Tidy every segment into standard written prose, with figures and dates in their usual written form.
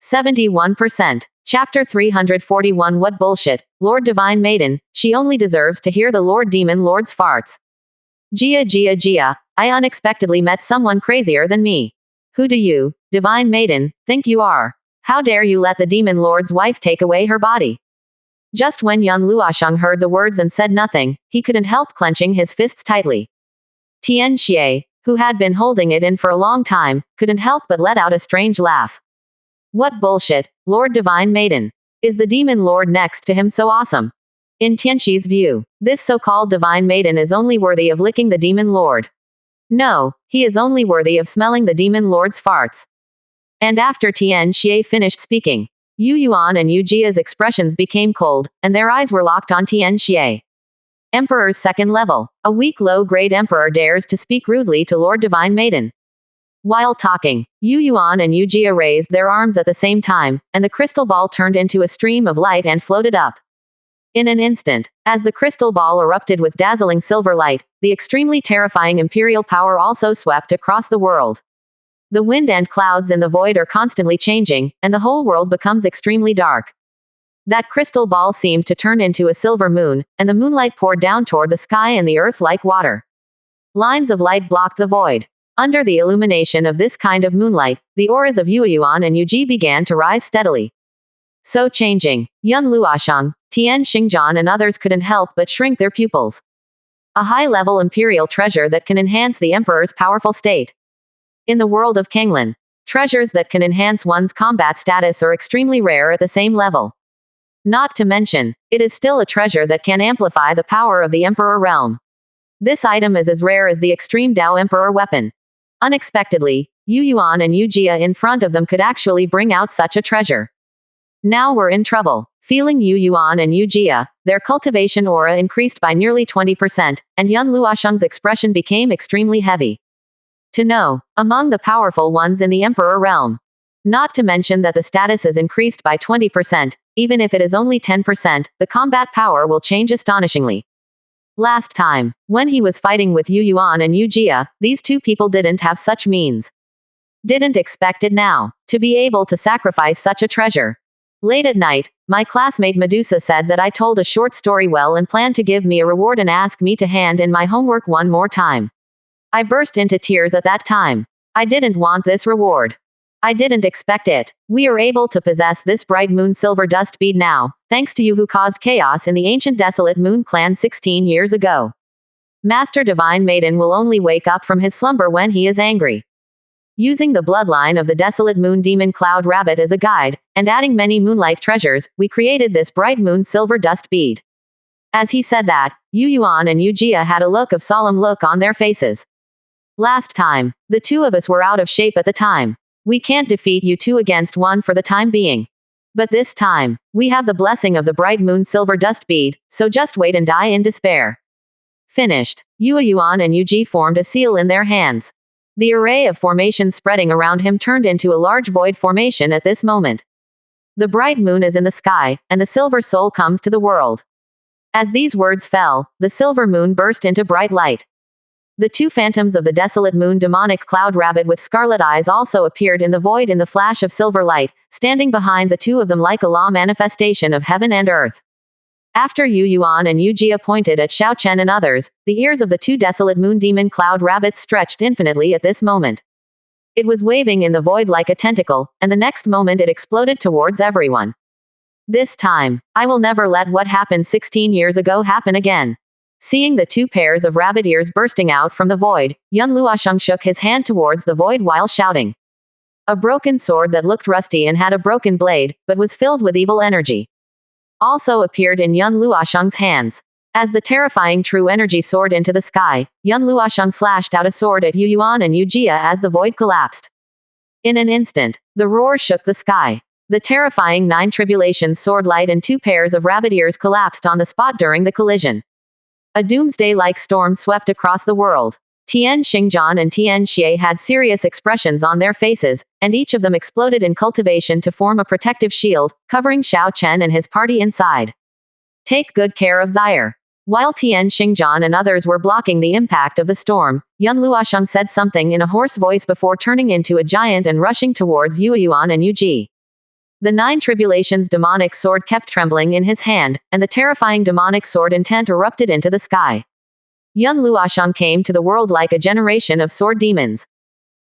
71%. Chapter 341 What bullshit, Lord Divine Maiden, she only deserves to hear the Lord Demon Lord's farts. Gia, I unexpectedly met someone crazier than me. Who do you, Divine Maiden, think you are? How dare you let the Demon Lord's wife take away her body? Just when Yun Luosheng heard the words and said nothing, he couldn't help clenching his fists tightly. Tian Xie, who had been holding it in for a long time, couldn't help but let out a strange laugh. What bullshit, Lord Divine Maiden. Is the Demon Lord next to him so awesome? In Tianxi's view, this so-called Divine Maiden is only worthy of licking the Demon Lord. No, he is only worthy of smelling the Demon Lord's farts. And after Tian Xie finished speaking, Yu Yuan and Yu Jia's expressions became cold, and their eyes were locked on Tian Xie. Emperor's second level. A weak low-grade emperor dares to speak rudely to Lord Divine Maiden. While talking, Yu Yuan and Yu Jia raised their arms at the same time, and the crystal ball turned into a stream of light and floated up. In an instant, as the crystal ball erupted with dazzling silver light, the extremely terrifying imperial power also swept across the world. The wind and clouds in the void are constantly changing, and the whole world becomes extremely dark. That crystal ball seemed to turn into a silver moon, and the moonlight poured down toward the sky and the earth like water. Lines of light blocked the void. Under the illumination of this kind of moonlight, the auras of Yu Yuan and Yu Ji began to rise steadily. So changing, Yun Luosheng, Tian Xingjian and others couldn't help but shrink their pupils. A high-level imperial treasure that can enhance the emperor's powerful state. In the world of Kanglan, treasures that can enhance one's combat status are extremely rare at the same level. Not to mention, it is still a treasure that can amplify the power of the Emperor realm. This item is as rare as the extreme Dao Emperor weapon. Unexpectedly, Yu Yuan and Yu Jia in front of them could actually bring out such a treasure. Now we're in trouble. Feeling Yu Yuan and Yu Jia, their cultivation aura increased by nearly 20%, and Yun Luosheng's expression became extremely heavy. To know, among the powerful ones in the Emperor realm. Not to mention that the status is increased by 20%, even if it is only 10%, the combat power will change astonishingly. Last time, when he was fighting with Yu Yuan and Yu Jia, these two people didn't have such means. Didn't expect it now, to be able to sacrifice such a treasure. Late at night, my classmate Medusa said that I told a short story well and planned to give me a reward and ask me to hand in my homework one more time. I burst into tears at that time. I didn't want this reward. I didn't expect it. We are able to possess this bright moon silver dust bead now, thanks to you who caused chaos in the ancient desolate moon clan 16 years ago. Master Divine Maiden will only wake up from his slumber when he is angry. Using the bloodline of the desolate moon demon Cloud Rabbit as a guide, and adding many moonlight treasures, we created this bright moon silver dust bead. As he said that, Yu Yuan and Yu Jia had a look of solemn look on their faces. Last time, the two of us were out of shape at the time. We can't defeat you two against one for the time being. But this time, we have the blessing of the bright moon silver dust bead, so just wait and die in despair. Finished. Yu Yuan and Yu Ji formed a seal in their hands. The array of formations spreading around him turned into a large void formation at this moment. The bright moon is in the sky, and the silver soul comes to the world. As these words fell, the silver moon burst into bright light. The two phantoms of the desolate moon demonic Cloud Rabbit with scarlet eyes also appeared in the void in the flash of silver light, standing behind the two of them like a law manifestation of heaven and earth. After Yu Yuan and Yu Jia pointed at Xiao Chen and others, the ears of the two desolate moon demon Cloud Rabbits stretched infinitely at this moment. It was waving in the void like a tentacle, and the next moment it exploded towards everyone. This time, I will never let what happened 16 years ago happen again. Seeing the two pairs of rabbit ears bursting out from the void, Yun Luosheng shook his hand towards the void while shouting. A broken sword that looked rusty and had a broken blade, but was filled with evil energy, also appeared in Yun Luosheng's hands. As the terrifying true energy soared into the sky, Yun Luosheng slashed out a sword at Yu Yuan and Yu Jia as the void collapsed. In an instant, the roar shook the sky. The terrifying 9 tribulations sword light and 2 pairs of rabbit ears collapsed on the spot during the collision. A doomsday-like storm swept across the world. Tian Xingjian and Tian Xie had serious expressions on their faces, and each of them exploded in cultivation to form a protective shield, covering Xiao Chen and his party inside. Take good care of Zaire. While Tian Xingjian and others were blocking the impact of the storm, Yun Luosheng said something in a hoarse voice before turning into a giant and rushing towards Yu Yuan and Yu Ji. The Nine Tribulations demonic sword kept trembling in his hand, and the terrifying demonic sword intent erupted into the sky. Yun Luoshang came to the world like a generation of sword demons.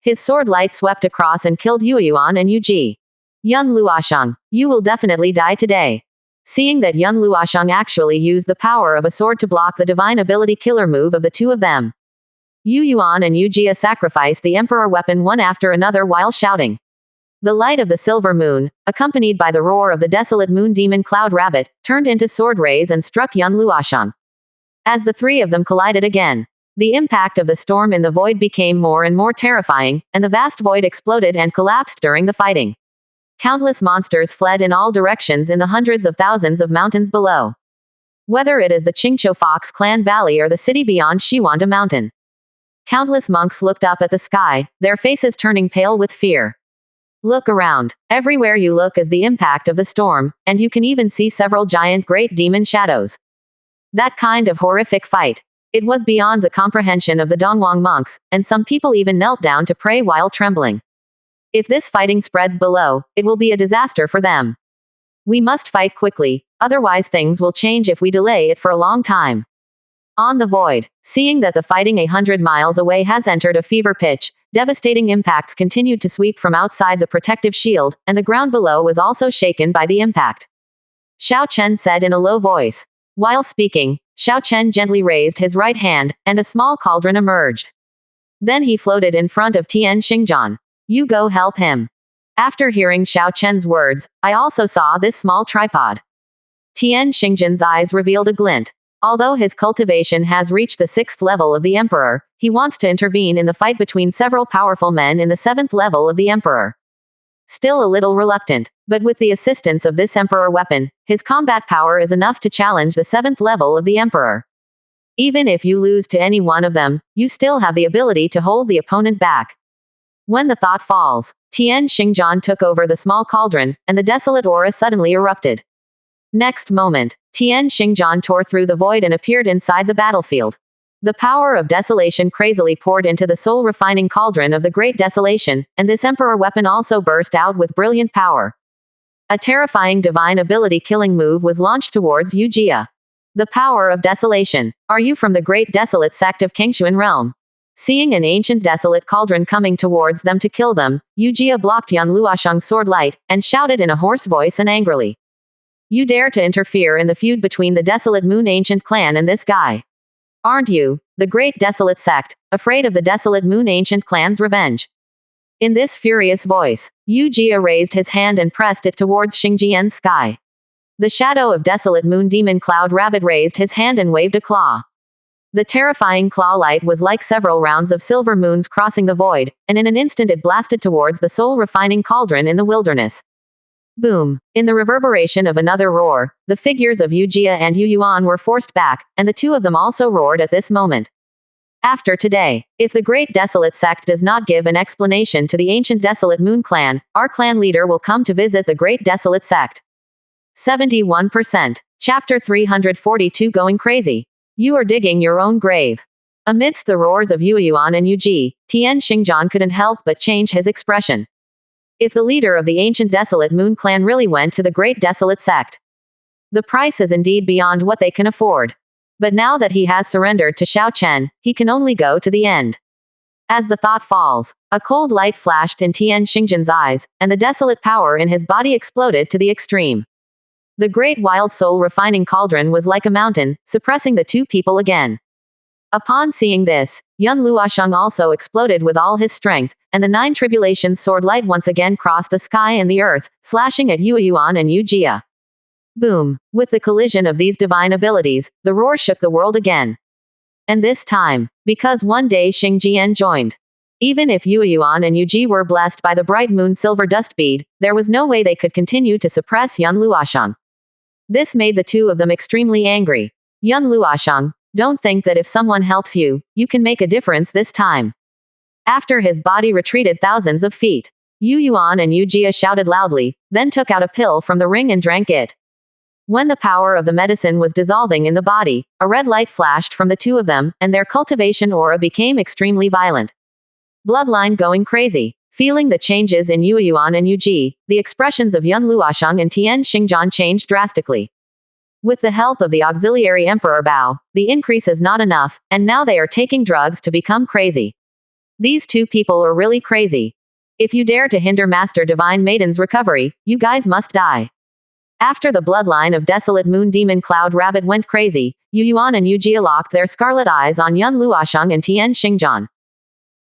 His sword light swept across and killed Yuan and Yuji. Yun Luoshang, you will definitely die today. Seeing that Yun Luoshang actually used the power of a sword to block the divine ability killer move of the two of them, Yuan and Yujia sacrificed the emperor weapon one after another while shouting. The light of the silver moon, accompanied by the roar of the desolate moon demon Cloud Rabbit, turned into sword rays and struck Yun Luoshang. As the three of them collided again, the impact of the storm in the void became more and more terrifying, and the vast void exploded and collapsed during the fighting. Countless monsters fled in all directions in the hundreds of thousands of mountains below. Whether it is the Qingqiu Fox Clan Valley or the city beyond Shiwanda Mountain. Countless monks looked up at the sky, their faces turning pale with fear. Look around. Everywhere you look is the impact of the storm, and you can even see several giant great demon shadows. That kind of horrific fight. It was beyond the comprehension of the Dongwang monks, and some people even knelt down to pray while trembling. If this fighting spreads below, it will be a disaster for them. We must fight quickly, otherwise things will change if we delay it for a long time. On the void, seeing that the fighting 100 miles away has entered a fever pitch, devastating impacts continued to sweep from outside the protective shield, and the ground below was also shaken by the impact. Xiao Chen said in a low voice. While speaking, Xiao Chen gently raised his right hand, and a small cauldron emerged. Then he floated in front of Tian Xingjian. You go help him. After hearing Xiao Chen's words, I also saw this small tripod. Tian Xingjian's eyes revealed a glint. Although his cultivation has reached the 6th level of the Emperor, he wants to intervene in the fight between several powerful men in the 7th level of the Emperor. Still a little reluctant, but with the assistance of this Emperor weapon, his combat power is enough to challenge the 7th level of the Emperor. Even if you lose to any one of them, you still have the ability to hold the opponent back. When the thought falls, Tian Xingjian took over the small cauldron, and the desolate aura suddenly erupted. Next moment, Tian Xingjian tore through the void and appeared inside the battlefield. The power of desolation crazily poured into the soul-refining cauldron of the Great Desolation, and this Emperor weapon also burst out with brilliant power. A terrifying divine ability killing move was launched towards Yujia. The power of desolation. Are you from the Great Desolate sect of Qingshuan realm? Seeing an ancient desolate cauldron coming towards them to kill them, Yujia blocked Yun Luoshang's sword light, and shouted in a hoarse voice and angrily. You dare to interfere in the feud between the Desolate Moon Ancient Clan and this guy. Aren't you, the Great Desolate Sect, afraid of the Desolate Moon Ancient Clan's revenge? In this furious voice, Yu Jia raised his hand and pressed it towards Xingjian's sky. The shadow of Desolate Moon Demon Cloud Rabbit raised his hand and waved a claw. The terrifying claw light was like several rounds of silver moons crossing the void, and in an instant it blasted towards the soul-refining cauldron in the wilderness. Boom! In the reverberation of another roar, the figures of Yu Jia and Yu Yuan were forced back, and the two of them also roared at this moment. After today, if the Great Desolate Sect does not give an explanation to the ancient Desolate Moon Clan, our clan leader will come to visit the Great Desolate Sect. 71%. Chapter 342 Going Crazy. You are digging your own grave. Amidst the roars of Yu Yuan and Yu Ji, Tian Xingjian couldn't help but change his expression. If the leader of the ancient Desolate Moon Clan really went to the Great Desolate Sect, the price is indeed beyond what they can afford. But now that he has surrendered to Xiao Chen, he can only go to the end. As the thought falls, a cold light flashed in Tian Xingjian's eyes, and the desolate power in his body exploded to the extreme. The great wild soul refining cauldron was like a mountain, suppressing the two people again. Upon seeing this, Yun Luoshang also exploded with all his strength, and the Nine Tribulations sword light once again crossed the sky and the earth, slashing at Yu Yuan and Yu Jia. Boom! With the collision of these divine abilities, the roar shook the world again. And this time, because one day Xingjian joined. Even if Yu Yuan and Yu Ji were blessed by the bright moon silver dust bead, there was no way they could continue to suppress Yun Luoshang. This made the two of them extremely angry. Yun Luoshang, don't think that if someone helps you, you can make a difference this time. After his body retreated thousands of feet, Yu Yuan and Yu Jia shouted loudly, then took out a pill from the ring and drank it. When the power of the medicine was dissolving in the body, a red light flashed from the two of them, and their cultivation aura became extremely violent. Bloodline going crazy. Feeling the changes in Yueyuan and Yuji, the expressions of Yun Luosheng and Tian Xingjian changed drastically. With the help of the auxiliary Emperor Bao, the increase is not enough, and now they are taking drugs to become crazy. These two people are really crazy. If you dare to hinder Master Divine Maiden's recovery, you guys must die. After the bloodline of Desolate Moon Demon Cloud Rabbit went crazy, Yueyuan and Yujia locked their scarlet eyes on Yun Luosheng and Tian Xingjian.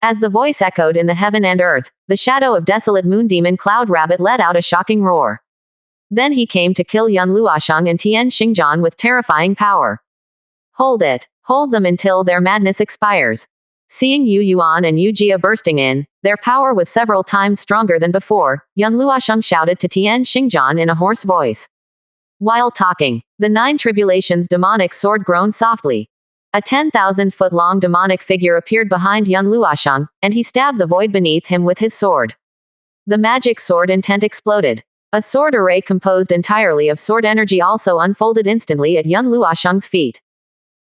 As the voice echoed in the heaven and earth, the shadow of Desolate Moon Demon Cloud Rabbit let out a shocking roar. Then he came to kill Yun Luosheng and Tian Xingjian with terrifying power. Hold it. Hold them until their madness expires. Seeing Yueyuan and Yujia bursting in, their power was several times stronger than before, Yun Luosheng shouted to Tian Xingjian in a hoarse voice. While talking, the Nine Tribulations demonic sword groaned softly. A 10,000-foot-long demonic figure appeared behind Yun Luosheng, and he stabbed the void beneath him with his sword. The magic sword intent exploded. A sword array composed entirely of sword energy also unfolded instantly at Yun Luosheng's feet.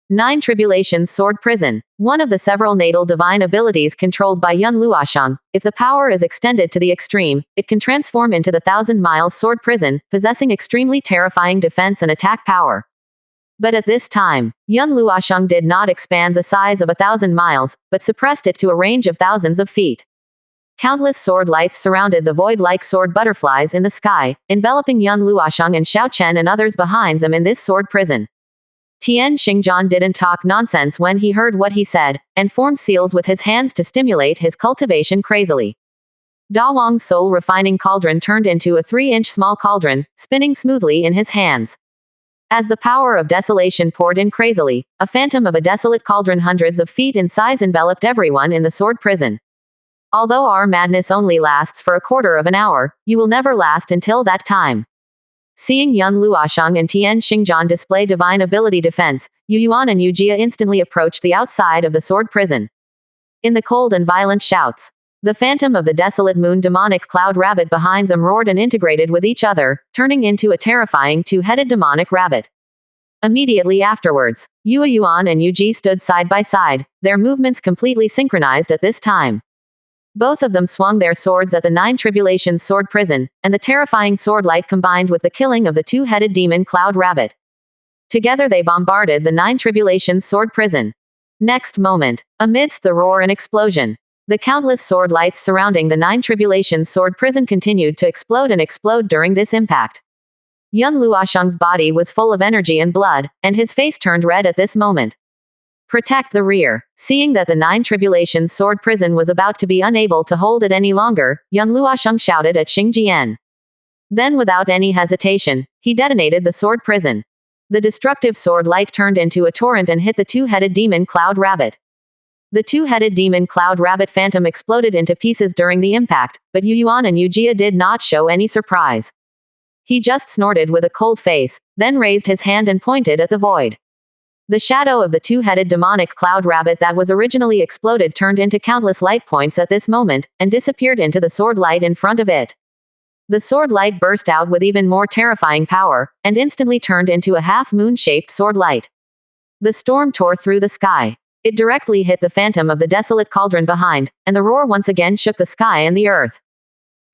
Nine Tribulations Sword Prison. One of the several natal divine abilities controlled by Yun Luosheng. If the power is extended to the extreme, it can transform into the 1,000 Miles Sword Prison, possessing extremely terrifying defense and attack power. But at this time, Yun Luosheng did not expand the size of 1,000 miles, but suppressed it to a range of thousands of feet. Countless sword lights surrounded the void-like sword butterflies in the sky, enveloping Yun Luosheng and Xiao Chen and others behind them in this sword prison. Tian Xingjian didn't talk nonsense when he heard what he said, and formed seals with his hands to stimulate his cultivation crazily. Dawang's soul refining cauldron turned into a 3-inch small cauldron, spinning smoothly in his hands. As the power of desolation poured in crazily, a phantom of a desolate cauldron hundreds of feet in size enveloped everyone in the sword prison. Although our madness only lasts for a quarter of an hour, you will never last until that time. Seeing Yun Luosheng and Tian Xingjian display divine ability defense, Yueyuan and Yujia instantly approached the outside of the sword prison. In the cold and violent shouts, the phantom of the desolate moon demonic cloud rabbit behind them roared and integrated with each other, turning into a terrifying two-headed demonic rabbit. Immediately afterwards, Yueyuan and Yuji stood side by side, their movements completely synchronized at this time. Both of them swung their swords at the Nine Tribulations sword prison, and the terrifying sword light combined with the killing of the two-headed demon cloud rabbit. Together they bombarded the Nine Tribulations sword prison. Next moment, amidst the roar and explosion, the countless sword lights surrounding the Nine Tribulations sword prison continued to explode and explode during this impact. Yun Luosheng's body was full of energy and blood, and his face turned red at this moment. Protect the rear. Seeing that the Nine Tribulations sword prison was about to be unable to hold it any longer, Yun Luosheng shouted at Xing Jian. Then without any hesitation, he detonated the sword prison. The destructive sword light turned into a torrent and hit the two-headed demon cloud rabbit. The two-headed demon cloud rabbit phantom exploded into pieces during the impact, but Yueyuan and Yujia did not show any surprise. He just snorted with a cold face, then raised his hand and pointed at the void. The shadow of the two-headed demonic cloud rabbit that was originally exploded turned into countless light points at this moment, and disappeared into the sword light in front of it. The sword light burst out with even more terrifying power, and instantly turned into a half-moon-shaped sword light. The storm tore through the sky. It directly hit the phantom of the desolate cauldron behind, and the roar once again shook the sky and the earth.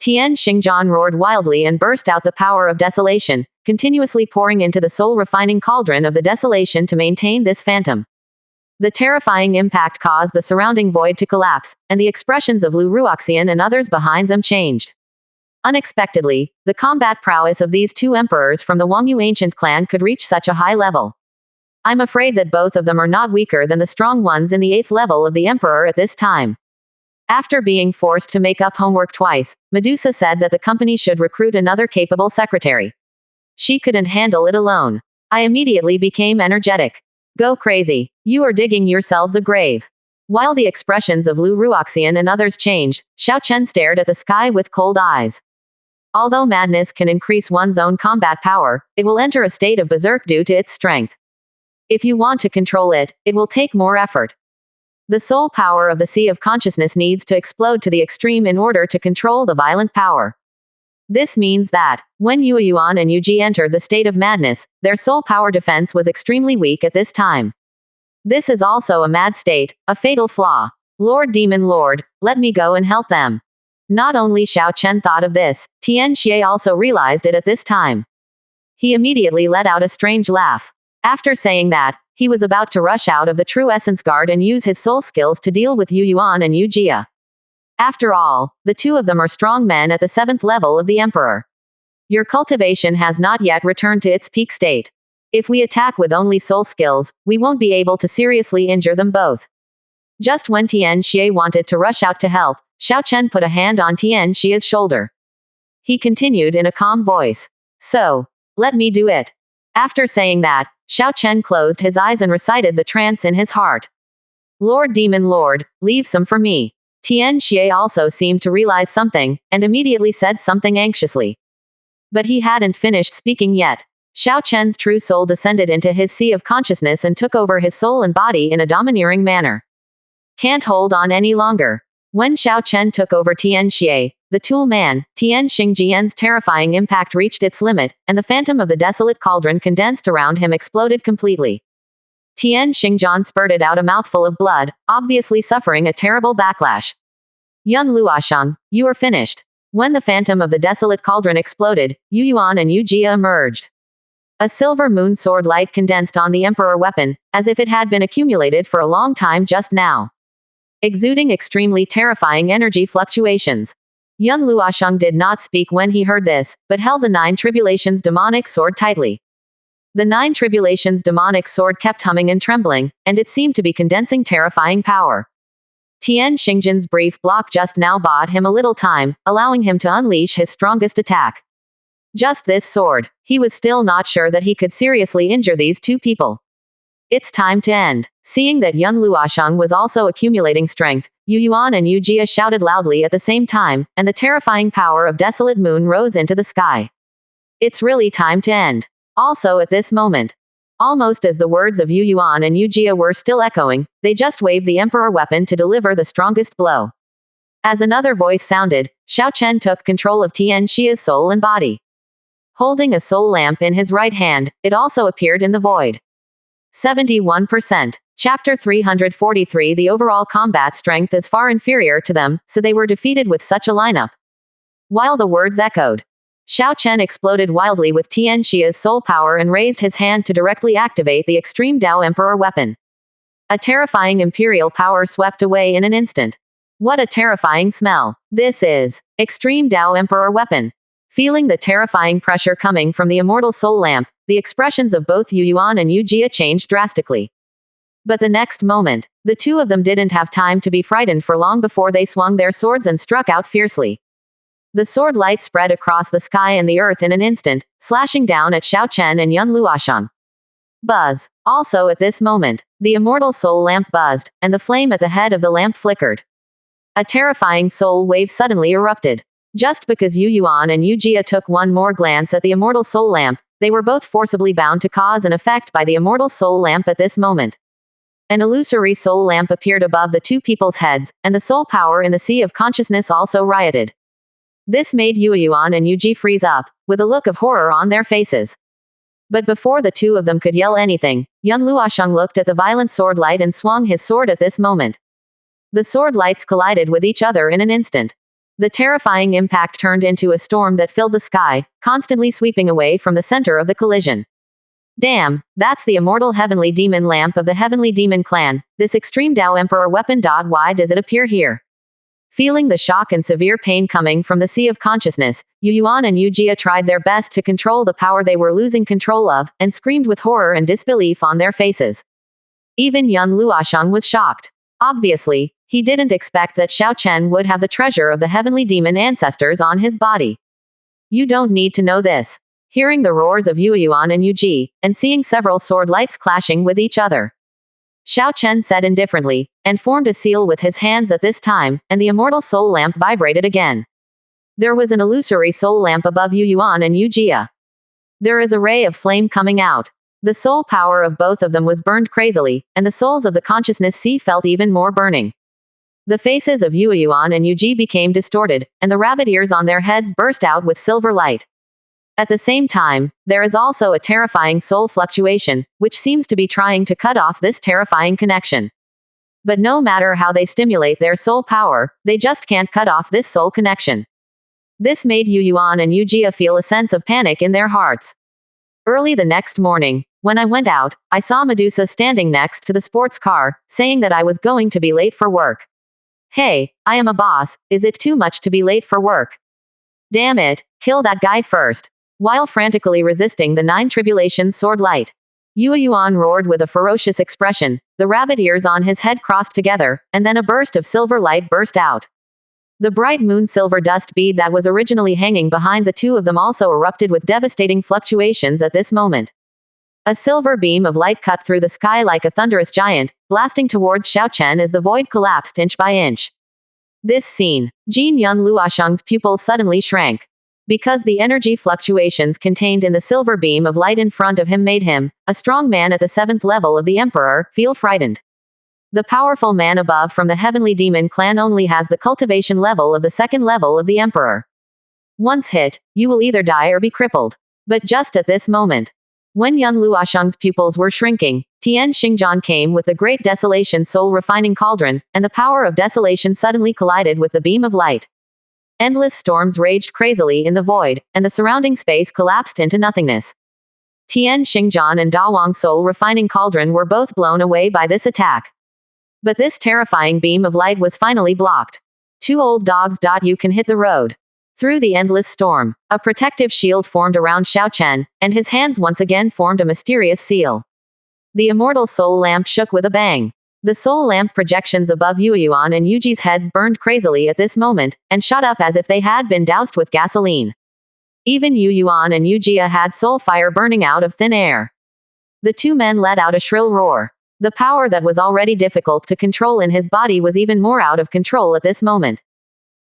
Tian Xingjian roared wildly and burst out the power of desolation, continuously pouring into the soul-refining cauldron of the desolation to maintain this phantom. The terrifying impact caused the surrounding void to collapse, and the expressions of Lu Ruoxian and others behind them changed. Unexpectedly, the combat prowess of these two emperors from the Wangyu ancient clan could reach such a high level. I'm afraid that both of them are not weaker than the strong ones in the 8th level of the emperor at this time. After being forced to make up homework twice, Medusa said that the company should recruit another capable secretary. She couldn't handle it alone. I immediately became energetic. Go crazy. You are digging yourselves a grave. While the expressions of Lu Ruoxian and others changed, Xiao Chen stared at the sky with cold eyes. Although madness can increase one's own combat power, it will enter a state of berserk due to its strength. If you want to control it, it will take more effort. The soul power of the sea of consciousness needs to explode to the extreme in order to control the violent power. This means that, when Yueyuan and Yuji entered the state of madness, their soul power defense was extremely weak at this time. This is also a mad state, a fatal flaw. Lord Demon Lord, let me go and help them. Not only Xiao Chen thought of this, Tian Xie also realized it at this time. He immediately let out a strange laugh. After saying that, he was about to rush out of the True Essence Guard and use his soul skills to deal with Yu Yuan and Yu Jia. After all, the two of them are strong men at the 7th level of the Emperor. Your cultivation has not yet returned to its peak state. If we attack with only soul skills, we won't be able to seriously injure them both. Just when Tian Xie wanted to rush out to help, Xiao Chen put a hand on Tian Xie's shoulder. He continued in a calm voice. So, let me do it. After saying that, Xiao Chen closed his eyes and recited the trance in his heart. Lord Demon Lord, leave some for me. Tian Xie also seemed to realize something, and immediately said something anxiously. But he hadn't finished speaking yet. Xiao Chen's true soul descended into his sea of consciousness and took over his soul and body in a domineering manner. Can't hold on any longer. When Xiao Chen took over Tian Xie, the tool man, Tian Xingjian's terrifying impact reached its limit, and the phantom of the desolate cauldron condensed around him exploded completely. Tian Xingjian spurted out a mouthful of blood, obviously suffering a terrible backlash. Yun Luoshang, you are finished. When the phantom of the desolate cauldron exploded, Yu Yuan and Yu Jia emerged. A silver moon sword light condensed on the emperor weapon, as if it had been accumulated for a long time just now. Exuding extremely terrifying energy fluctuations. Yun Luoshang did not speak when he heard this, but held the 9 Tribulations demonic sword tightly. The 9 Tribulations demonic sword kept humming and trembling, and it seemed to be condensing terrifying power. Tian Xingjian's brief block just now bought him a little time, allowing him to unleash his strongest attack. Just this sword. He was still not sure that he could seriously injure these two people. It's time to end. Seeing that Yun Luoshang was also accumulating strength, Yu Yuan and Yu Jia shouted loudly at the same time, and the terrifying power of Desolate Moon rose into the sky. It's really time to end. Also at this moment, almost as the words of Yu Yuan and Yu Jia were still echoing, they just waved the emperor weapon to deliver the strongest blow. As another voice sounded, Xiao Chen took control of Tian Xie's soul and body. Holding a soul lamp in his right hand, it also appeared in the void. 71%. Chapter 343. The overall combat strength is far inferior to them, so they were defeated with such a lineup. While the words echoed, Xiao Chen exploded wildly with Tian Xie's soul power and raised his hand to directly activate the Extreme Dao Emperor weapon. A terrifying imperial power swept away in an instant. What a terrifying smell. This is Extreme Dao Emperor weapon. Feeling the terrifying pressure coming from the immortal soul lamp, the expressions of both Yu Yuan and Yu Jia changed drastically. But the next moment, the two of them didn't have time to be frightened for long before they swung their swords and struck out fiercely. The sword light spread across the sky and the earth in an instant, slashing down at Xiao Chen and Yun Luoshang. Buzz. Also at this moment, the immortal soul lamp buzzed, and the flame at the head of the lamp flickered. A terrifying soul wave suddenly erupted. Just because Yu Yuan and Yu Jia took one more glance at the immortal soul lamp, they were both forcibly bound to cause an effect by the immortal soul lamp at this moment. An illusory soul lamp appeared above the two people's heads, and the soul power in the sea of consciousness also rioted. This made Yu Yuan and Yu Ji freeze up, with a look of horror on their faces. But before the two of them could yell anything, Yun Luoshang looked at the violent sword light and swung his sword at this moment. The sword lights collided with each other in an instant. The terrifying impact turned into a storm that filled the sky, constantly sweeping away from the center of the collision. Damn, that's the immortal heavenly demon lamp of the heavenly demon clan, this extreme Dao Emperor weapon. Why does it appear here? Feeling the shock and severe pain coming from the sea of consciousness, Yu Yuan and Yu Jia tried their best to control the power they were losing control of, and screamed with horror and disbelief on their faces. Even Yun Luoshang was shocked. Obviously, he didn't expect that Xiao Chen would have the treasure of the heavenly demon ancestors on his body. You don't need to know this. Hearing the roars of Yu Yuan and Yu Ji, and seeing several sword lights clashing with each other, Xiao Chen said indifferently, and formed a seal with his hands at this time, and the immortal soul lamp vibrated again. There was an illusory soul lamp above Yu Yuan and Yu Jia. There is a ray of flame coming out. The soul power of both of them was burned crazily, and the souls of the consciousness sea felt even more burning. The faces of Yu Yuan and Yu Ji became distorted, and the rabbit ears on their heads burst out with silver light. At the same time, there is also a terrifying soul fluctuation, which seems to be trying to cut off this terrifying connection. But no matter how they stimulate their soul power, they just can't cut off this soul connection. This made Yu Yuan and Yu Jia feel a sense of panic in their hearts. Early the next morning, when I went out, I saw Medusa standing next to the sports car, saying that I was going to be late for work. Hey, I am a boss, is it too much to be late for work? Damn it, kill that guy first. While frantically resisting the 9 tribulations sword light, Yu Yuan roared with a ferocious expression, the rabbit ears on his head crossed together, and then a burst of silver light burst out. The bright moon silver dust bead that was originally hanging behind the two of them also erupted with devastating fluctuations at this moment. A silver beam of light cut through the sky like a thunderous giant, blasting towards Xiaochen as the void collapsed inch by inch. This scene, Jin Yun Luosheng's pupils suddenly shrank. Because the energy fluctuations contained in the silver beam of light in front of him made him, a strong man at the 7th level of the Emperor, feel frightened. The powerful man above from the heavenly demon clan only has the cultivation level of the 2nd level of the Emperor. Once hit, you will either die or be crippled. But just at this moment, when Yun Luosheng's pupils were shrinking, Tian Xingjian came with the great desolation soul refining cauldron, and the power of desolation suddenly collided with the beam of light. Endless storms raged crazily in the void, and the surrounding space collapsed into nothingness. Tian Xingjian and Dawang's soul refining cauldron were both blown away by this attack. But this terrifying beam of light was finally blocked. 2 old dogs. You can hit the road. Through the endless storm, a protective shield formed around Xiaochen, and his hands once again formed a mysterious seal. The immortal soul lamp shook with a bang. The soul lamp projections above Yu Yuan and Yuji's heads burned crazily at this moment, and shot up as if they had been doused with gasoline. Even Yu Yuan and Yu Jia had soul fire burning out of thin air. The 2 men let out a shrill roar. The power that was already difficult to control in his body was even more out of control at this moment.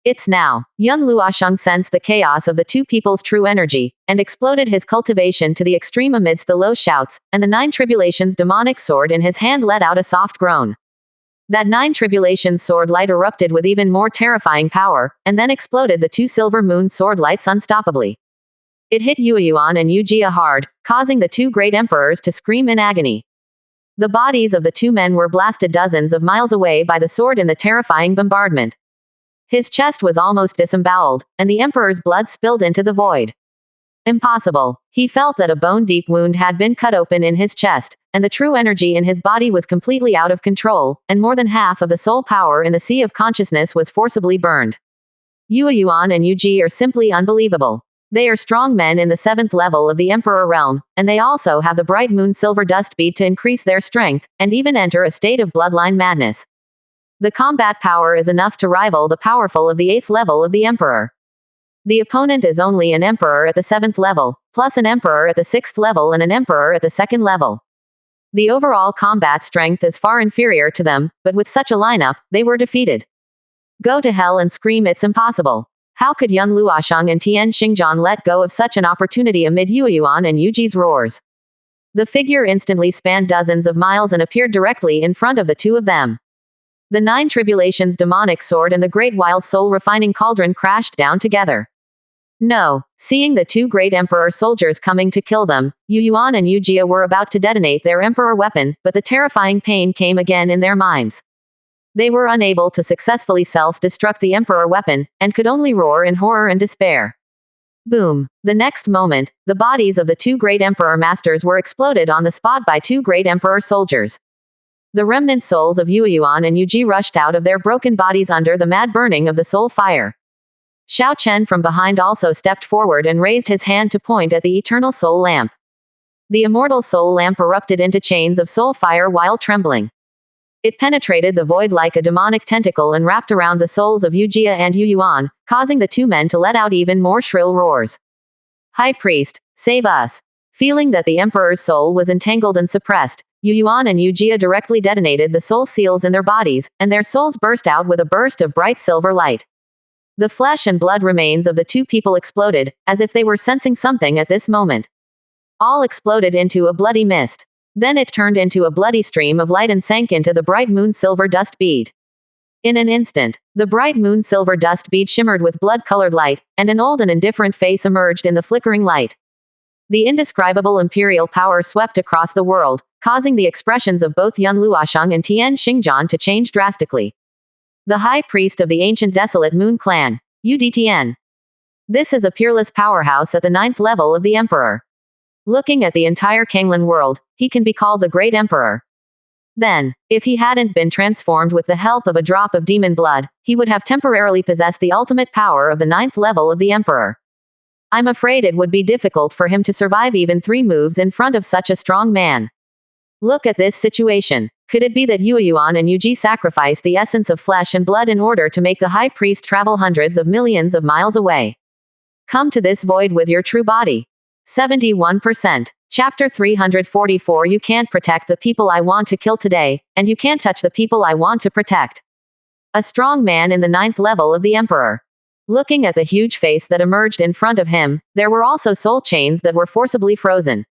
It's now. Yun Luosheng sensed the chaos of the 2 people's true energy, and exploded his cultivation to the extreme amidst the low shouts, and the 9 tribulations demonic sword in his hand let out a soft groan. That 9 tribulations sword light erupted with even more terrifying power, and then exploded the 2 silver moon sword lights unstoppably. It hit Yu Yuan and Yu Jia hard, causing the 2 great emperors to scream in agony. The bodies of the 2 men were blasted dozens of miles away by the sword in the terrifying bombardment. His chest was almost disemboweled, and the emperor's blood spilled into the void. Impossible. He felt that a bone-deep wound had been cut open in his chest, and the true energy in his body was completely out of control, and more than half of the soul power in the sea of consciousness was forcibly burned. Yu Yuan and Yu Ji are simply unbelievable. They are strong men in the 7th level of the Emperor realm, and they also have the bright moon silver dust bead to increase their strength, and even enter a state of bloodline madness. The combat power is enough to rival the powerful of the 8th level of the Emperor. The opponent is only an Emperor at the 7th level, plus an Emperor at the 6th level and an Emperor at the 2nd level. The overall combat strength is far inferior to them, but with such a lineup, they were defeated. Go to hell and scream it's impossible. How could Yun Luosheng and Tian Xingjian let go of such an opportunity amid Yu Yuan and Yu Ji's roars? The figure instantly spanned dozens of miles and appeared directly in front of the 2 of them. The 9 tribulations demonic sword and the great wild soul refining cauldron crashed down together. No. Seeing the 2 great emperor soldiers coming to kill them, Yu Yuan and Yu Jia were about to detonate their emperor weapon, but the terrifying pain came again in their minds. They were unable to successfully self-destruct the emperor weapon, and could only roar in horror and despair. Boom. The next moment, the bodies of the 2 great emperor masters were exploded on the spot by 2 great emperor soldiers. The remnant souls of Yu Yuan and Yu Ji rushed out of their broken bodies under the mad burning of the soul fire. Xiaochen from behind also stepped forward and raised his hand to point at the eternal soul lamp. The immortal soul lamp erupted into chains of soul fire while trembling. It penetrated the void like a demonic tentacle and wrapped around the souls of Yu Jia and Yu Yuan, causing the 2 men to let out even more shrill roars. High Priest, save us. Feeling that the Emperor's soul was entangled and suppressed, Yu Yuan and Yu Jia directly detonated the soul seals in their bodies, and their souls burst out with a burst of bright silver light. The flesh and blood remains of the 2 people exploded, as if they were sensing something at this moment. All exploded into a bloody mist. Then it turned into a bloody stream of light and sank into the bright moon silver dust bead. In an instant, the bright moon silver dust bead shimmered with blood-colored light, and an old and indifferent face emerged in the flickering light. The indescribable imperial power swept across the world, causing the expressions of both Yun Luosheng and Tian Xingjian to change drastically. The high priest of the ancient desolate moon clan, UDTN. This is a peerless powerhouse at the 9th level of the emperor. Looking at the entire Kanglan world, he can be called the great emperor. Then, if he hadn't been transformed with the help of a drop of demon blood, he would have temporarily possessed the ultimate power of the 9th level of the emperor. I'm afraid it would be difficult for him to survive even 3 moves in front of such a strong man. Look at this situation. Could it be that Yuan and Yuji sacrificed the essence of flesh and blood in order to make the high priest travel hundreds of millions of miles away? Come to this void with your true body. 71%. Chapter 344. You can't protect the people I want to kill today, and you can't touch the people I want to protect. A strong man in the 9th level of the emperor. Looking at the huge face that emerged in front of him, there were also soul chains that were forcibly frozen.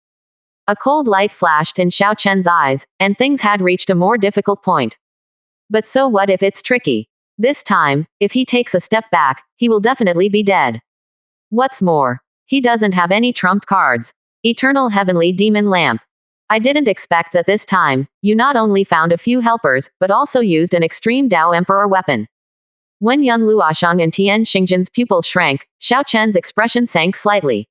A cold light flashed in Xiao Chen's eyes, and things had reached a more difficult point. But so what if it's tricky? This time, if he takes a step back, he will definitely be dead. What's more, he doesn't have any trump cards. Eternal Heavenly Demon Lamp. I didn't expect that this time, you not only found a few helpers, but also used an extreme Dao Emperor weapon. When Yun Luosheng and Tian Xingjian's pupils shrank, Xiao Chen's expression sank slightly.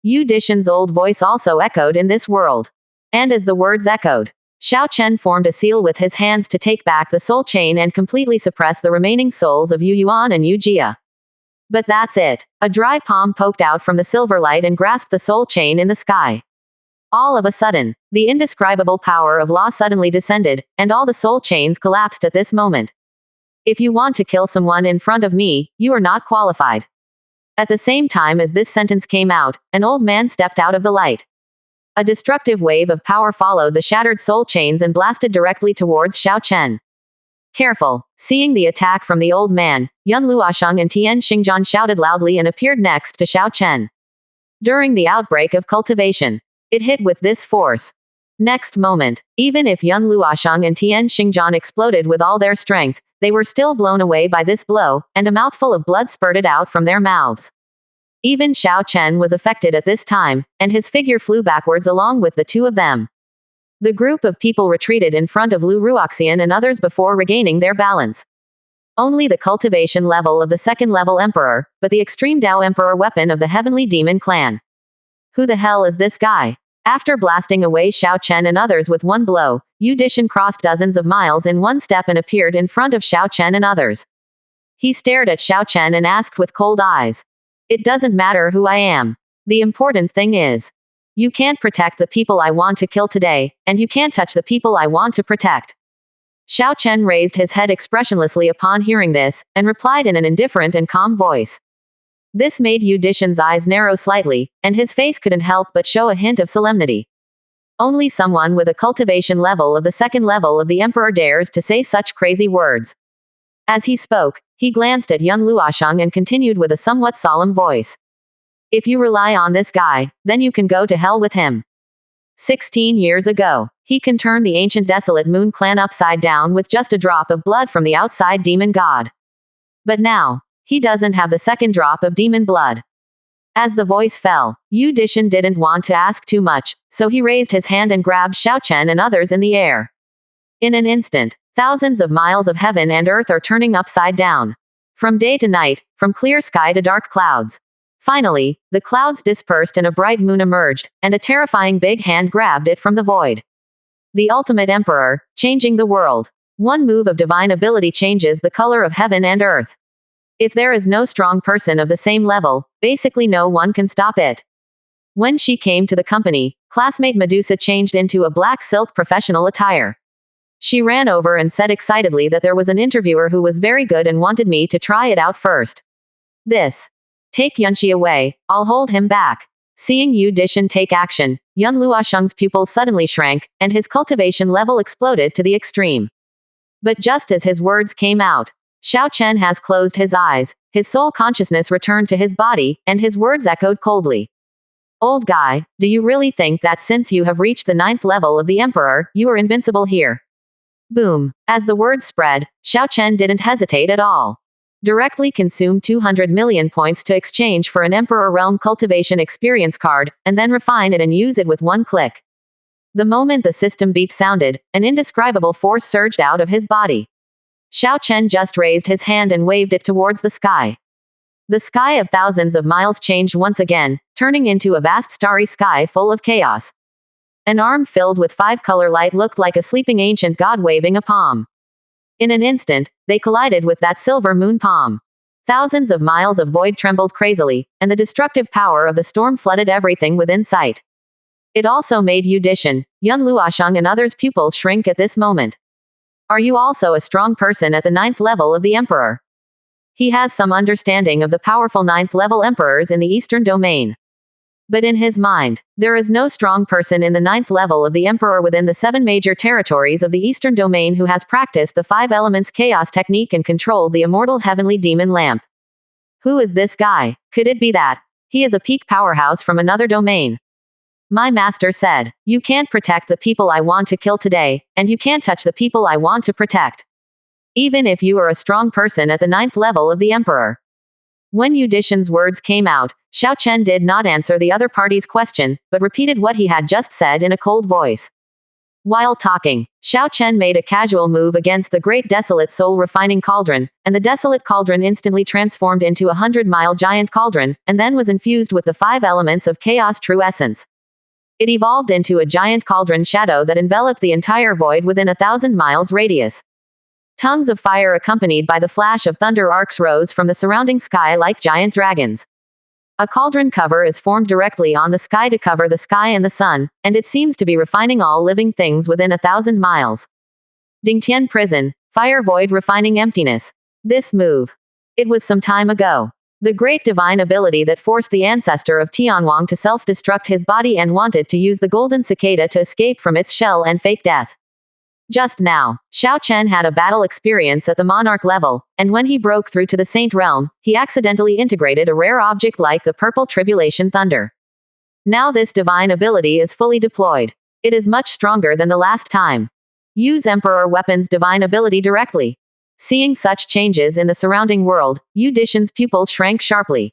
Yu Dishan's old voice also echoed in this world. And as the words echoed, Xiao Chen formed a seal with his hands to take back the soul chain and completely suppress the remaining souls of Yu Yuan and Yu Jia. But that's it. A dry palm poked out from the silver light and grasped the soul chain in the sky. All of a sudden, the indescribable power of law suddenly descended, and all the soul chains collapsed at this moment. If you want to kill someone in front of me, you are not qualified. At the same time as this sentence came out, an old man stepped out of the light. A destructive wave of power followed the shattered soul chains and blasted directly towards Xiao Chen. Careful. Seeing the attack from the old man, Yun Luosheng and Tian Xingjian shouted loudly and appeared next to Xiao Chen. During the outbreak of cultivation, it hit with this force. Next moment, even if Yun Luosheng and Tian Xingjian exploded with all their strength, they were still blown away by this blow, and a mouthful of blood spurted out from their mouths. Even Xiao Chen was affected at this time, and his figure flew backwards along with the two of them. The group of people retreated in front of Lu Ruoxian and others before regaining their balance. Only the cultivation level of the 2nd level emperor, but the extreme Dao Emperor weapon of the Heavenly Demon clan. Who the hell is this guy? After blasting away Xiao Chen and others with one blow, Yu Dishan crossed dozens of miles in one step and appeared in front of Xiao Chen and others. He stared at Xiao Chen and asked with cold eyes. It doesn't matter who I am. The important thing is, you can't protect the people I want to kill today, and you can't touch the people I want to protect. Xiao Chen raised his head expressionlessly upon hearing this, and replied in an indifferent and calm voice. This made Yu Dishan's eyes narrow slightly, and his face couldn't help but show a hint of solemnity. Only someone with a cultivation level of the 2nd level of the emperor dares to say such crazy words. As he spoke, he glanced at Yun Luosheng and continued with a somewhat solemn voice. If you rely on this guy, then you can go to hell with him. 16 years ago, he can turn the ancient desolate moon clan upside down with just a drop of blood from the outside demon god. But now, he doesn't have the 2nd drop of demon blood. As the voice fell, Yu Dishan didn't want to ask too much, so he raised his hand and grabbed Xiao Chen and others in the air. In an instant, thousands of miles of heaven and earth are turning upside down. From day to night, from clear sky to dark clouds. Finally, the clouds dispersed and a bright moon emerged, and a terrifying big hand grabbed it from the void. The ultimate emperor, changing the world. One move of divine ability changes the color of heaven and earth. If there is no strong person of the same level, basically no one can stop it. When she came to the company, classmate Medusa changed into a black silk professional attire. She ran over and said excitedly that there was an interviewer who was very good and wanted me to try it out first. This. Take Yunxi away, I'll hold him back. Seeing Yu Dishan take action, Yun Luosheng's pupils suddenly shrank, and his cultivation level exploded to the extreme. But just as his words came out, Xiao Chen has closed his eyes, his soul consciousness returned to his body, and his words echoed coldly. Old guy, do you really think that since you have reached the 9th level of the Emperor, you are invincible here? Boom. As the words spread, Xiao Chen didn't hesitate at all. Directly consume 200 million points to exchange for an Emperor Realm Cultivation Experience card, and then refine it and use it with one click. The moment the system beep sounded, an indescribable force surged out of his body. Xiao Chen just raised his hand and waved it towards the sky. The sky of thousands of miles changed once again, turning into a vast starry sky full of chaos. An arm filled with five-color light looked like a sleeping ancient god waving a palm. In an instant, they collided with that silver moon palm. Thousands of miles of void trembled crazily, and the destructive power of the storm flooded everything within sight. It also made Yu Dishan, Yun Luosheng and others' pupils shrink at this moment. Are you also a strong person at the 9th level of the Emperor? He has some understanding of the powerful 9th level emperors in the Eastern domain. But in his mind, there is no strong person in the 9th level of the Emperor within the 7 major territories of the Eastern domain who has practiced the 5 elements chaos technique and controlled the immortal heavenly demon lamp. Who is this guy? Could it be that he is a peak powerhouse from another domain? My master said, you can't protect the people I want to kill today, and you can't touch the people I want to protect. Even if you are a strong person at the 9th level of the Emperor. When Yu Dishan's words came out, Xiao Chen did not answer the other party's question, but repeated what he had just said in a cold voice. While talking, Xiao Chen made a casual move against the great desolate soul refining cauldron, and the desolate cauldron instantly transformed into a 100-mile giant cauldron, and then was infused with the 5 elements of chaos true essence. It evolved into a giant cauldron shadow that enveloped the entire void within 1,000 miles radius. Tongues of fire accompanied by the flash of thunder arcs rose from the surrounding sky like giant dragons. A cauldron cover is formed directly on the sky to cover the sky and the sun, and it seems to be refining all living things within 1,000 miles. Dingtian Prison, Fire Void Refining Emptiness. This move. It was some time ago. The great divine ability that forced the ancestor of Tianwang to self-destruct his body and wanted to use the golden cicada to escape from its shell and fake death. Just now, Xiao Chen had a battle experience at the monarch level, and when he broke through to the saint realm, he accidentally integrated a rare object like the purple tribulation thunder. Now this divine ability is fully deployed. It is much stronger than the last time. Use Emperor Weapon's divine ability directly. Seeing such changes in the surrounding world, Yu Dishan's pupils shrank sharply.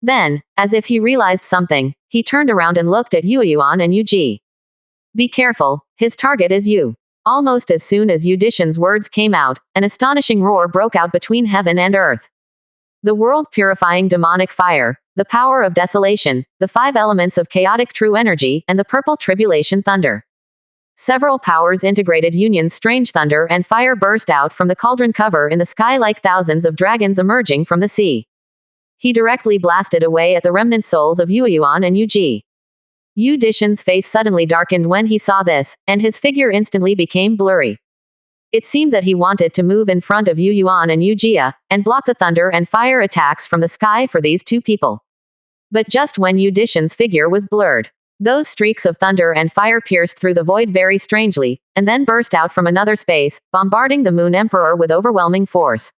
Then, as if he realized something, he turned around and looked at Yu Yuan and Yu Ji. Be careful, his target is you. Almost as soon as Yu Dishan's words came out, an astonishing roar broke out between heaven and earth. The world-purifying demonic fire, the power of desolation, the 5 elements of chaotic true energy, and the purple tribulation thunder. Several powers integrated Union's strange thunder and fire burst out from the cauldron cover in the sky like thousands of dragons emerging from the sea. He directly blasted away at the remnant souls of Yu Yuan and Yu Ji. Yu Dishan's face suddenly darkened when he saw this, and his figure instantly became blurry. It seemed that he wanted to move in front of Yu Yuan and Yu Jia, and block the thunder and fire attacks from the sky for these 2 people. But just when Yu Dishan's figure was blurred, those streaks of thunder and fire pierced through the void very strangely, and then burst out from another space, bombarding the Moon Emperor with overwhelming force.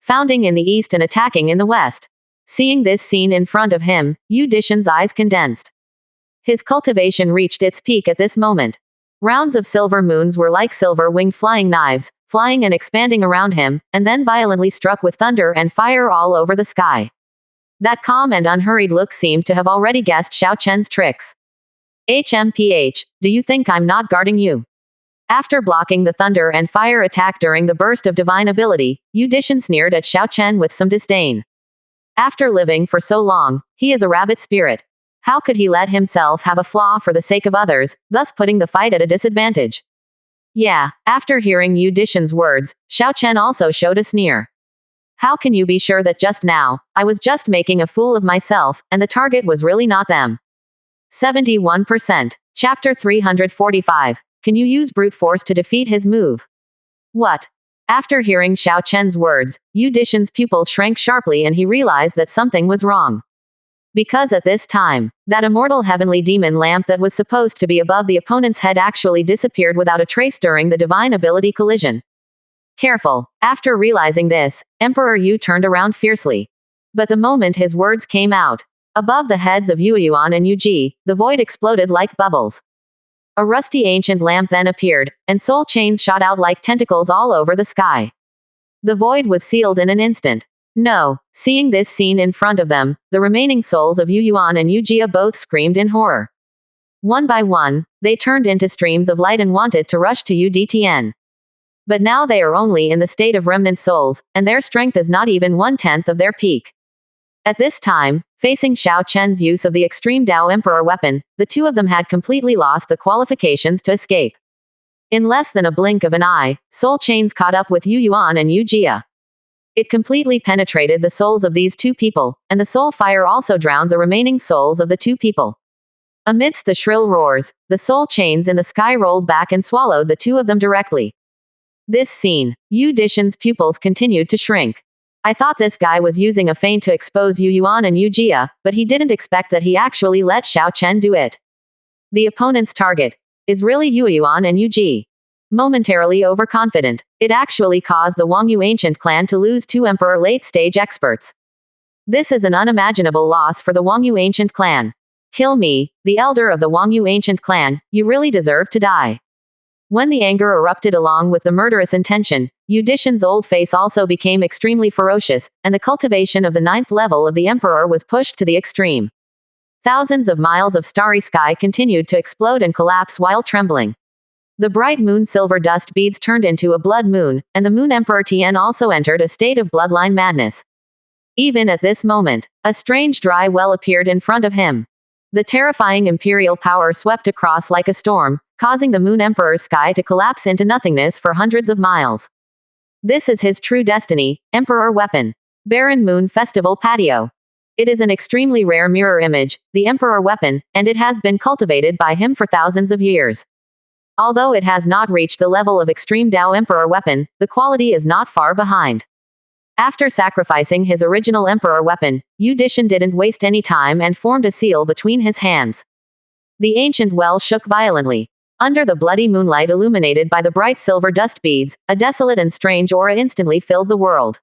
Founding in the east and attacking in the west. Seeing this scene in front of him, Yu Dishan's eyes condensed. His cultivation reached its peak at this moment. Rounds of silver moons were like silver-winged flying knives, flying and expanding around him, and then violently struck with thunder and fire all over the sky. That calm and unhurried look seemed to have already guessed Xiao Chen's tricks. HMPH, do you think I'm not guarding you? After blocking the thunder and fire attack during the burst of divine ability, Yu Dishan sneered at Xiao Chen with some disdain. After living for so long, he is a rabbit spirit. How could he let himself have a flaw for the sake of others, thus putting the fight at a disadvantage? Yeah, after hearing Yu Dishan's words, Xiao Chen also showed a sneer. How can you be sure that just now, I was just making a fool of myself, and the target was really not them? 71%. Chapter 345. Can you use brute force to defeat his move? What? After hearing Xiao Chen's words, Yu Dishan's pupils shrank sharply and he realized that something was wrong. Because at this time, that immortal heavenly demon lamp that was supposed to be above the opponent's head actually disappeared without a trace during the divine ability collision. Careful. After realizing this, Emperor Yu turned around fiercely. But the moment his words came out, above the heads of Yu Yuan and Yu Ji, the void exploded like bubbles. A rusty ancient lamp then appeared, and soul chains shot out like tentacles all over the sky. The void was sealed in an instant. No. Seeing this scene in front of them, the remaining souls of Yu Yuan and Yu Jia both screamed in horror. One by one, they turned into streams of light and wanted to rush to Yu Dtn. But now they are only in the state of remnant souls, and their strength is not even 1/10 of their peak. At this time, facing Xiao Chen's use of the extreme Dao Emperor weapon, the two of them had completely lost the qualifications to escape. In less than a blink of an eye, soul chains caught up with Yu Yuan and Yu Jia. It completely penetrated the souls of these two people, and the soul fire also drowned the remaining souls of the two people. Amidst the shrill roars, the soul chains in the sky rolled back and swallowed the two of them directly. This scene, Yu Dishan's pupils continued to shrink. I thought this guy was using a feint to expose Yu Yuan and Yu Jia, but he didn't expect that he actually let Xiao Chen do it. The opponent's target is really Yu Yuan and Yu Ji. Momentarily overconfident, it actually caused the Wangyu ancient clan to lose two emperor late-stage experts. This is an unimaginable loss for the Wangyu ancient clan. Kill me, the elder of the Wangyu ancient clan, you really deserve to die. When the anger erupted along with the murderous intention, Yu Dishan's old face also became extremely ferocious, and the cultivation of the 9th level of the emperor was pushed to the extreme. Thousands of miles of starry sky continued to explode and collapse while trembling. The bright moon silver dust beads turned into a blood moon, and the moon emperor Tian also entered a state of bloodline madness. Even at this moment, a strange dry well appeared in front of him. The terrifying imperial power swept across like a storm, causing the moon emperor's sky to collapse into nothingness for hundreds of miles. This is his true destiny, emperor weapon. Barren Moon Festival Patio. It is an extremely rare mirror image, the emperor weapon, and it has been cultivated by him for thousands of years. Although it has not reached the level of extreme Dao Emperor weapon, the quality is not far behind. After sacrificing his original Emperor weapon, Yu Dishan didn't waste any time and formed a seal between his hands. The ancient well shook violently. Under the bloody moonlight illuminated by the bright silver dust beads, a desolate and strange aura instantly filled the world.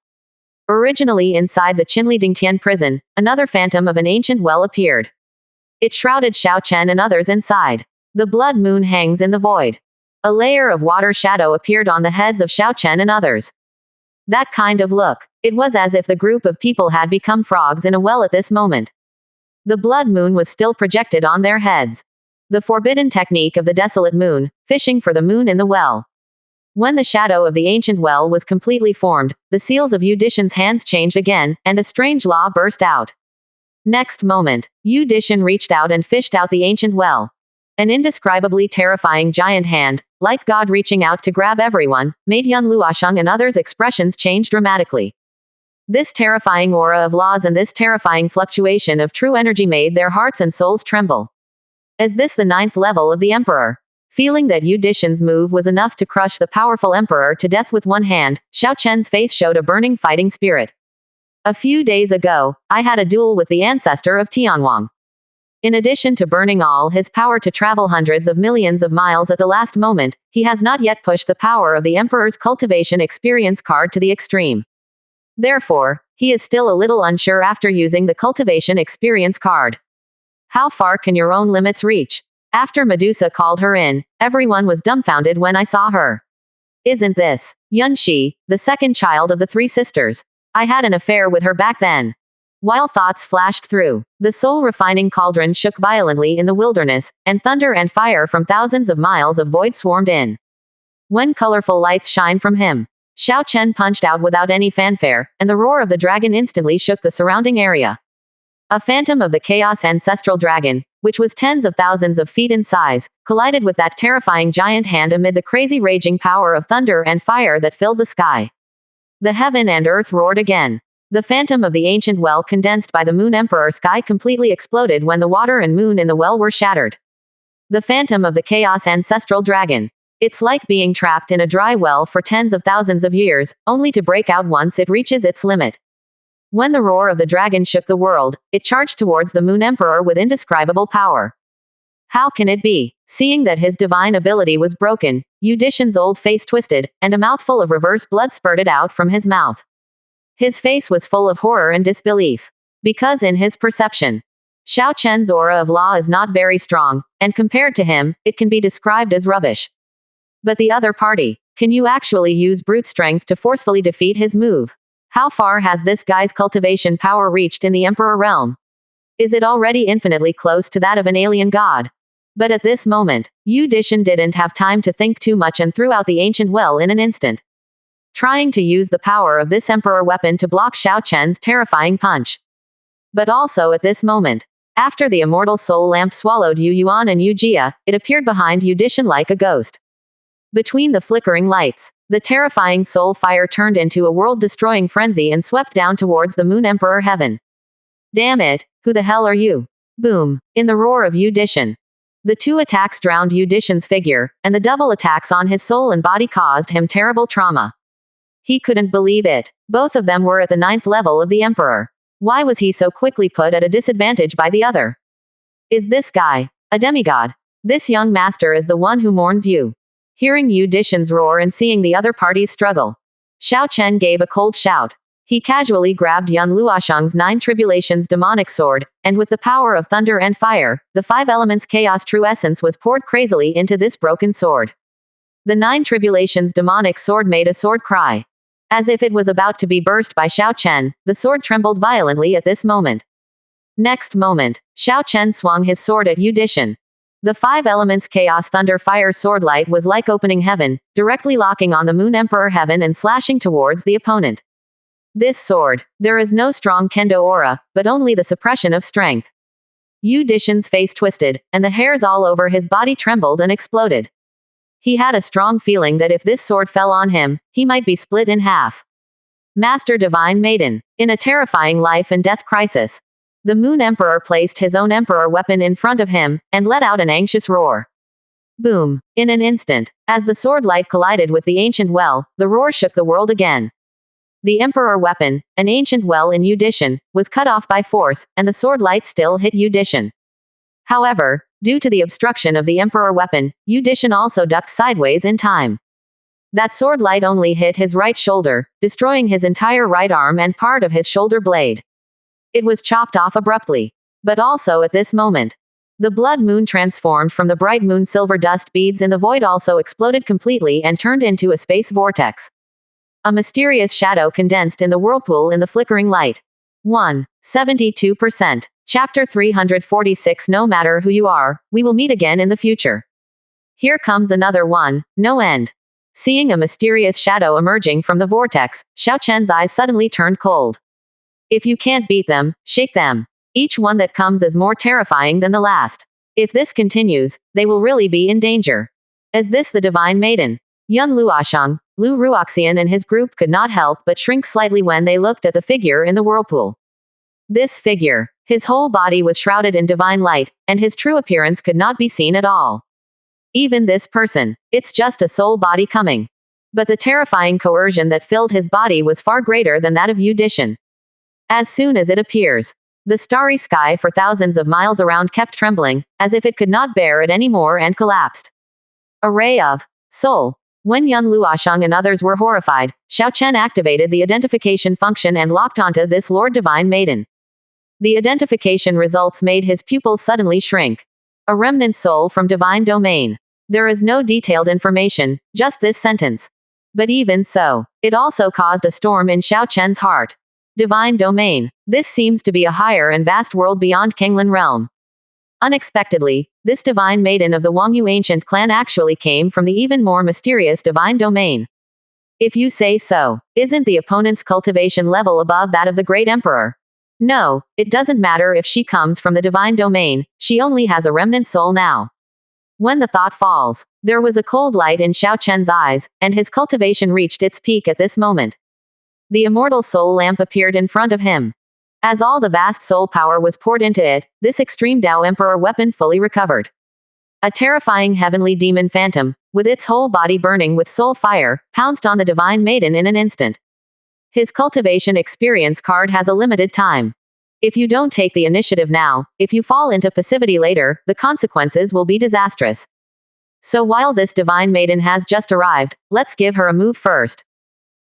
Originally inside the Qinli Dingtian prison, another phantom of an ancient well appeared. It shrouded Xiao Chen and others inside. The blood moon hangs in the void. A layer of water shadow appeared on the heads of Xiao Chen and others. That kind of look. It was as if the group of people had become frogs in a well at this moment. The blood moon was still projected on their heads. The forbidden technique of the desolate moon, fishing for the moon in the well. When the shadow of the ancient well was completely formed, the seals of Yu Dishan's hands changed again, and a strange law burst out. Next moment, Yu Dishan reached out and fished out the ancient well. An indescribably terrifying giant hand, like God reaching out to grab everyone, made Yun Luosheng and others' expressions change dramatically. This terrifying aura of laws and this terrifying fluctuation of true energy made their hearts and souls tremble. Is this the 9th level of the Emperor? Feeling that Yu Dishan's move was enough to crush the powerful Emperor to death with one hand, Xiao Chen's face showed a burning fighting spirit. A few days ago, I had a duel with the ancestor of Tianwang. In addition to burning all his power to travel hundreds of millions of miles at the last moment, he has not yet pushed the power of the Emperor's cultivation experience card to the extreme. Therefore, he is still a little unsure after using the cultivation experience card. How far can your own limits reach? After Medusa called her in, everyone was dumbfounded when I saw her. Isn't this Yunxi, the second child of the three sisters? I had an affair with her back then. While thoughts flashed through, the soul-refining cauldron shook violently in the wilderness, and thunder and fire from thousands of miles of void swarmed in. When colorful lights shine from him, Xiao Chen punched out without any fanfare, and the roar of the dragon instantly shook the surrounding area. A phantom of the chaos ancestral dragon, which was tens of thousands of feet in size, collided with that terrifying giant hand amid the crazy raging power of thunder and fire that filled the sky. The heaven and earth roared again. The phantom of the ancient well condensed by the moon emperor sky completely exploded when the water and moon in the well were shattered. The phantom of the chaos ancestral dragon. It's like being trapped in a dry well for tens of thousands of years, only to break out once it reaches its limit. When the roar of the dragon shook the world, it charged towards the moon emperor with indescribable power. How can it be? Seeing that his divine ability was broken, Yu Dishan's old face twisted, and a mouthful of reverse blood spurted out from his mouth. His face was full of horror and disbelief. Because in his perception, Xiao Chen's aura of law is not very strong, and compared to him, it can be described as rubbish. But the other party, Can you actually use brute strength to forcefully defeat his move? How far has this guy's cultivation power reached in the Emperor realm? Is it already infinitely close to that of an alien god? But at this moment, Yu Dishan didn't have time to think too much and threw out the ancient well in an instant, trying to use the power of this Emperor weapon to block Xiao Chen's terrifying punch. But also at this moment, after the immortal soul lamp swallowed Yu Yuan and Yu Jia, it appeared behind Yu Dishan like a ghost. Between the flickering lights, the terrifying soul fire turned into a world-destroying frenzy and swept down towards the Moon Emperor heaven. Damn it, who the hell are you? Boom! In the roar of Yu Dishan, the two attacks drowned Yu Dishan's figure, and the double attacks on his soul and body caused him terrible trauma. He couldn't believe it. Both of them were at the 9th level of the Emperor. Why was he so quickly put at a disadvantage by the other? Is this guy a demigod? This young master is the one who mourns you. Hearing Yu Dishan's roar and seeing the other parties struggle, Xiao Chen gave a cold shout. He casually grabbed Yun Luoshang's 9 Tribulations demonic sword, and with the power of thunder and fire, the 5 elements chaos true essence was poured crazily into this broken sword. The 9 Tribulations demonic sword made a sword cry. As if it was about to be burst by Xiao Chen, the sword trembled violently at this moment. Next moment, Xiao Chen swung his sword at Yu Dishan. The 5 elements chaos thunder fire sword light was like opening heaven, directly locking on the Moon Emperor heaven and slashing towards the opponent. This sword, there is no strong kendo aura, but only the suppression of strength. Yu Dishan's face twisted, and the hairs all over his body trembled and exploded. He had a strong feeling that if this sword fell on him, he might be split in half. Master Divine Maiden. In a terrifying life and death crisis, the Moon Emperor placed his own Emperor weapon in front of him, and let out an anxious roar. Boom! In an instant, as the sword light collided with the ancient well, the roar shook the world again. The Emperor weapon, an ancient well in Yu Dishan, was cut off by force, and the sword light still hit Yu Dishan. However, due to the obstruction of the Emperor weapon, Yu Dishan also ducked sideways in time. That sword light only hit his right shoulder, destroying his entire right arm and part of his shoulder blade. It was chopped off abruptly. But also at this moment, the blood moon transformed from the bright moon silver dust beads in the void also exploded completely and turned into a space vortex. A mysterious shadow condensed in the whirlpool in the flickering light. 72%. Chapter 346. No matter who you are, we will meet again in the future. Here comes another one, no end. Seeing a mysterious shadow emerging from the vortex, Xiao Chen's eyes suddenly turned cold. If you can't beat them, shake them. Each one that comes is more terrifying than the last. If this continues, they will really be in danger. Is this the Divine Maiden? Yun Luoshang, Lu Ruoxian and his group could not help but shrink slightly when they looked at the figure in the whirlpool. This figure, his whole body was shrouded in divine light, and his true appearance could not be seen at all. Even this person, it's just a soul body coming. But the terrifying coercion that filled his body was far greater than that of Yu Dishan. As soon as it appears, the starry sky for thousands of miles around kept trembling, as if it could not bear it anymore and collapsed. A ray of soul. When Yun Luoshang and others were horrified, Xiao Chen activated the identification function and locked onto this Lord Divine Maiden. The identification results made his pupils suddenly shrink. A remnant soul from divine domain. There is no detailed information, just this sentence. But even so, it also caused a storm in Xiao Chen's heart. Divine domain. This seems to be a higher and vast world beyond Kenglin realm. Unexpectedly, this divine maiden of the Wangyu ancient clan actually came from the even more mysterious divine domain. If you say so, isn't the opponent's cultivation level above that of the great emperor? No, it doesn't matter if she comes from the divine domain, she only has a remnant soul now. When the thought falls, there was a cold light in Xiao Chen's eyes, and his cultivation reached its peak at this moment. The immortal soul lamp appeared in front of him. As all the vast soul power was poured into it, this extreme Dao Emperor weapon fully recovered. A terrifying heavenly demon phantom, with its whole body burning with soul fire, pounced on the divine maiden in an instant. His cultivation experience card has a limited time. If you don't take the initiative now, if you fall into passivity later, the consequences will be disastrous. So while this divine maiden has just arrived, let's give her a move first.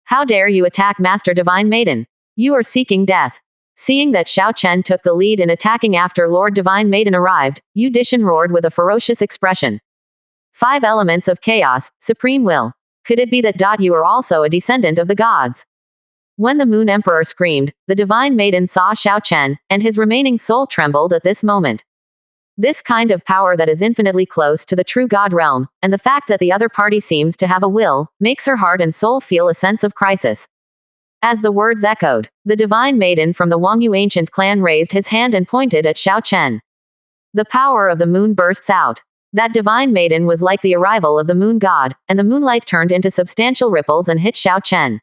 How dare you attack Master Divine Maiden? You are seeking death. Seeing that Xiao Chen took the lead in attacking after Lord Divine Maiden arrived, Yu Dishan roared with a ferocious expression. 5 elements of chaos, supreme will. Could it be that you are also a descendant of the gods? When the Moon Emperor screamed, the divine maiden saw Xiao Chen, and his remaining soul trembled at this moment. This kind of power that is infinitely close to the true God realm, and the fact that the other party seems to have a will, makes her heart and soul feel a sense of crisis. As the words echoed, the divine maiden from the Wangyu ancient clan raised his hand and pointed at Xiao Chen. The power of the moon bursts out. That divine maiden was like the arrival of the moon god, and the moonlight turned into substantial ripples and hit Xiao Chen.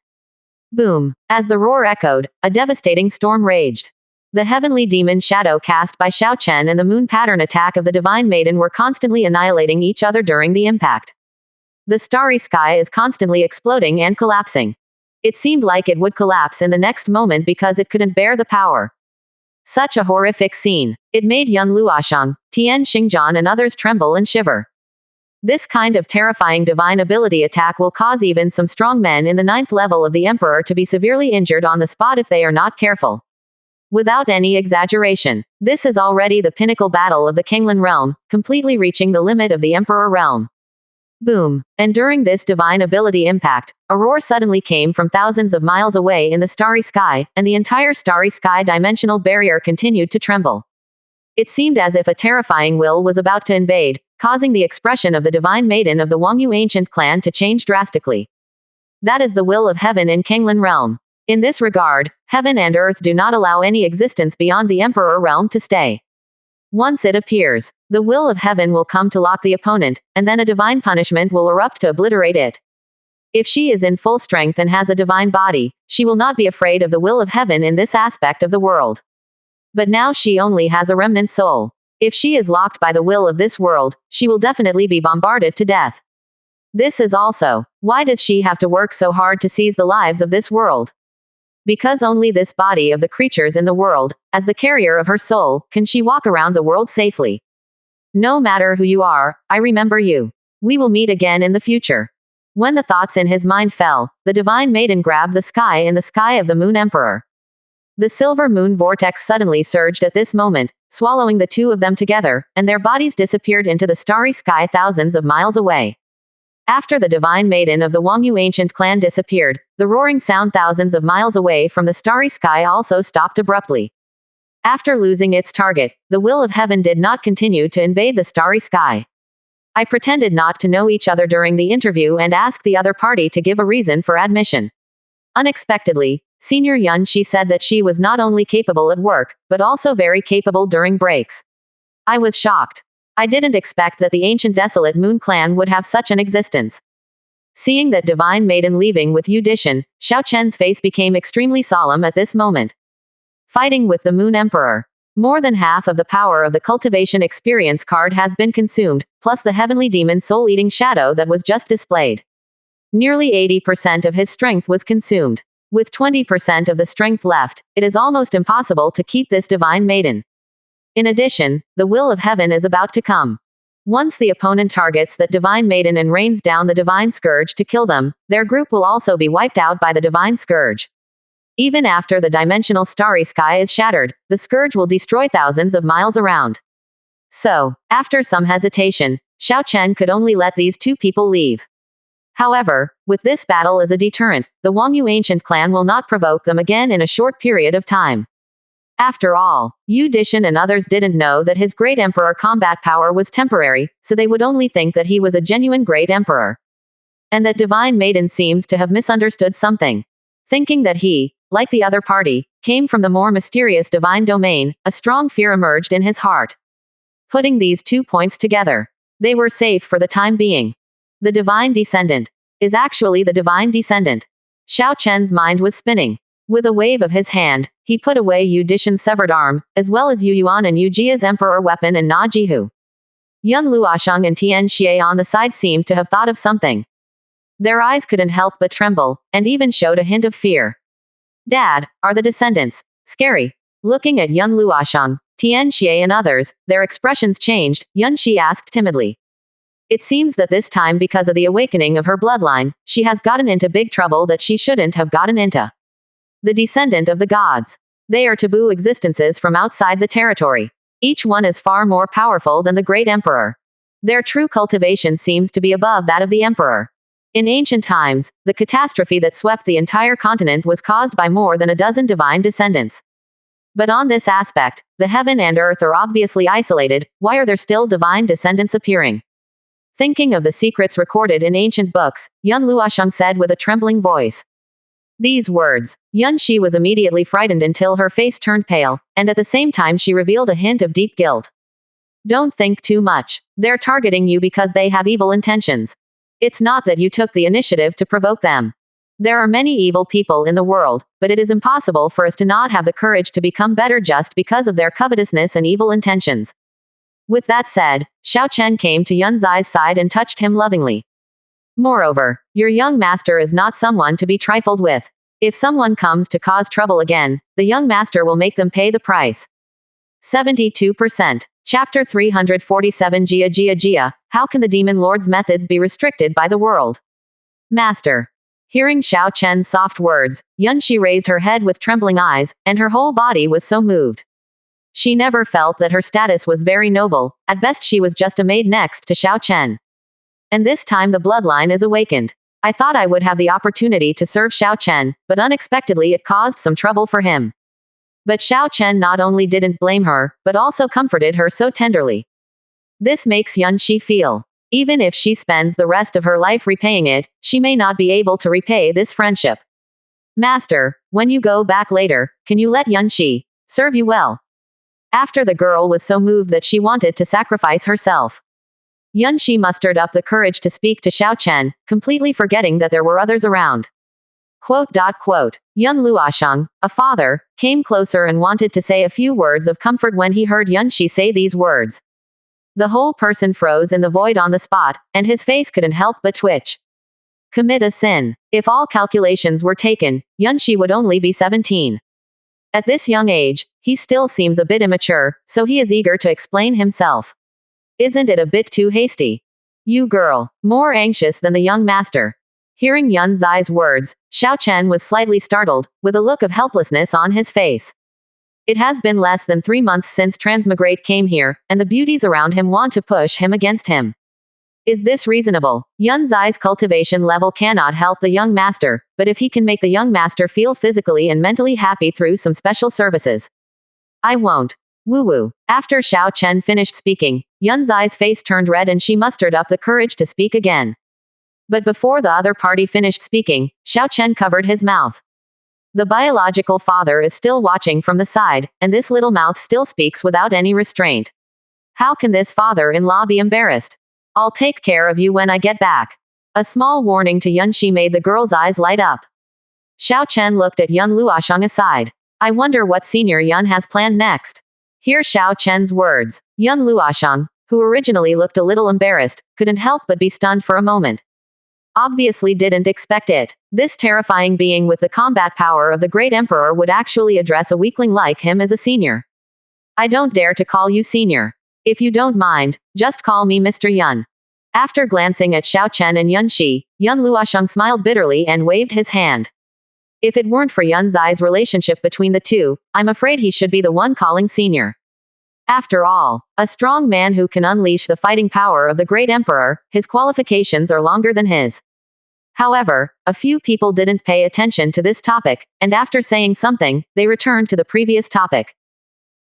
Boom! As the roar echoed, a devastating storm raged. The heavenly demon shadow cast by Xiao Chen and the moon pattern attack of the divine maiden were constantly annihilating each other during the impact. The starry sky is constantly exploding and collapsing. It seemed like it would collapse in the next moment because it couldn't bear the power. Such a horrific scene. It made Yun Luoshang, Tian Xingjian and others tremble and shiver. This kind of terrifying divine ability attack will cause even some strong men in the 9th level of the Emperor to be severely injured on the spot if they are not careful. Without any exaggeration, this is already the pinnacle battle of the Kinglan realm, completely reaching the limit of the Emperor realm. Boom! And during this divine ability impact, a roar suddenly came from thousands of miles away in the starry sky, and the entire starry sky dimensional barrier continued to tremble. It seemed as if a terrifying will was about to invade, causing the expression of the divine maiden of the Wangyu ancient clan to change drastically. That is the will of heaven in Kinglan realm. In this regard, heaven and earth do not allow any existence beyond the Emperor realm to stay. Once it appears, the will of heaven will come to lock the opponent, and then a divine punishment will erupt to obliterate it. If she is in full strength and has a divine body, she will not be afraid of the will of heaven in this aspect of the world. But now she only has a remnant soul. If she is locked by the will of this world, she will definitely be bombarded to death. This is also, why does she have to work so hard to seize the lives of this world? Because only this body of the creatures in the world, as the carrier of her soul, can she walk around the world safely. No matter who you are, I remember you. We will meet again in the future. When the thoughts in his mind fell, the divine maiden grabbed the sky in the sky of the Moon Emperor. The silver moon vortex suddenly surged at this moment, swallowing the two of them together, and their bodies disappeared into the starry sky thousands of miles away. After the divine maiden of the Wangyu ancient clan disappeared, the roaring sound thousands of miles away from the starry sky also stopped abruptly. After losing its target, the will of heaven did not continue to invade the starry sky. I pretended not to know each other during the interview and asked the other party to give a reason for admission. Unexpectedly, Senior Yun Shi said that she was not only capable at work, but also very capable during breaks. I was shocked. I didn't expect that the ancient desolate moon clan would have such an existence. Seeing that divine maiden leaving with Yu Dishan, Xiao Chen's face became extremely solemn at this moment. Fighting with the Moon Emperor. More than half of the power of the cultivation experience card has been consumed, plus the heavenly demon soul-eating shadow that was just displayed. Nearly 80% of his strength was consumed. With 20% of the strength left, it is almost impossible to keep this divine maiden. In addition, the will of heaven is about to come. Once the opponent targets that divine maiden and rains down the divine scourge to kill them, their group will also be wiped out by the divine scourge. Even after the dimensional starry sky is shattered, the scourge will destroy thousands of miles around. So, after some hesitation, Xiao Chen could only let these two people leave. However, with this battle as a deterrent, the Wangyu ancient clan will not provoke them again in a short period of time. After all, Yu Dishan and others didn't know that his great emperor combat power was temporary, so they would only think that he was a genuine great emperor. And that divine maiden seems to have misunderstood something. Thinking that he, like the other party, came from the more mysterious divine domain, a strong fear emerged in his heart. Putting these 2 points together, they were safe for the time being. The divine descendant is actually the divine descendant. Xiao Chen's mind was spinning. With a wave of his hand, he put away Yu Dishan's severed arm, as well as Yu Yuan and Yu Jia's emperor weapon and Na Jihu. Yun Luoshang and Tian Xie on the side seemed to have thought of something. Their eyes couldn't help but tremble, and even showed a hint of fear. Dad, are the descendants scary? Looking at Yun Luoshang, Tian Xie and others, their expressions changed. Yun Shi asked timidly. It seems that this time, because of the awakening of her bloodline, she has gotten into big trouble that she shouldn't have gotten into. The descendant of the gods. They are taboo existences from outside the territory. Each one is far more powerful than the great emperor. Their true cultivation seems to be above that of the emperor. In ancient times, the catastrophe that swept the entire continent was caused by more than a dozen divine descendants. But on this aspect, the heaven and earth are obviously isolated. Why are there still divine descendants appearing? Thinking of the secrets recorded in ancient books, Yun Luosheng said with a trembling voice. These words. Yun Shi was immediately frightened until her face turned pale, and at the same time she revealed a hint of deep guilt. Don't think too much. They're targeting you because they have evil intentions. It's not that you took the initiative to provoke them. There are many evil people in the world, but it is impossible for us to not have the courage to become better just because of their covetousness and evil intentions. With that said, Xiao Chen came to Yun Zai's side and touched him lovingly. Moreover, your young master is not someone to be trifled with. If someone comes to cause trouble again, the young master will make them pay the price. 72%. Chapter 347 Jia Jia Jia, how can the demon lord's methods be restricted by the world? Master. Hearing Xiao Chen's soft words, Yun Shi raised her head with trembling eyes, and her whole body was so moved. She never felt that her status was very noble. At best she was just a maid next to Xiao Chen. And this time the bloodline is awakened. I thought I would have the opportunity to serve Xiao Chen, but unexpectedly it caused some trouble for him. But Xiao Chen not only didn't blame her, but also comforted her so tenderly. This makes Yun Shi feel. Even if she spends the rest of her life repaying it, she may not be able to repay this friendship. Master, when you go back later, can you let Yun Shi serve you well? After the girl was so moved that she wanted to sacrifice herself. Yun Shi mustered up the courage to speak to Xiao Chen, completely forgetting that there were others around. Yun Luosheng, a father, came closer and wanted to say a few words of comfort when he heard Yun Shi say these words. The whole person froze in the void on the spot, and his face couldn't help but twitch. Commit a sin. If all calculations were taken, Yun Shi would only be 17. At this young age, he still seems a bit immature, so he is eager to explain himself. Isn't it a bit too hasty? You girl, more anxious than the young master. Hearing Yun Zai's words, Xiao Chen was slightly startled, with a look of helplessness on his face. It has been less than 3 months since Transmigrate came here, and the beauties around him want to push him against him. Is this reasonable? Yun Zai's cultivation level cannot help the young master, but if he can make the young master feel physically and mentally happy through some special services. I won't. Woo-woo. After Xiao Chen finished speaking, Yun Zai's face turned red and she mustered up the courage to speak again. But before the other party finished speaking, Xiao Chen covered his mouth. The biological father is still watching from the side, and this little mouth still speaks without any restraint. How can this father-in-law be embarrassed? I'll take care of you when I get back. A small warning to Yun Shi made the girl's eyes light up. Xiao Chen looked at Yun Luosheng aside. I wonder what Senior Yun has planned next. Hear Xiao Chen's words. Yun Luosheng, who originally looked a little embarrassed, couldn't help but be stunned for a moment. Obviously didn't expect it. This terrifying being with the combat power of the great emperor would actually address a weakling like him as a senior. I don't dare to call you senior. If you don't mind, just call me Mr. Yun. After glancing at Xiao Chen and Yun Shi, Yun Luosheng smiled bitterly and waved his hand. If it weren't for Yun Zai's relationship between the two, I'm afraid he should be the one calling senior. After all, a strong man who can unleash the fighting power of the great emperor, his qualifications are longer than his. However, a few people didn't pay attention to this topic, and after saying something, they returned to the previous topic.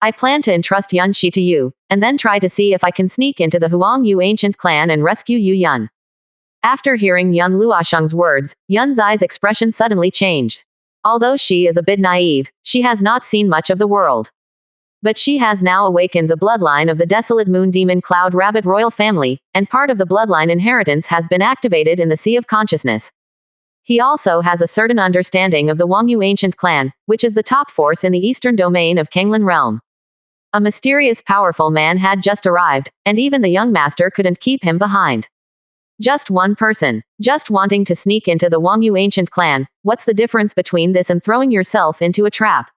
I plan to entrust Yun Shi to you, and then try to see if I can sneak into the Huangyu ancient clan and rescue Yu Yun. After hearing Yun Luosheng's words, Yun Zai's expression suddenly changed. Although she is a bit naive, she has not seen much of the world. But she has now awakened the bloodline of the desolate moon demon Cloud Rabbit royal family, and part of the bloodline inheritance has been activated in the Sea of Consciousness. He also has a certain understanding of the Huangyu ancient clan, which is the top force in the eastern domain of Kanglan realm. A mysterious powerful man had just arrived, and even the young master couldn't keep him behind. Just one person, just wanting to sneak into the Huangyu ancient clan, what's the difference between this and throwing yourself into a trap?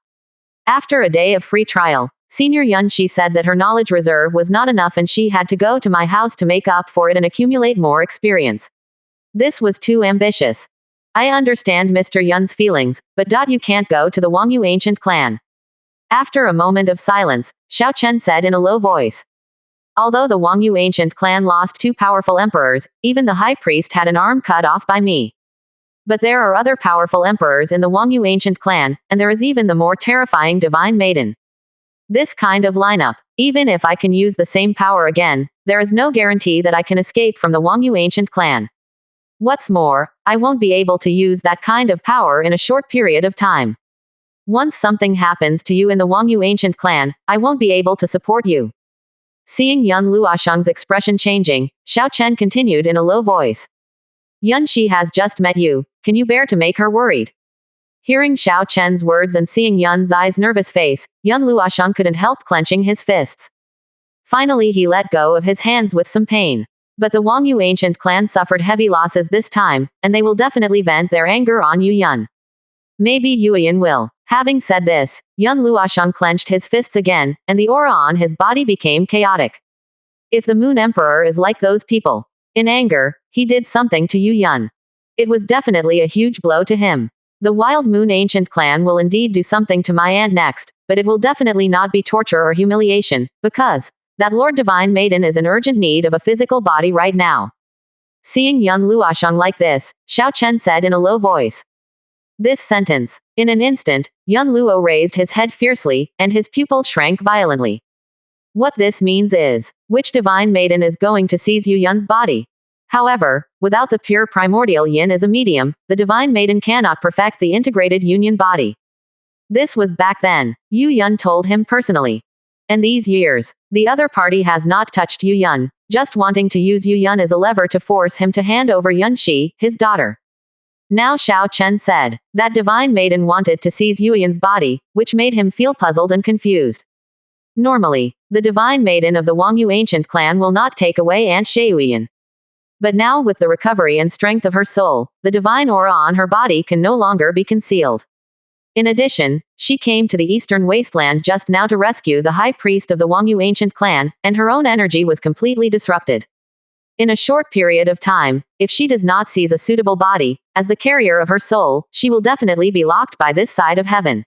After a day of free trial, Senior Yun Shi said that her knowledge reserve was not enough and she had to go to my house to make up for it and accumulate more experience. This was too ambitious. I understand Mr. Yun's feelings, but you can't go to the Huangyu ancient clan. After a moment of silence, Xiao Chen said in a low voice. Although the Wangyu ancient clan lost two powerful emperors, even the high priest had an arm cut off by me. But there are other powerful emperors in the Wangyu ancient clan, and there is even the more terrifying divine maiden. This kind of lineup, even if I can use the same power again, there is no guarantee that I can escape from the Wangyu ancient clan. What's more, I won't be able to use that kind of power in a short period of time. Once something happens to you in the Wangyu ancient clan, I won't be able to support you. Seeing Yun Luosheng's expression changing, Xiao Chen continued in a low voice. Yun Shi has just met you, can you bear to make her worried? Hearing Xiao Chen's words and seeing Yun Zai's nervous face, Yun Luosheng couldn't help clenching his fists. Finally he let go of his hands with some pain. But the Wangyu ancient clan suffered heavy losses this time, and they will definitely vent their anger on Yu Yun. Maybe Yuyan will. Having said this, Yun Luosheng clenched his fists again, and the aura on his body became chaotic. If the Moon Emperor is like those people. In anger, he did something to Yu Yun. It was definitely a huge blow to him. The Wild Moon Ancient Clan will indeed do something to my aunt next, but it will definitely not be torture or humiliation, because that Lord Divine Maiden is in urgent need of a physical body right now. Seeing Yun Luosheng like this, Xiao Chen said in a low voice. This sentence. In an instant, Yun Luo raised his head fiercely, and his pupils shrank violently. What this means is, which divine maiden is going to seize Yu Yun's body? However, without the pure primordial yin as a medium, the divine maiden cannot perfect the integrated union body. This was back then, Yu Yun told him personally. And these years, the other party has not touched Yu Yun, just wanting to use Yu Yun as a lever to force him to hand over Yun Shi, his daughter. Now Xiao Chen said, that divine maiden wanted to seize Yu Yun's body, which made him feel puzzled and confused. Normally, the divine maiden of the Wangyu ancient clan will not take away Aunt Sheuyuan. But now with the recovery and strength of her soul, the divine aura on her body can no longer be concealed. In addition, she came to the eastern wasteland just now to rescue the high priest of the Wangyu ancient clan, and her own energy was completely disrupted. In a short period of time, if she does not seize a suitable body, as the carrier of her soul, she will definitely be locked by this side of heaven.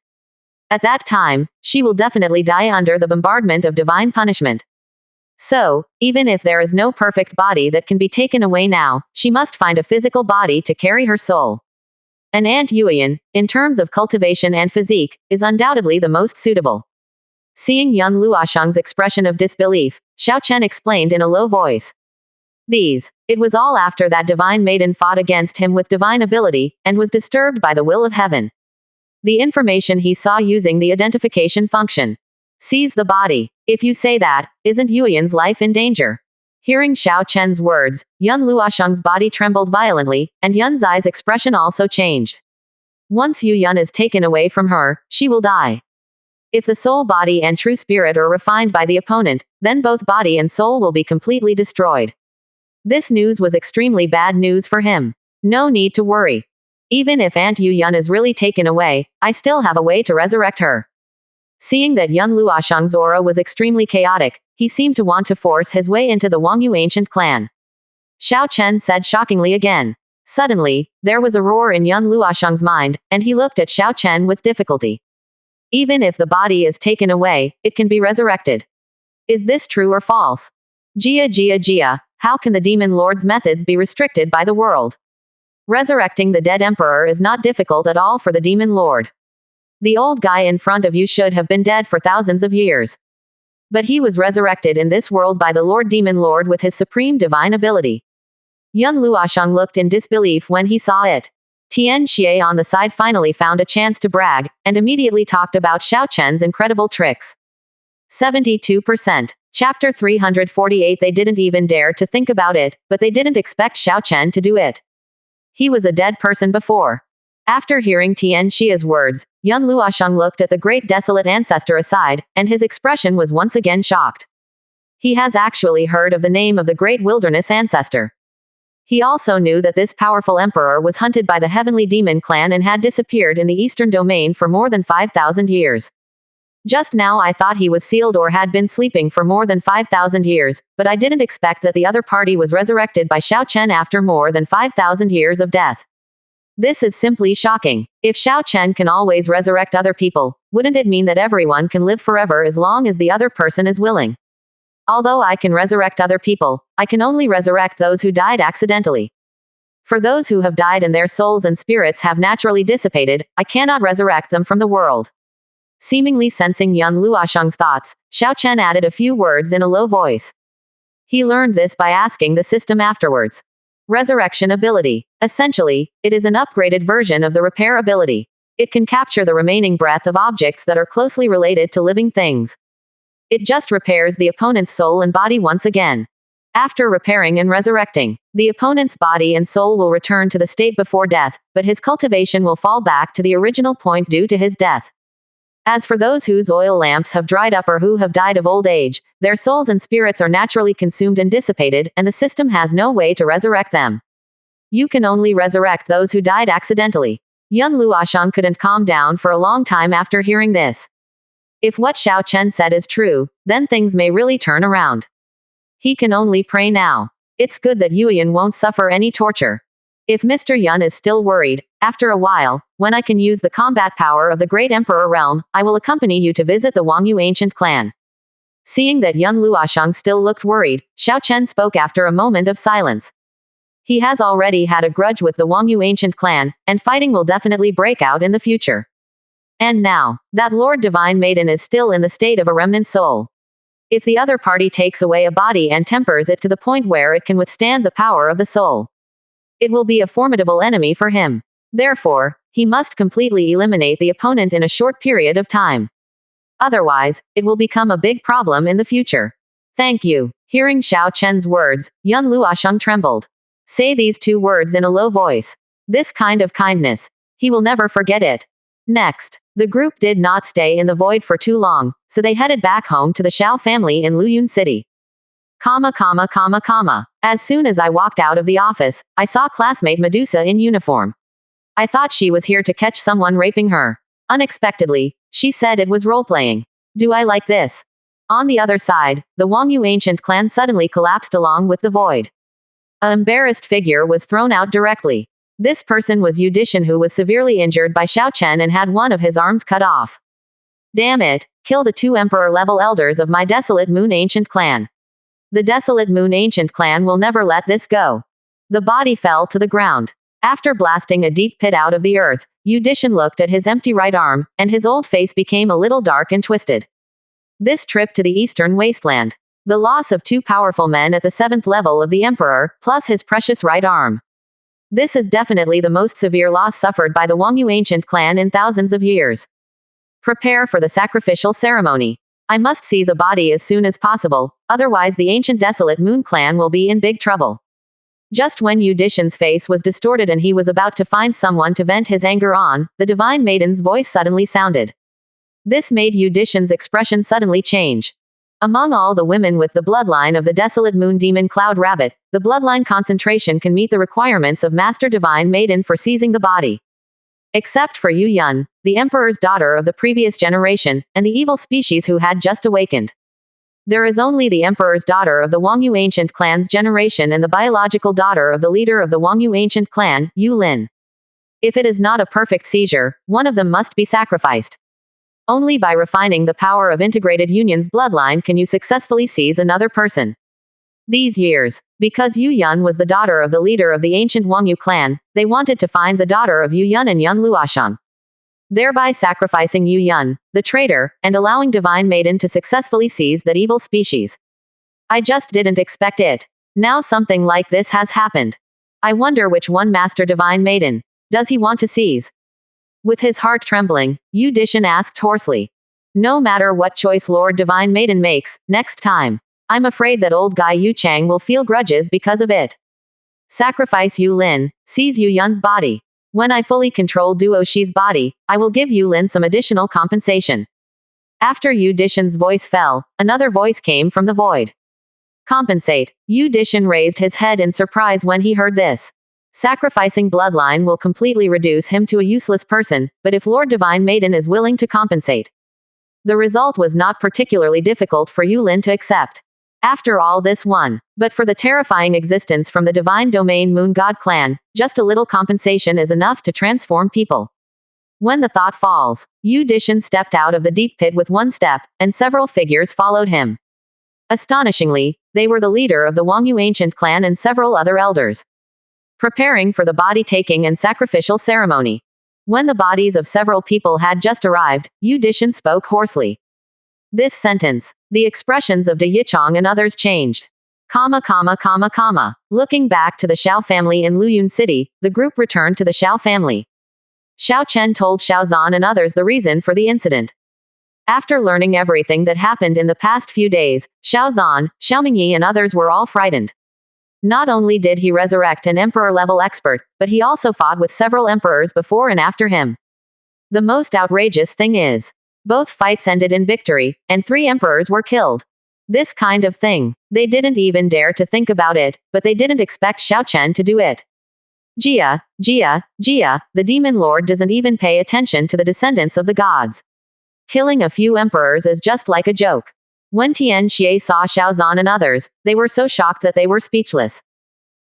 At that time, she will definitely die under the bombardment of divine punishment. So, even if there is no perfect body that can be taken away now, she must find a physical body to carry her soul. And Aunt Yuyan, in terms of cultivation and physique, is undoubtedly the most suitable. Seeing Yun Luosheng's expression of disbelief, Xiao Chen explained in a low voice. It was all after that divine maiden fought against him with divine ability, and was disturbed by the will of heaven. The information he saw using the identification function. Seize the body. If you say that, isn't Yuyan's life in danger? Hearing Xiao Chen's words, Yun Luosheng's body trembled violently, and Yun Zai's expression also changed. Once Yu Yun is taken away from her, she will die. If the soul body and true spirit are refined by the opponent, then both body and soul will be completely destroyed. This news was extremely bad news for him. No need to worry. Even if Aunt Yu Yun is really taken away, I still have a way to resurrect her. Seeing that Yun Luosheng's aura was extremely chaotic, he seemed to want to force his way into the Wangyu ancient clan. Xiao Chen said shockingly again. Suddenly, there was a roar in Yun Luosheng's mind, and he looked at Xiao Chen with difficulty. Even if the body is taken away, it can be resurrected. Is this true or false? Jia, how can the demon lord's methods be restricted by the world? Resurrecting the dead emperor is not difficult at all for the demon lord. The old guy in front of you should have been dead for thousands of years. But he was resurrected in this world by the Lord Demon Lord with his supreme divine ability. Yun Luosheng looked in disbelief when he saw it. Tian Xie on the side finally found a chance to brag, and immediately talked about Xiao Chen's incredible tricks. 72%. Chapter 348. They didn't even dare to think about it, but they didn't expect Xiao Chen to do it. He was a dead person before. After hearing Tian Xie's words, Yun Luosheng looked at the great desolate ancestor aside, and his expression was once again shocked. He has actually heard of the name of the great wilderness ancestor. He also knew that this powerful emperor was hunted by the heavenly demon clan and had disappeared in the eastern domain for more than 5,000 years. Just now I thought he was sealed or had been sleeping for more than 5,000 years, but I didn't expect that the other party was resurrected by Xiao Chen after more than 5,000 years of death. This is simply shocking. If Xiao Chen can always resurrect other people, wouldn't it mean that everyone can live forever as long as the other person is willing? Although I can resurrect other people, I can only resurrect those who died accidentally. For those who have died and their souls and spirits have naturally dissipated, I cannot resurrect them from the world. Seemingly sensing Yun Luoshang's thoughts, Xiao Chen added a few words in a low voice. He learned this by asking the system afterwards. Resurrection ability. Essentially, it is an upgraded version of the repair ability. It can capture the remaining breath of objects that are closely related to living things. It just repairs the opponent's soul and body once again. After repairing and resurrecting, the opponent's body and soul will return to the state before death, but his cultivation will fall back to the original point due to his death. As for those whose oil lamps have dried up or who have died of old age, their souls and spirits are naturally consumed and dissipated, and the system has no way to resurrect them. You can only resurrect those who died accidentally. Yun Luoshang couldn't calm down for a long time after hearing this. If what Xiao Chen said is true, then things may really turn around. He can only pray now. It's good that Yuyan won't suffer any torture. If Mr. Yun is still worried, after a while, when I can use the combat power of the Great Emperor Realm, I will accompany you to visit the Wangyu ancient clan. Seeing that Yun Luoshang still looked worried, Xiao Chen spoke after a moment of silence. He has already had a grudge with the Wangyu ancient clan, and fighting will definitely break out in the future. And now, that Lord Divine Maiden is still in the state of a remnant soul. If the other party takes away a body and tempers it to the point where it can withstand the power of the soul, it will be a formidable enemy for him. Therefore, he must completely eliminate the opponent in a short period of time. Otherwise, it will become a big problem in the future. Thank you. Hearing Xiao Chen's words, Yun Luoshang trembled. Say these two words in a low voice. This kind of kindness. He will never forget it. Next, the group did not stay in the void for too long, so they headed back home to the Xiao family in Luyun City. As soon as I walked out of the office, I saw classmate Medusa in uniform. I thought she was here to catch someone raping her. Unexpectedly, she said it was role-playing. Do I like this? On the other side, the Wangyu ancient clan suddenly collapsed along with the void. An embarrassed figure was thrown out directly. This person was Yu Dishan, who was severely injured by Xiao Chen and had one of his arms cut off. Damn it, kill the 2 emperor-level elders of my Desolate Moon ancient clan. The Desolate Moon ancient clan will never let this go. The body fell to the ground. After blasting a deep pit out of the earth, Yu Dishan looked at his empty right arm, and his old face became a little dark and twisted. This trip to the eastern wasteland. The loss of 2 powerful men at the 7th level of the emperor, plus his precious right arm. This is definitely the most severe loss suffered by the Wangyu ancient clan in thousands of years. Prepare for the sacrificial ceremony. I must seize a body as soon as possible, otherwise the ancient Desolate Moon clan will be in big trouble. Just when Yu Dishan's face was distorted and he was about to find someone to vent his anger on, the Divine Maiden's voice suddenly sounded. This made Yu Dishan's expression suddenly change. Among all the women with the bloodline of the Desolate Moon Demon Cloud Rabbit, the bloodline concentration can meet the requirements of Master Divine Maiden for seizing the body. Except for Yu Yun, the Emperor's daughter of the previous generation, and the evil species who had just awakened. There is only the Emperor's daughter of the Wangyu ancient clan's generation and the biological daughter of the leader of the Wangyu ancient clan, Yu Lin. If it is not a perfect seizure, one of them must be sacrificed. Only by refining the power of integrated union's bloodline can you successfully seize another person. These years, because Yu Yun was the daughter of the leader of the ancient Wangyu clan, they wanted to find the daughter of Yu Yun and Yun Luoshang. Thereby sacrificing Yu Yun, the traitor, and allowing Divine Maiden to successfully seize that evil species. I just didn't expect it. Now something like this has happened. I wonder which one Master Divine Maiden does he want to seize? With his heart trembling, Yu Dishan asked hoarsely. No matter what choice Lord Divine Maiden makes, next time, I'm afraid that old guy Yu Chang will feel grudges because of it. Sacrifice Yu Lin, seize Yu Yun's body. When I fully control Duo Shi's body, I will give Yu Lin some additional compensation. After Yu Dishan's voice fell, another voice came from the void. Compensate. Yu Dishan raised his head in surprise when he heard this. Sacrificing bloodline will completely reduce him to a useless person, but if Lord Divine Maiden is willing to compensate. The result was not particularly difficult for Yu Lin to accept. After all this one, but for the terrifying existence from the Divine Domain Moon God clan, just a little compensation is enough to transform people. When the thought falls, Yu Dishan stepped out of the deep pit with one step, and several figures followed him. Astonishingly, they were the leader of the Wangyu ancient clan and several other elders, preparing for the body-taking and sacrificial ceremony. When the bodies of several people had just arrived, Yu Dishan spoke hoarsely. This sentence, the expressions of De Yichong and others changed. Looking back to the Xiao family in Luyun City, the group returned to the Xiao family. Xiao Chen told Xiao Zhan and others the reason for the incident. After learning everything that happened in the past few days, Xiao Zhan, Xiao Mingyi and others were all frightened. Not only did he resurrect an emperor-level expert, but he also fought with several emperors before and after him. The most outrageous thing is, both fights ended in victory, and 3 emperors were killed. This kind of thing, they didn't even dare to think about it, but they didn't expect Xiao Chen to do it. Jia, the demon lord doesn't even pay attention to the descendants of the gods. Killing a few emperors is just like a joke. When Tian Xie saw Xiao Zhan and others, they were so shocked that they were speechless.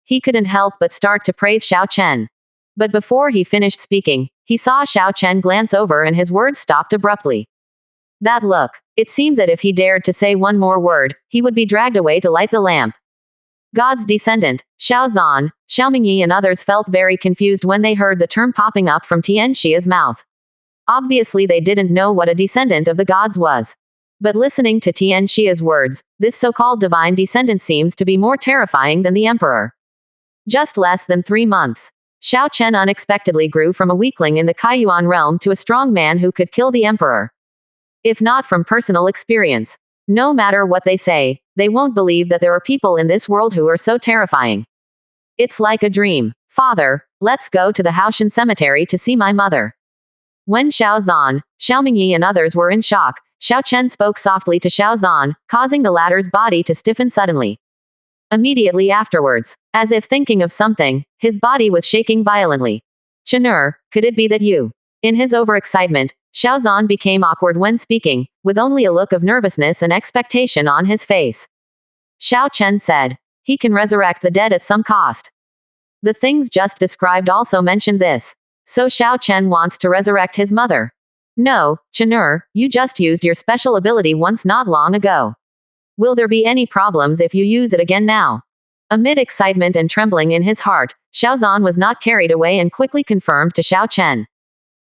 He couldn't help but start to praise Xiao Chen. But before he finished speaking, he saw Xiao Chen glance over and his words stopped abruptly. That look, it seemed that if he dared to say one more word, he would be dragged away to light the lamp. God's descendant, Xiao Zhan, Xiao Mingyi and others felt very confused when they heard the term popping up from Tian Xia's mouth. Obviously they didn't know what a descendant of the gods was. But listening to Tian Xia's words, this so-called divine descendant seems to be more terrifying than the emperor. Just less than 3 months, Xiao Chen unexpectedly grew from a weakling in the Kaiyuan realm to a strong man who could kill the emperor. If not from personal experience, no matter what they say, they won't believe that there are people in this world who are so terrifying. It's like a dream. Father, let's go to the Haoshan cemetery to see my mother. When Xiao Zhan, Xiao Mingyi and others were in shock, Xiao Chen spoke softly to Xiao Zhan, causing the latter's body to stiffen suddenly. Immediately afterwards, as if thinking of something, his body was shaking violently. Chenur, could it be that you? In his overexcitement, Xiao Zhan became awkward when speaking, with only a look of nervousness and expectation on his face. Xiao Chen said, he can resurrect the dead at some cost. The things just described also mentioned this. So Xiao Chen wants to resurrect his mother. No, Chenur, you just used your special ability once not long ago. Will there be any problems if you use it again now? Amid excitement and trembling in his heart, Xiao Zhan was not carried away and quickly confirmed to Xiao Chen.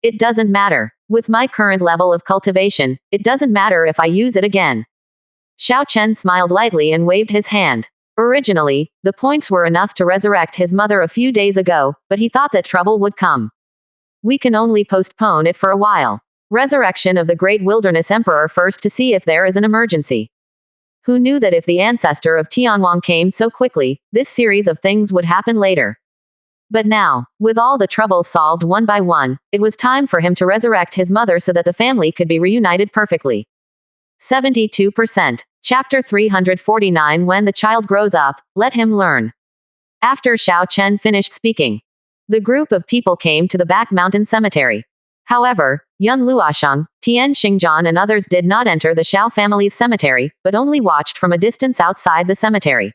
It doesn't matter. With my current level of cultivation, it doesn't matter if I use it again. Xiao Chen smiled lightly and waved his hand. Originally, the points were enough to resurrect his mother a few days ago, but he thought that trouble would come. We can only postpone it for a while. Resurrection of the Great Wilderness Emperor first to see if there is an emergency. Who knew that if the ancestor of Tianwang came so quickly, this series of things would happen later? But now, with all the troubles solved one by one, it was time for him to resurrect his mother so that the family could be reunited perfectly. 72%. Chapter 349. When the child grows up, let him learn. After Xiao Chen finished speaking, the group of people came to the back mountain cemetery. However, Yun Luosheng, Tian Xingzhan and others did not enter the Xiao family's cemetery, but only watched from a distance outside the cemetery.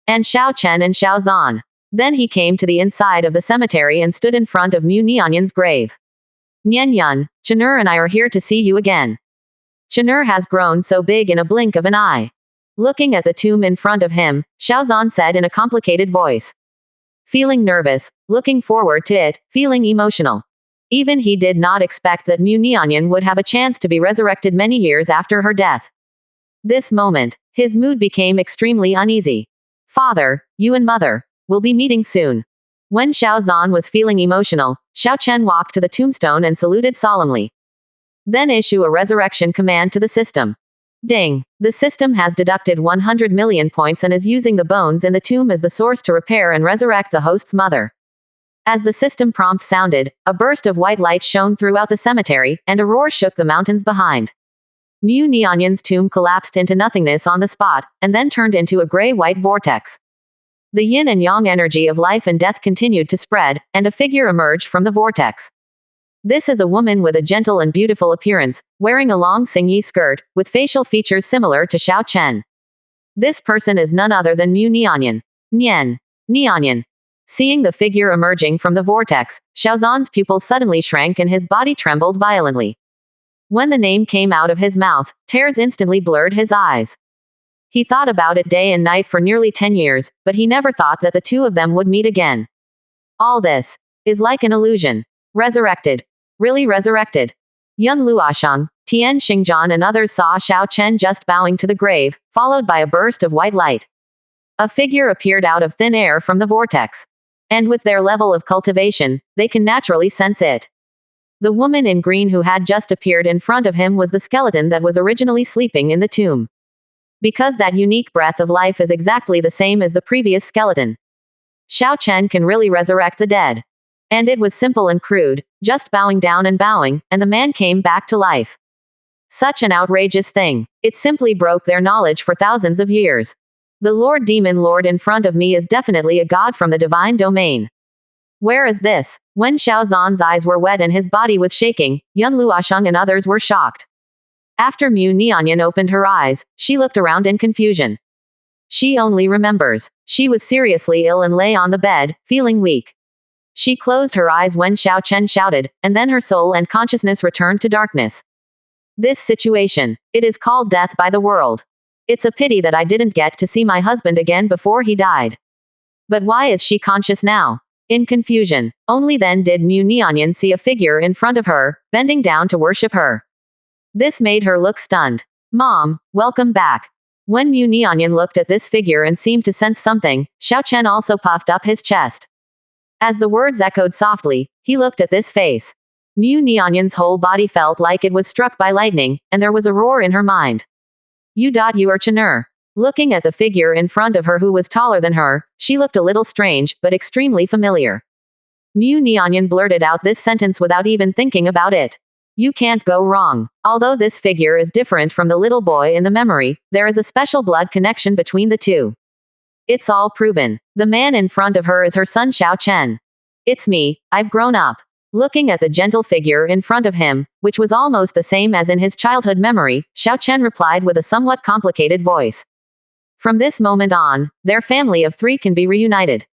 And Xiao Chen and Xiao Zhan. Then he came to the inside of the cemetery and stood in front of Mu Nianyan's grave. Nian Yun, Chenur and I are here to see you again. Chenur has grown so big in a blink of an eye. Looking at the tomb in front of him, Xiao Zhan said in a complicated voice. Feeling nervous, looking forward to it, feeling emotional. Even he did not expect that Mu Nianyan would have a chance to be resurrected many years after her death. This moment, his mood became extremely uneasy. Father, you and mother will be meeting soon. When Xiao Zhan was feeling emotional, Xiao Chen walked to the tombstone and saluted solemnly. Then issue a resurrection command to the system. Ding. The system has deducted 100 million points and is using the bones in the tomb as the source to repair and resurrect the host's mother. As the system prompt sounded, a burst of white light shone throughout the cemetery, and a roar shook the mountains behind. Mu Nianyan's tomb collapsed into nothingness on the spot, and then turned into a gray-white vortex. The yin and yang energy of life and death continued to spread, and a figure emerged from the vortex. This is a woman with a gentle and beautiful appearance, wearing a long Xingyi skirt, with facial features similar to Xiao Chen. This person is none other than Mu Nianyan. Nianyan. Seeing the figure emerging from the vortex, Xiao Zhan's pupils suddenly shrank and his body trembled violently. When the name came out of his mouth, tears instantly blurred his eyes. He thought about it day and night for nearly 10 years, but he never thought that the two of them would meet again. All this is like an illusion. Resurrected. Really resurrected. Yun Luosheng, Tian Xingjian and others saw Xiao Chen just bowing to the grave, followed by a burst of white light. A figure appeared out of thin air from the vortex. And with their level of cultivation, they can naturally sense it. The woman in green who had just appeared in front of him was the skeleton that was originally sleeping in the tomb. Because that unique breath of life is exactly the same as the previous skeleton. Xiao Chen can really resurrect the dead. And it was simple and crude, just bowing down and bowing, and the man came back to life. Such an outrageous thing. It simply broke their knowledge for thousands of years. The Lord Demon Lord in front of me is definitely a god from the divine domain. Where is this? When Xiao Zan's eyes were wet and his body was shaking, Yun Luosheng and others were shocked. After Mu Nianyan opened her eyes, she looked around in confusion. She only remembers. She was seriously ill and lay on the bed, feeling weak. She closed her eyes when Xiao Chen shouted, and then her soul and consciousness returned to darkness. This situation. It is called death by the world. It's a pity that I didn't get to see my husband again before he died. But why is she conscious now? In confusion. Only then did Mu Nianyan see a figure in front of her, bending down to worship her. This made her look stunned. Mom, welcome back. When Mu Nianyan looked at this figure and seemed to sense something, Xiao Chen also puffed up his chest. As the words echoed softly, he looked at this face. Mu Nianyan's whole body felt like it was struck by lightning, and there was a roar in her mind. You are Chener. Looking at the figure in front of her who was taller than her, she looked a little strange, but extremely familiar. Mu Nianyan blurted out this sentence without even thinking about it. You can't go wrong. Although this figure is different from the little boy in the memory, there is a special blood connection between the two. It's all proven. The man in front of her is her son Xiao Chen. It's me, I've grown up. Looking at the gentle figure in front of him, which was almost the same as in his childhood memory, Xiao Chen replied with a somewhat complicated voice. From this moment on, their family of three can be reunited.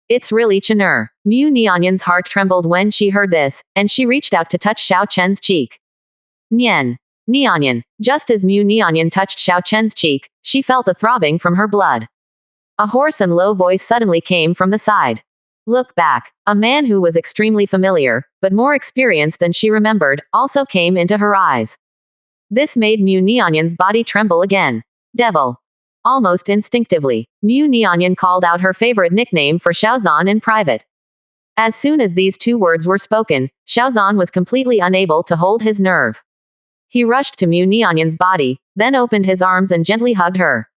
It's really Chener. Mu Nianyan's heart trembled when she heard this, and she reached out to touch Xiao Chen's cheek. Nianyan. Just as Mu Nianyan touched Xiao Chen's cheek, she felt the throbbing from her blood. A hoarse and low voice suddenly came from the side. Look back. A man who was extremely familiar, but more experienced than she remembered, also came into her eyes. This made Mu Nianyan's body tremble again. Devil. Almost instinctively, Mu Nianyan called out her favorite nickname for Xiao Zan in private. As soon as these two words were spoken, Xiao Zan was completely unable to hold his nerve. He rushed to Mu Nianyan's body, then opened his arms and gently hugged her.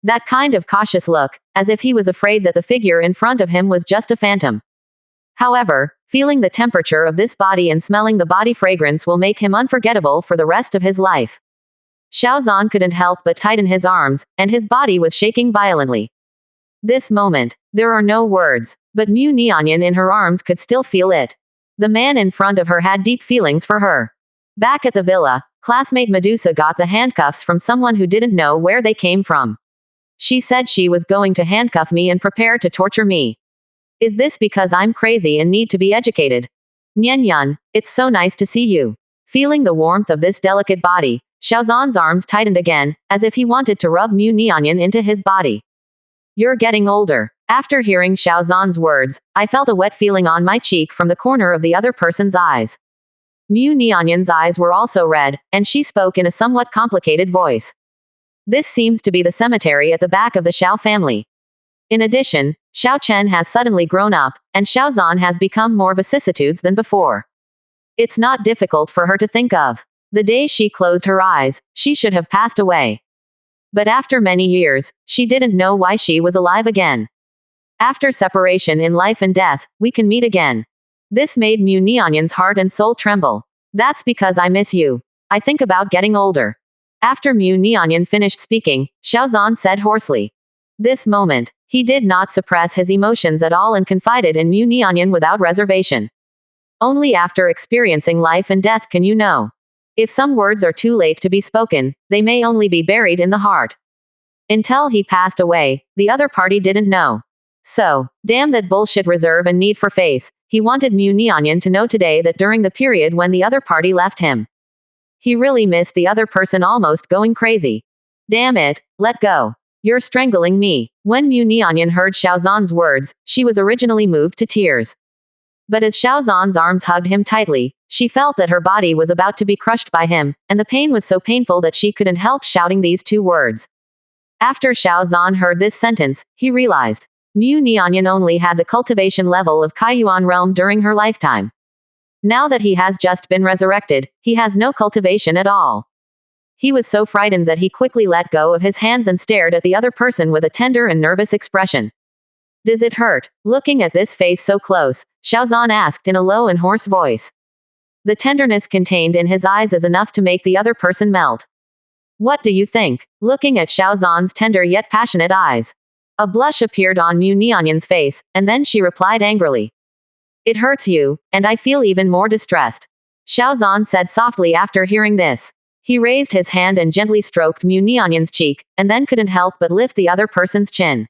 That kind of cautious look, as if he was afraid that the figure in front of him was just a phantom. However, feeling the temperature of this body and smelling the body fragrance will make him unforgettable for the rest of his life. Xiao Zan couldn't help but tighten his arms, and his body was shaking violently. This moment, there are no words, but Mu Nianyan in her arms could still feel it. The man in front of her had deep feelings for her. Back at the villa, classmate Medusa got the handcuffs from someone who didn't know where they came from. She said she was going to handcuff me and prepare to torture me. Is this because I'm crazy and need to be educated? Nian Yun, it's so nice to see you. Feeling the warmth of this delicate body, Xiao Zan's arms tightened again, as if he wanted to rub Mu Nianyan into his body. You're getting older. After hearing Xiao Zan's words, I felt a wet feeling on my cheek from the corner of the other person's eyes. Mu Nianyan's eyes were also red, and she spoke in a somewhat complicated voice. This seems to be the cemetery at the back of the Xiao family. In addition, Xiao Chen has suddenly grown up, and Xiao Zan has become more vicissitudes than before. It's not difficult for her to think of. The day she closed her eyes, she should have passed away. But after many years, she didn't know why she was alive again. After separation in life and death, we can meet again. This made Mu Nianyan's heart and soul tremble. That's because I miss you. I think about getting older. After Mu Nianyan finished speaking, Xiao Zan said hoarsely. This moment, he did not suppress his emotions at all and confided in Mu Nianyan without reservation. Only after experiencing life and death can you know. If some words are too late to be spoken, they may only be buried in the heart. Until he passed away, the other party didn't know. So, damn that bullshit reserve and need for face, he wanted Mu Nianyan to know today that during the period when the other party left him. He really missed the other person almost going crazy. Damn it, let go. You're strangling me. When Mu Nianyan heard Xiaozan's words, she was originally moved to tears. But as Xiaozan's arms hugged him tightly, she felt that her body was about to be crushed by him, and the pain was so painful that she couldn't help shouting these two words. After Xiaozan heard this sentence, he realized. Mu Nianyan only had the cultivation level of Kaiyuan realm during her lifetime. Now that he has just been resurrected, he has no cultivation at all. He was so frightened that he quickly let go of his hands and stared at the other person with a tender and nervous expression. Does it hurt? Looking at this face so close, Xiaozan asked in a low and hoarse voice. The tenderness contained in his eyes is enough to make the other person melt. What do you think? Looking at Xiaozan's tender yet passionate eyes. A blush appeared on Mu Nianyan's face, and then she replied angrily. It hurts you, and I feel even more distressed. Xiaozan said softly after hearing this. He raised his hand and gently stroked Mu Nianyan's cheek, and then couldn't help but lift the other person's chin.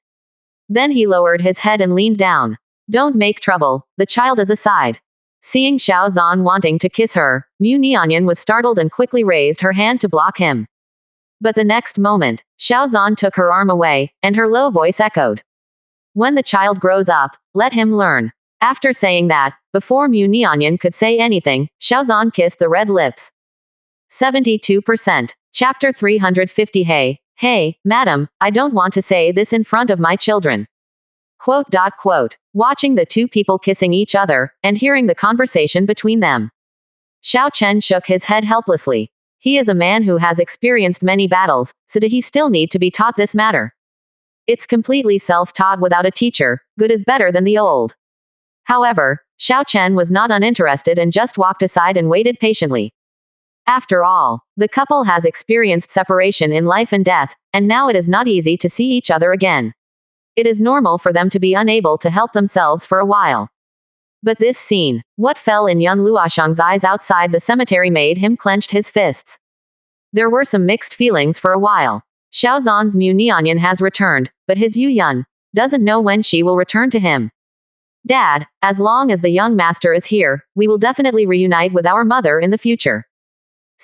Then he lowered his head and leaned down. Don't make trouble, the child is aside. Seeing Xiaozan wanting to kiss her, Mu Nianyan was startled and quickly raised her hand to block him. But the next moment, Xiaozan took her arm away, and her low voice echoed. When the child grows up, let him learn. After saying that, before Mu Nianyan could say anything, Xiaozan kissed the red lips. 72%. Chapter 350. Hey, madam, I don't want to say this in front of my children. Quote. Watching the two people kissing each other, and hearing the conversation between them. Xiao Chen shook his head helplessly. He is a man who has experienced many battles, so did he still need to be taught this matter? It's completely self-taught without a teacher, good is better than the old. However, Xiao Chen was not uninterested and just walked aside and waited patiently. After all, the couple has experienced separation in life and death, and now it is not easy to see each other again. It is normal for them to be unable to help themselves for a while. But this scene, what fell in Yun Luoshang's eyes outside the cemetery made him clench his fists. There were some mixed feelings for a while. Xiaozan's Mu Nianyan has returned, but his Yu Yun doesn't know when she will return to him. Dad, as long as the young master is here, we will definitely reunite with our mother in the future.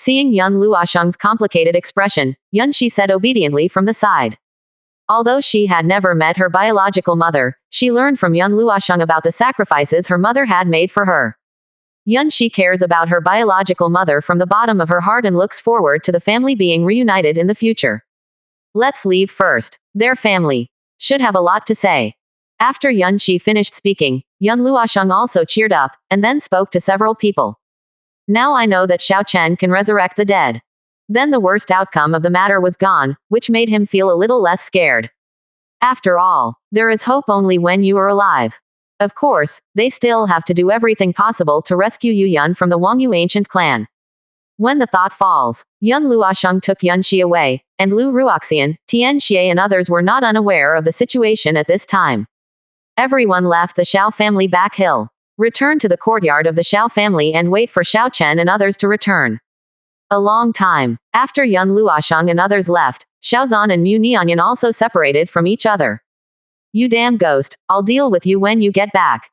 Seeing Yun Luoshang's complicated expression, Yun Shi said obediently from the side. Although she had never met her biological mother, she learned from Yun Luoshang about the sacrifices her mother had made for her. Yun Shi cares about her biological mother from the bottom of her heart and looks forward to the family being reunited in the future. Let's leave first. Their family should have a lot to say. After Yun Shi finished speaking, Yun Luoshang also cheered up, and then spoke to several people. Now I know that Xiao Chen can resurrect the dead. Then the worst outcome of the matter was gone, which made him feel a little less scared. After all, there is hope only when you are alive. Of course, they still have to do everything possible to rescue Yu Yun from the Wangyu ancient clan. When the thought falls, Yun Luoshang took Yun Shi away, and Lu Ruoxian, Tian Xie and others were not unaware of the situation at this time. Everyone left the Xiao family back hill, returned to the courtyard of the Xiao family and wait for Xiao Chen and others to return. A long time after Yun Luoshang and others left, Xiaozan and Mu Nianyan also separated from each other. You damn ghost, I'll deal with you when you get back.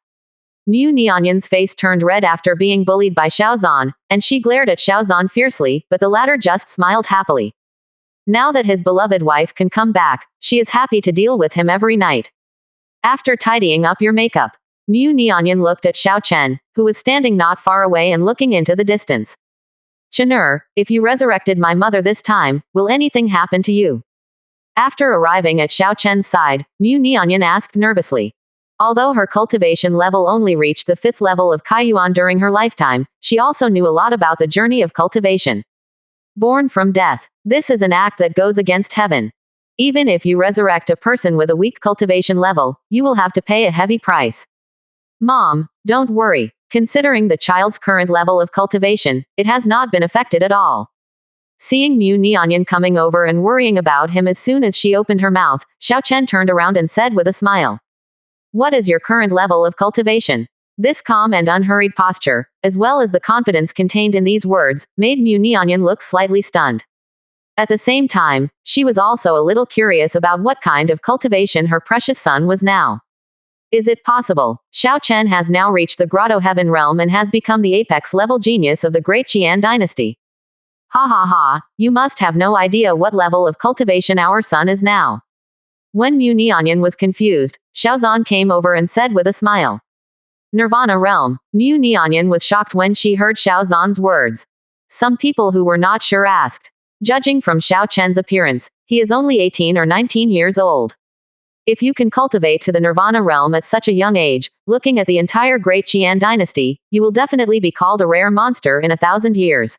Mu Nianyan's face turned red after being bullied by Xiaozan, and she glared at Xiaozan fiercely, but the latter just smiled happily. Now that his beloved wife can come back, she is happy to deal with him every night. After tidying up your makeup, Mu Nianyan looked at Xiao Chen, who was standing not far away and looking into the distance. Chen'er, if you resurrected my mother this time, will anything happen to you? After arriving at Xiao Chen's side, Mu Nianyan asked nervously. Although her cultivation level only reached the 5th level of Kaiyuan during her lifetime, she also knew a lot about the journey of cultivation. Born from death. This is an act that goes against heaven. Even if you resurrect a person with a weak cultivation level, you will have to pay a heavy price. Mom, don't worry. Considering the child's current level of cultivation, it has not been affected at all. Seeing Mu Nianyan coming over and worrying about him as soon as she opened her mouth, Xiao Chen turned around and said with a smile. What is your current level of cultivation? This calm and unhurried posture, as well as the confidence contained in these words, made Mu Nianyan look slightly stunned. At the same time, she was also a little curious about what kind of cultivation her precious son was now. Is it possible? Xiao Chen has now reached the Grotto Heaven realm and has become the apex level genius of the Great Qian dynasty. Ha ha ha, you must have no idea what level of cultivation our son is now. When Mu Nianyan was confused, Xiaozan came over and said with a smile. Nirvana realm. Mu Nianyan was shocked when she heard Xiaozan's words. Some people who were not sure asked. Judging from Xiao Chen's appearance, he is only 18 or 19 years old. If you can cultivate to the Nirvana realm at such a young age, looking at the entire Great Qian dynasty, you will definitely be called a rare monster in 1,000 years.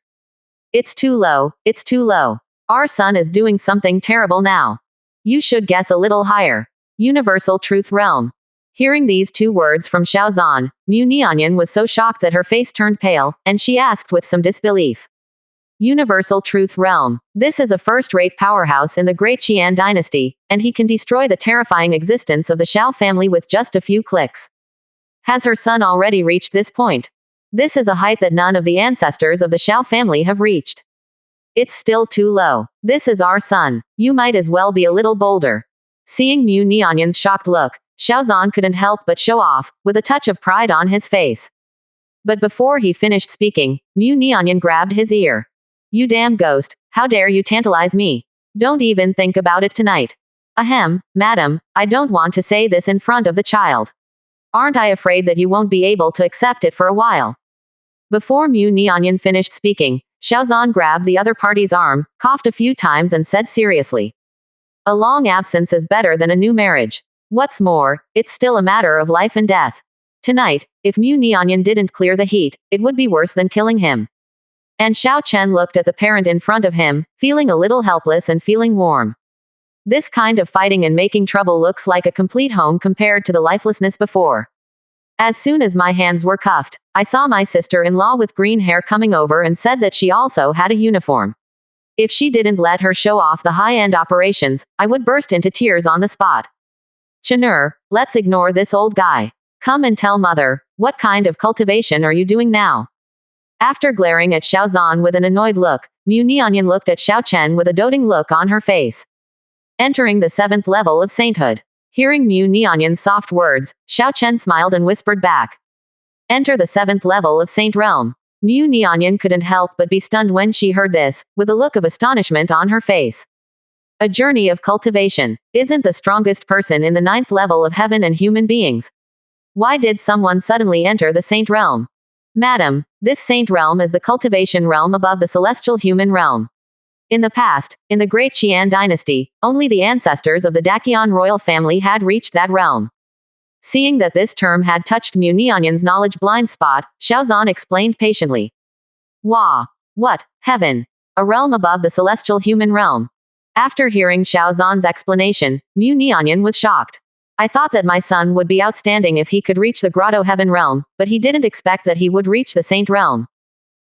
It's too low, it's too low. Our son is doing something terrible now. You should guess a little higher. Universal Truth Realm. Hearing these two words from Xiaozan, Mu Nianyan was so shocked that her face turned pale, and she asked with some disbelief. Universal Truth Realm. This is a first-rate powerhouse in the Great Qian dynasty, and he can destroy the terrifying existence of the Xiao family with just a few clicks. Has her son already reached this point? This is a height that none of the ancestors of the Xiao family have reached. It's still too low. This is our son. You might as well be a little bolder. Seeing Mu Nianyan's shocked look, Xiaozan couldn't help but show off, with a touch of pride on his face. But before he finished speaking, Mu Nianyan grabbed his ear. You damn ghost, how dare you tantalize me? Don't even think about it tonight. Ahem, madam, I don't want to say this in front of the child. Aren't I afraid that you won't be able to accept it for a while? Before Mu Nianyan finished speaking, Xiaozan grabbed the other party's arm, coughed a few times and said seriously. A long absence is better than a new marriage. What's more, it's still a matter of life and death. Tonight, if Mu Nianyan didn't clear the heat, it would be worse than killing him. And Xiao Chen looked at the parent in front of him, feeling a little helpless and feeling warm. This kind of fighting and making trouble looks like a complete home compared to the lifelessness before. As soon as my hands were cuffed, I saw my sister-in-law with green hair coming over and said that she also had a uniform. If she didn't let her show off the high-end operations, I would burst into tears on the spot. Chenur, let's ignore this old guy. Come and tell mother, what kind of cultivation are you doing now? After glaring at Xiaozan with an annoyed look, Mu Nianyan looked at Xiao Chen with a doting look on her face. Entering the 7th level of sainthood. Hearing Mu Nianyan's soft words, Xiao Chen smiled and whispered back. Enter the 7th level of Saint Realm. Mu Nianyan couldn't help but be stunned when she heard this, with a look of astonishment on her face. A journey of cultivation. Isn't the strongest person in the 9th level of heaven and human beings? Why did someone suddenly enter the Saint Realm? Madam, this Saint Realm is the cultivation realm above the celestial human realm. In the past, in the Great Qian dynasty, only the ancestors of the Daqian royal family had reached that realm. Seeing that this term had touched Mu Nianyan's knowledge blind spot, Xiaozan explained patiently. Wah! What? Heaven! A realm above the celestial human realm. After hearing Xiaozan's explanation, Mu Nianyan was shocked. I thought that my son would be outstanding if he could reach the Grotto Heaven realm, but he didn't expect that he would reach the Saint realm.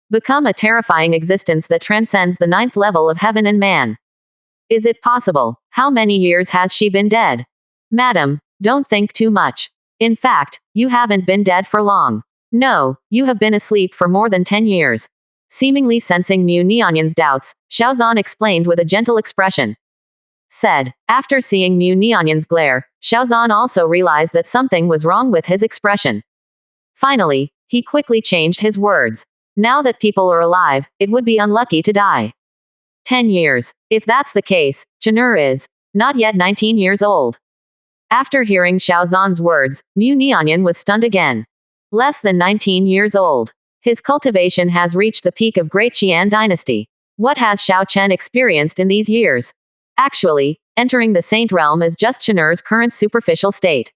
Become a terrifying existence that transcends the 9th level of heaven and man. Is it possible? How many years has she been dead? Madam, don't think too much. In fact, you haven't been dead for long. No, you have been asleep for more than 10 years. Seemingly sensing Mu Nianyan's doubts, Xiaozan explained with a gentle expression. Said. After seeing Mu Nianyan's glare, Xiaozan also realized that something was wrong with his expression. Finally, he quickly changed his words. Now that people are alive, it would be unlucky to die. 10 years. If that's the case, Chenur is not yet 19 years old. After hearing Xiaozan's words, Mu Nianyan was stunned again. Less than 19 years old. His cultivation has reached the peak of Great Qian dynasty. What has Xiao Chen experienced in these years? Actually, entering the Saint Realm is just Chenur's current superficial state.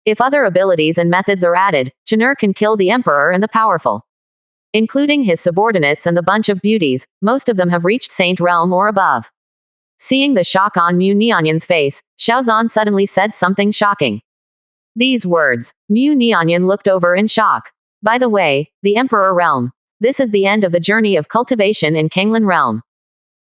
If other abilities and methods are added, Chenur can kill the Emperor and the powerful. Including his subordinates and the bunch of beauties, most of them have reached Saint Realm or above. Seeing the shock on Mu Nianyan's face, Xiaozan suddenly said something shocking. These words, Mu Nianyan looked over in shock. By the way, the Emperor Realm. This is the end of the journey of cultivation in Kanglin Realm.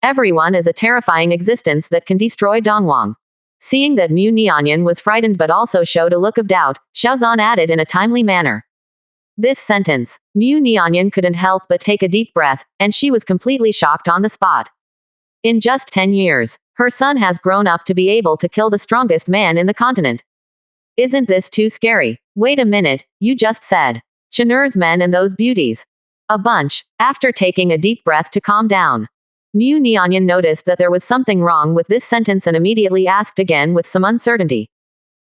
Everyone is a terrifying existence that can destroy Dongwang. Seeing that Mu Nianyan was frightened but also showed a look of doubt, Xiaozan added in a timely manner. This sentence, Mu Nianyan couldn't help but take a deep breath, and she was completely shocked on the spot. In just 10 years, her son has grown up to be able to kill the strongest man in the continent. Isn't this too scary? Wait a minute, you just said. Chenur's men and those beauties. A bunch. After taking a deep breath to calm down, Mu Nianyan noticed that there was something wrong with this sentence and immediately asked again with some uncertainty.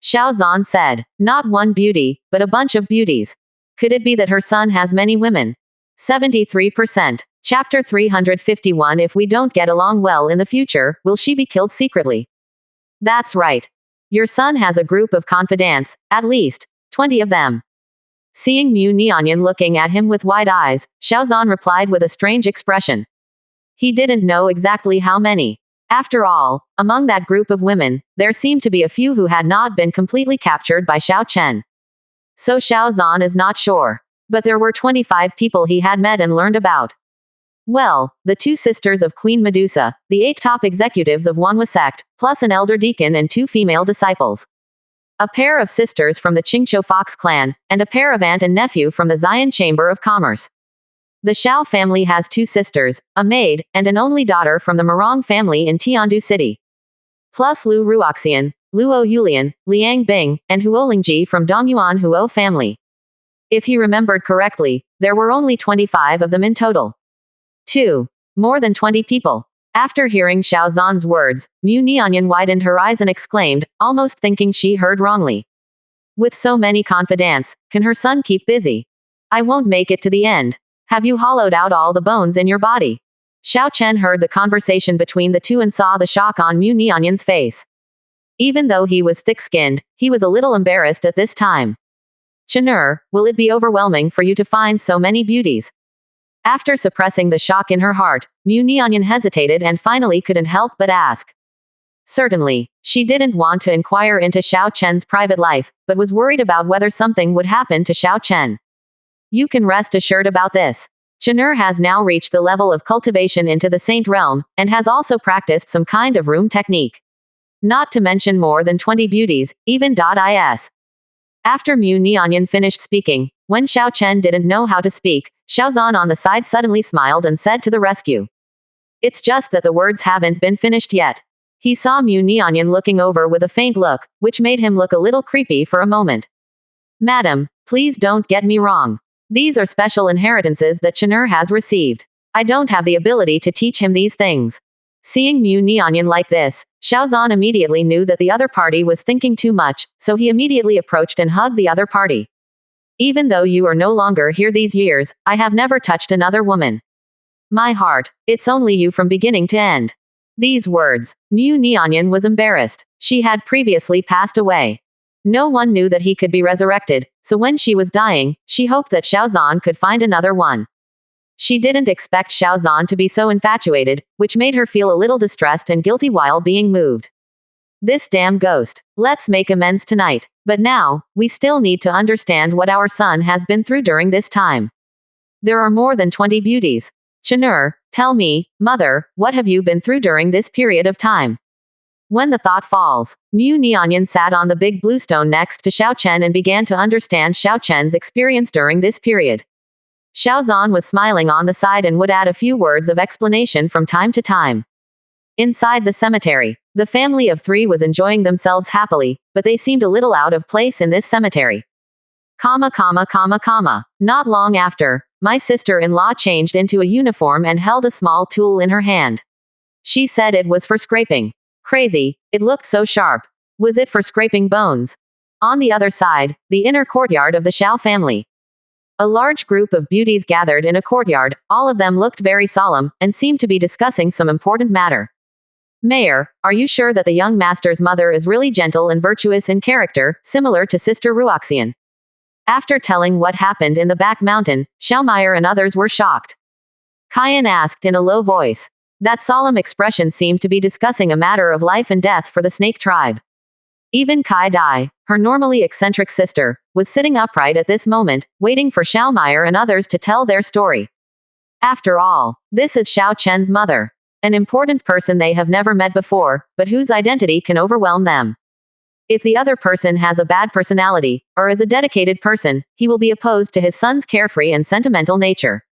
Xiao Zhan said, not one beauty, but a bunch of beauties. Could it be that her son has many women? 73%. Chapter 351. If we don't get along well in the future, will she be killed secretly? That's right. Your son has a group of confidants, at least 20 of them. Seeing Mu Nianyan looking at him with wide eyes, Xiao Zhan replied with a strange expression. He didn't know exactly how many. After all, among that group of women, there seemed to be a few who had not been completely captured by Xiao Chen. So Xiao Zhan is not sure. But there were 25 people he had met and learned about. Well, the 2 sisters of Queen Medusa, the 8 top executives of Wanhua sect, plus an elder deacon and 2 female disciples. A pair of sisters from the Qingqiu Fox clan, and a pair of aunt and nephew from the Xian Chamber of Commerce. The Xiao family has 2 sisters, a maid, and an only daughter from the Morong family in Tiandu City. Plus Lu Ruoxian, Luo Yulian, Liang Bing, and Huo Lingji from Dongyuan Huo family. If he remembered correctly, there were only 25 of them in total. 2. More than 20 people. After hearing Xiao Zhan's words, Mu Nianyan widened her eyes and exclaimed, almost thinking she heard wrongly. With so many confidants, can her son keep busy? I won't make it to the end. Have you hollowed out all the bones in your body? Xiao Chen heard the conversation between the 2 and saw the shock on Mu Nianyan's face. Even though he was thick-skinned, he was a little embarrassed at this time. Chen'er, will it be overwhelming for you to find so many beauties? After suppressing the shock in her heart, Mu Nianyan hesitated and finally couldn't help but ask. Certainly, she didn't want to inquire into Xiao Chen's private life, but was worried about whether something would happen to Xiao Chen. You can rest assured about this. Chen'er has now reached the level of cultivation into the saint realm, and has also practiced some kind of room technique. Not to mention more than 20 beauties, even .is. After Mu Nianyan finished speaking, when Xiao Chen didn't know how to speak, Xiao Zhan on the side suddenly smiled and said to the rescue. It's just that the words haven't been finished yet. He saw Mu Nianyan looking over with a faint look, which made him look a little creepy for a moment. Madam, please don't get me wrong. These are special inheritances that Chen'er has received. I don't have the ability to teach him these things. Seeing Mu Nianyan like this, Xiao Zhan immediately knew that the other party was thinking too much, so he immediately approached and hugged the other party. Even though you are no longer here these years, I have never touched another woman. My heart, it's only you from beginning to end. These words, Mu Nianyan was embarrassed. She had previously passed away. No one knew that he could be resurrected, so when she was dying, she hoped that Xiao Zhan could find another one. She didn't expect Xiao Zhan to be so infatuated, which made her feel a little distressed and guilty while being moved. This damn ghost. Let's make amends tonight. But now, we still need to understand what our son has been through during this time. There are more than 20 beauties. Chen'er, tell me, mother, what have you been through during this period of time? When the thought falls, Mu Nianyan sat on the big blue stone next to Xiao Chen and began to understand Xiao Chen's experience during this period. Xiao Zhan was smiling on the side and would add a few words of explanation from time to time. Inside the cemetery, the family of 3 was enjoying themselves happily, but they seemed a little out of place in this cemetery. Not long after, my sister-in-law changed into a uniform and held a small tool in her hand. She said it was for scraping. Crazy, it looked so sharp. Was it for scraping bones? On the other side, the inner courtyard of the Xiao family. A large group of beauties gathered in a courtyard, all of them looked very solemn, and seemed to be discussing some important matter. Mayor, are you sure that the young master's mother is really gentle and virtuous in character, similar to Sister Ruoxian? After telling what happened in the back mountain, Xiaomeier and others were shocked. Kaiyan asked in a low voice. That solemn expression seemed to be discussing a matter of life and death for the snake tribe. Even Kai Dai, her normally eccentric sister, was sitting upright at this moment, waiting for Xiaomeier and others to tell their story. After all, this is Xiao Chen's mother. An important person they have never met before, but whose identity can overwhelm them. If the other person has a bad personality, or is a dedicated person, he will be opposed to his son's carefree and sentimental nature.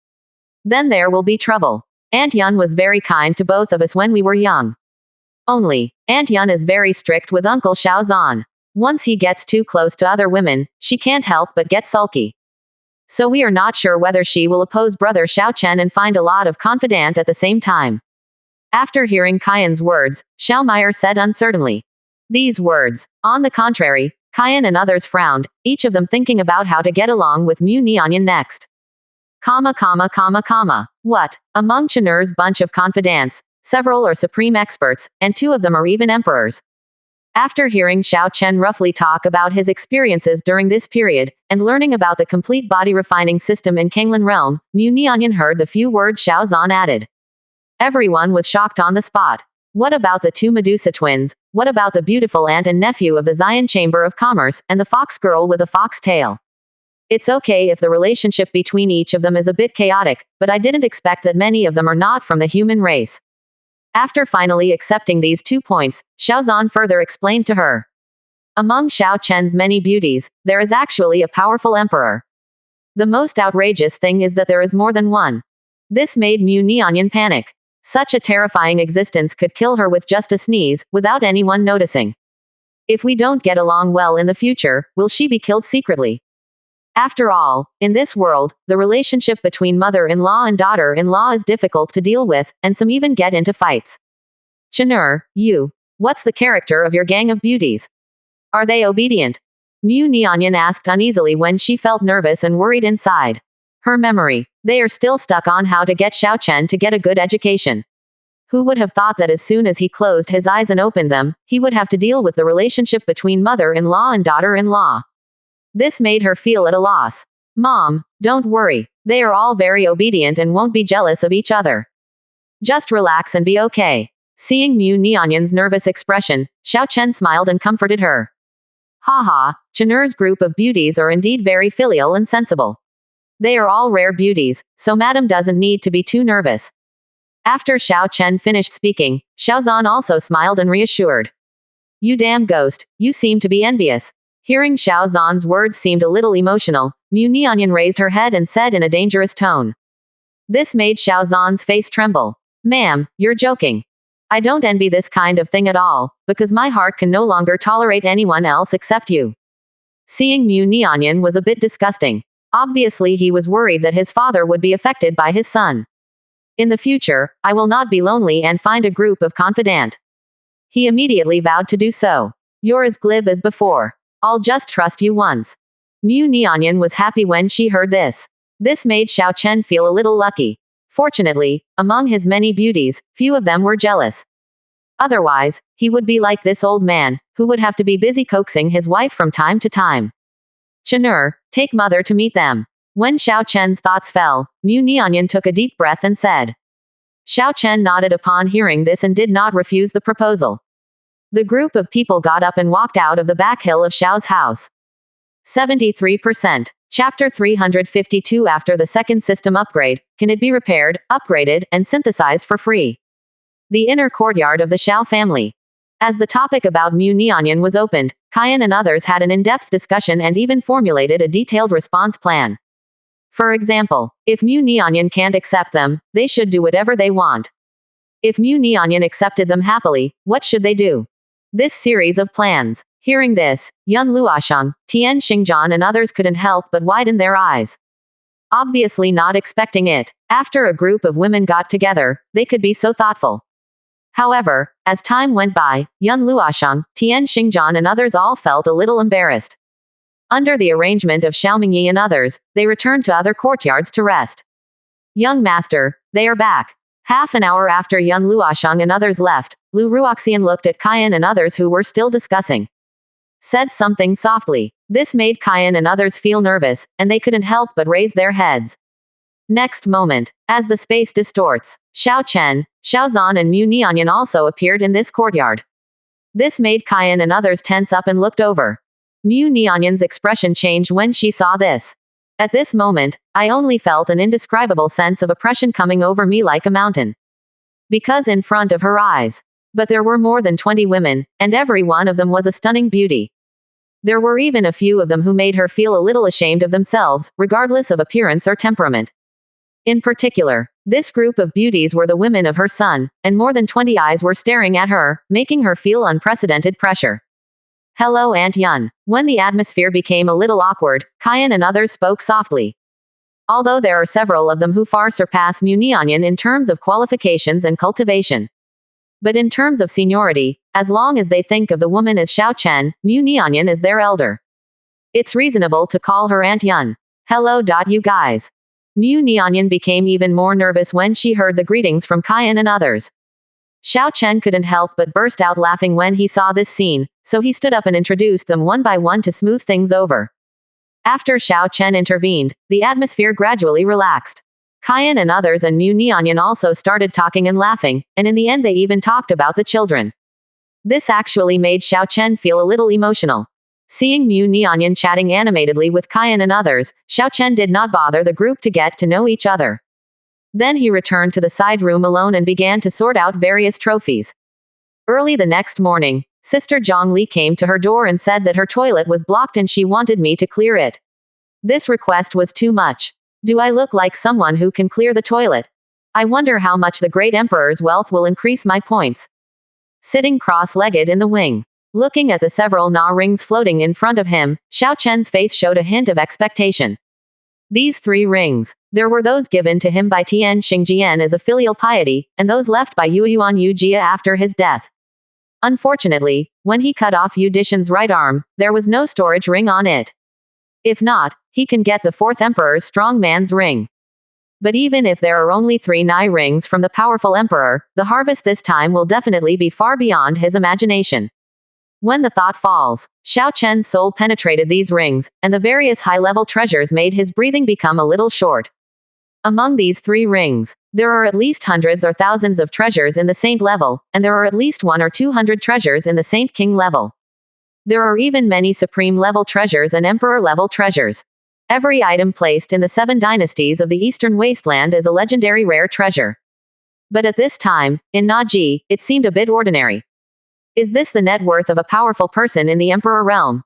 Then there will be trouble. Aunt Yun was very kind to both of us when we were young. Only, Aunt Yun is very strict with Uncle Xiao Zhan. Once he gets too close to other women, she can't help but get sulky. So we are not sure whether she will oppose brother Xiao Chen and find a lot of confidant at the same time. After hearing Kyan's words, Xiao Meyer said uncertainly. These words. On the contrary, Kyan and others frowned, each of them thinking about how to get along with Mu Nianyan next. What? Among Chener's bunch of confidants, several are supreme experts, and 2 of them are even emperors. After hearing Xiao Chen roughly talk about his experiences during this period, and learning about the complete body refining system in Kanglan realm, Mu Nianyan heard the few words Xiao Zhan added. Everyone was shocked on the spot. What about the 2 Medusa twins? What about the beautiful aunt and nephew of the Zion Chamber of Commerce, and the fox girl with a fox tail? It's okay if the relationship between each of them is a bit chaotic, but I didn't expect that many of them are not from the human race. After finally accepting these 2 points, Xiao Zhan further explained to her. Among Xiao Chen's many beauties, there is actually a powerful emperor. The most outrageous thing is that there is more than one. This made Mu Nianyan panic. Such a terrifying existence could kill her with just a sneeze, without anyone noticing. If we don't get along well in the future, will she be killed secretly? After all, in this world, the relationship between mother-in-law and daughter-in-law is difficult to deal with, and some even get into fights. Chener, what's the character of your gang of beauties? Are they obedient? Mu Nianyan asked uneasily when she felt nervous and worried inside. Her memory. They are still stuck on how to get Xiao Chen to get a good education. Who would have thought that as soon as he closed his eyes and opened them, he would have to deal with the relationship between mother-in-law and daughter-in-law? This made her feel at a loss. Mom, don't worry. They are all very obedient and won't be jealous of each other. Just relax and be okay. Seeing Mu Nianyan's nervous expression, Xiao Chen smiled and comforted her. Haha, Chener's group of beauties are indeed very filial and sensible. They are all rare beauties, so madam doesn't need to be too nervous. After Xiao Chen finished speaking, Xiao Zhan also smiled and reassured. You damn ghost, you seem to be envious. Hearing Xiao Zhan's words seemed a little emotional, Mu Nianyan raised her head and said in a dangerous tone. This made Xiao Zhan's face tremble. Ma'am, you're joking. I don't envy this kind of thing at all, because my heart can no longer tolerate anyone else except you. Seeing Mu Nianyan was a bit disgusting. Obviously he was worried that his father would be affected by his son. In the future, I will not be lonely and find a group of confidant. He immediately vowed to do so. You're as glib as before. I'll just trust you once. Mu Nianyan was happy when she heard this. This made Xiao Chen feel a little lucky. Fortunately, among his many beauties, few of them were jealous. Otherwise, he would be like this old man, who would have to be busy coaxing his wife from time to time. Chener, take mother to meet them. When Xiao Chen's thoughts fell, Mu Nianyan took a deep breath and said. Xiao Chen nodded upon hearing this and did not refuse the proposal. The group of people got up and walked out of the back hill of Xiao's house. 73%. Chapter 352. After the second system upgrade, can it be repaired, upgraded, and synthesized for free? The inner courtyard of the Xiao family. As the topic about Mu Nianyan was opened, Kyan and others had an in-depth discussion and even formulated a detailed response plan. For example, if Mu Nianyan can't accept them, they should do whatever they want. If Mu Nianyan accepted them happily, what should they do? This series of plans. Hearing this, Yun Luoshang, Tian Xingzhan and others couldn't help but widen their eyes. Obviously not expecting it. After a group of women got together, they could be so thoughtful. However, as time went by, Yun Luoshang, Tian Xingzhan and others all felt a little embarrassed. Under the arrangement of Xiao Mingyi and others, they returned to other courtyards to rest. Young master, they are back. Half an hour after Yun Luoshang and others left, Lu Ruoxian looked at Kyan and others who were still discussing. Said something softly. This made Kyan and others feel nervous, and they couldn't help but raise their heads. Next moment, as the space distorts, Xiao Chen, Xiao Zhan and Mu Nianyan also appeared in this courtyard. This made Kyan and others tense up and looked over. Mu Nianyan's expression changed when she saw this. At this moment, I only felt an indescribable sense of oppression coming over me like a mountain. Because in front of her eyes. But there were more than 20 women, and every one of them was a stunning beauty. There were even a few of them who made her feel a little ashamed of themselves, regardless of appearance or temperament. In particular, this group of beauties were the women of her son, and more than 20 eyes were staring at her, making her feel unprecedented pressure. Hello Aunt Yun. When the atmosphere became a little awkward, Kyan and others spoke softly. Although there are several of them who far surpass Mu Nianyan in terms of qualifications and cultivation. But in terms of seniority, as long as they think of the woman as Xiao Chen, Mu Nianyan is their elder. It's reasonable to call her Aunt Yun. Hello. You guys. Mu Nianyan became even more nervous when she heard the greetings from Kaiyan and others. Xiao Chen couldn't help but burst out laughing when he saw this scene, so he stood up and introduced them one by one to smooth things over. After Xiao Chen intervened, the atmosphere gradually relaxed. Kaiyan and others and Mu Nianyan also started talking and laughing, and in the end they even talked about the children. This actually made Xiao Chen feel a little emotional. Seeing Mu Nianyan chatting animatedly with Kaiyan and others, Xiao Chen did not bother the group to get to know each other. Then he returned to the side room alone and began to sort out various trophies. Early the next morning, Sister Zhongli came to her door and said that her toilet was blocked and she wanted me to clear it. This request was too much. Do I look like someone who can clear the toilet? I wonder how much the great emperor's wealth will increase my points. Sitting cross-legged in the wing, looking at the several Na rings floating in front of him, Xiao Chen's face showed a hint of expectation. These 3 rings, there were those given to him by Tian Xingjian as a filial piety, and those left by Yuan Yujia after his death. Unfortunately, when he cut off Yu Dishan's right arm, there was no storage ring on it. If not, he can get the 4th emperor's strong man's ring. But even if there are only 3 Nai rings from the powerful emperor, the harvest this time will definitely be far beyond his imagination. When the thought falls, Xiao Chen's soul penetrated these rings, and the various high-level treasures made his breathing become a little short. Among these 3 rings, there are at least hundreds or thousands of treasures in the Saint level, and there are at least 100 or 200 treasures in the Saint King level. There are even many Supreme level treasures and Emperor level treasures. Every item placed in the 7 dynasties of the Eastern Wasteland is a legendary rare treasure. But at this time, in Naji, it seemed a bit ordinary. Is this the net worth of a powerful person in the Emperor realm?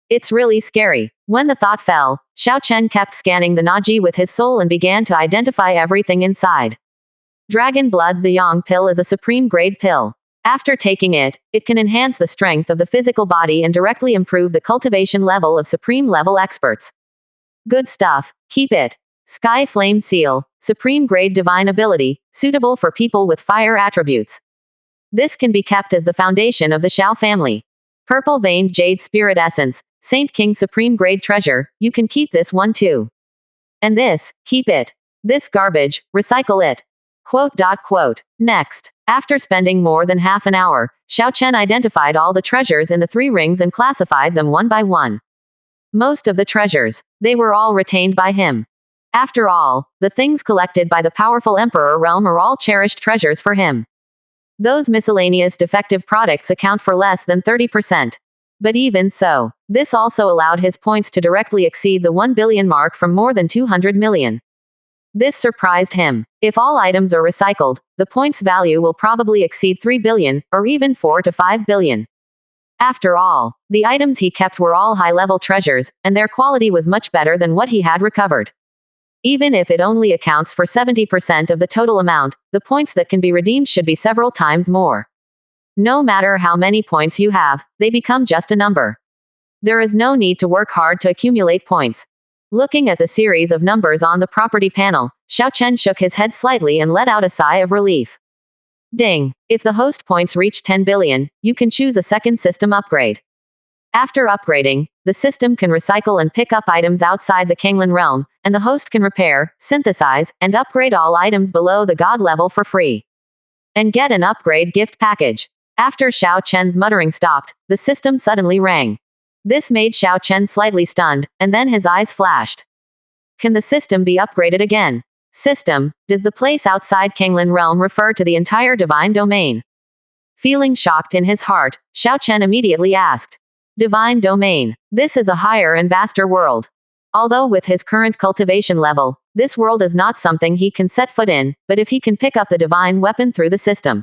It's really scary. When the thought fell, Xiao Chen kept scanning the Naji with his soul and began to identify everything inside. Dragon Blood Ziyang pill is a supreme grade pill. After taking it, it can enhance the strength of the physical body and directly improve the cultivation level of supreme level experts. Good stuff. Keep it. Sky Flame Seal, supreme grade divine ability, suitable for people with fire attributes. This can be kept as the foundation of the Xiao family. Purple Veined Jade Spirit Essence, Saint King Supreme Grade Treasure, you can keep this one too. And this, keep it. This garbage, recycle it. Quote. Next, after spending more than half an hour, Xiao Chen identified all the treasures in the 3 rings and classified them one by one. Most of the treasures, they were all retained by him. After all, the things collected by the powerful Emperor realm are all cherished treasures for him. Those miscellaneous defective products account for less than 30%. But even so, this also allowed his points to directly exceed the 1 billion mark from more than 200 million. This surprised him. If all items are recycled, the points value will probably exceed 3 billion, or even 4 to 5 billion. After all, the items he kept were all high-level treasures, and their quality was much better than what he had recovered. Even if it only accounts for 70% of the total amount, the points that can be redeemed should be several times more. No matter how many points you have, they become just a number. There is no need to work hard to accumulate points. Looking at the series of numbers on the property panel, Xiao Chen shook his head slightly and let out a sigh of relief. Ding! If the host points reach 10 billion, you can choose a second system upgrade. After upgrading, the system can recycle and pick up items outside the Kanglan realm, and the host can repair, synthesize, and upgrade all items below the god level for free. And get an upgrade gift package. After Xiao Chen's muttering stopped, the system suddenly rang. This made Xiao Chen slightly stunned, and then his eyes flashed. Can the system be upgraded again? System, does the place outside Kanglan realm refer to the entire divine domain? Feeling shocked in his heart, Xiao Chen immediately asked. Divine domain. This is a higher and vaster world. Although with his current cultivation level, this world is not something he can set foot in, but if he can pick up the divine weapon through the system,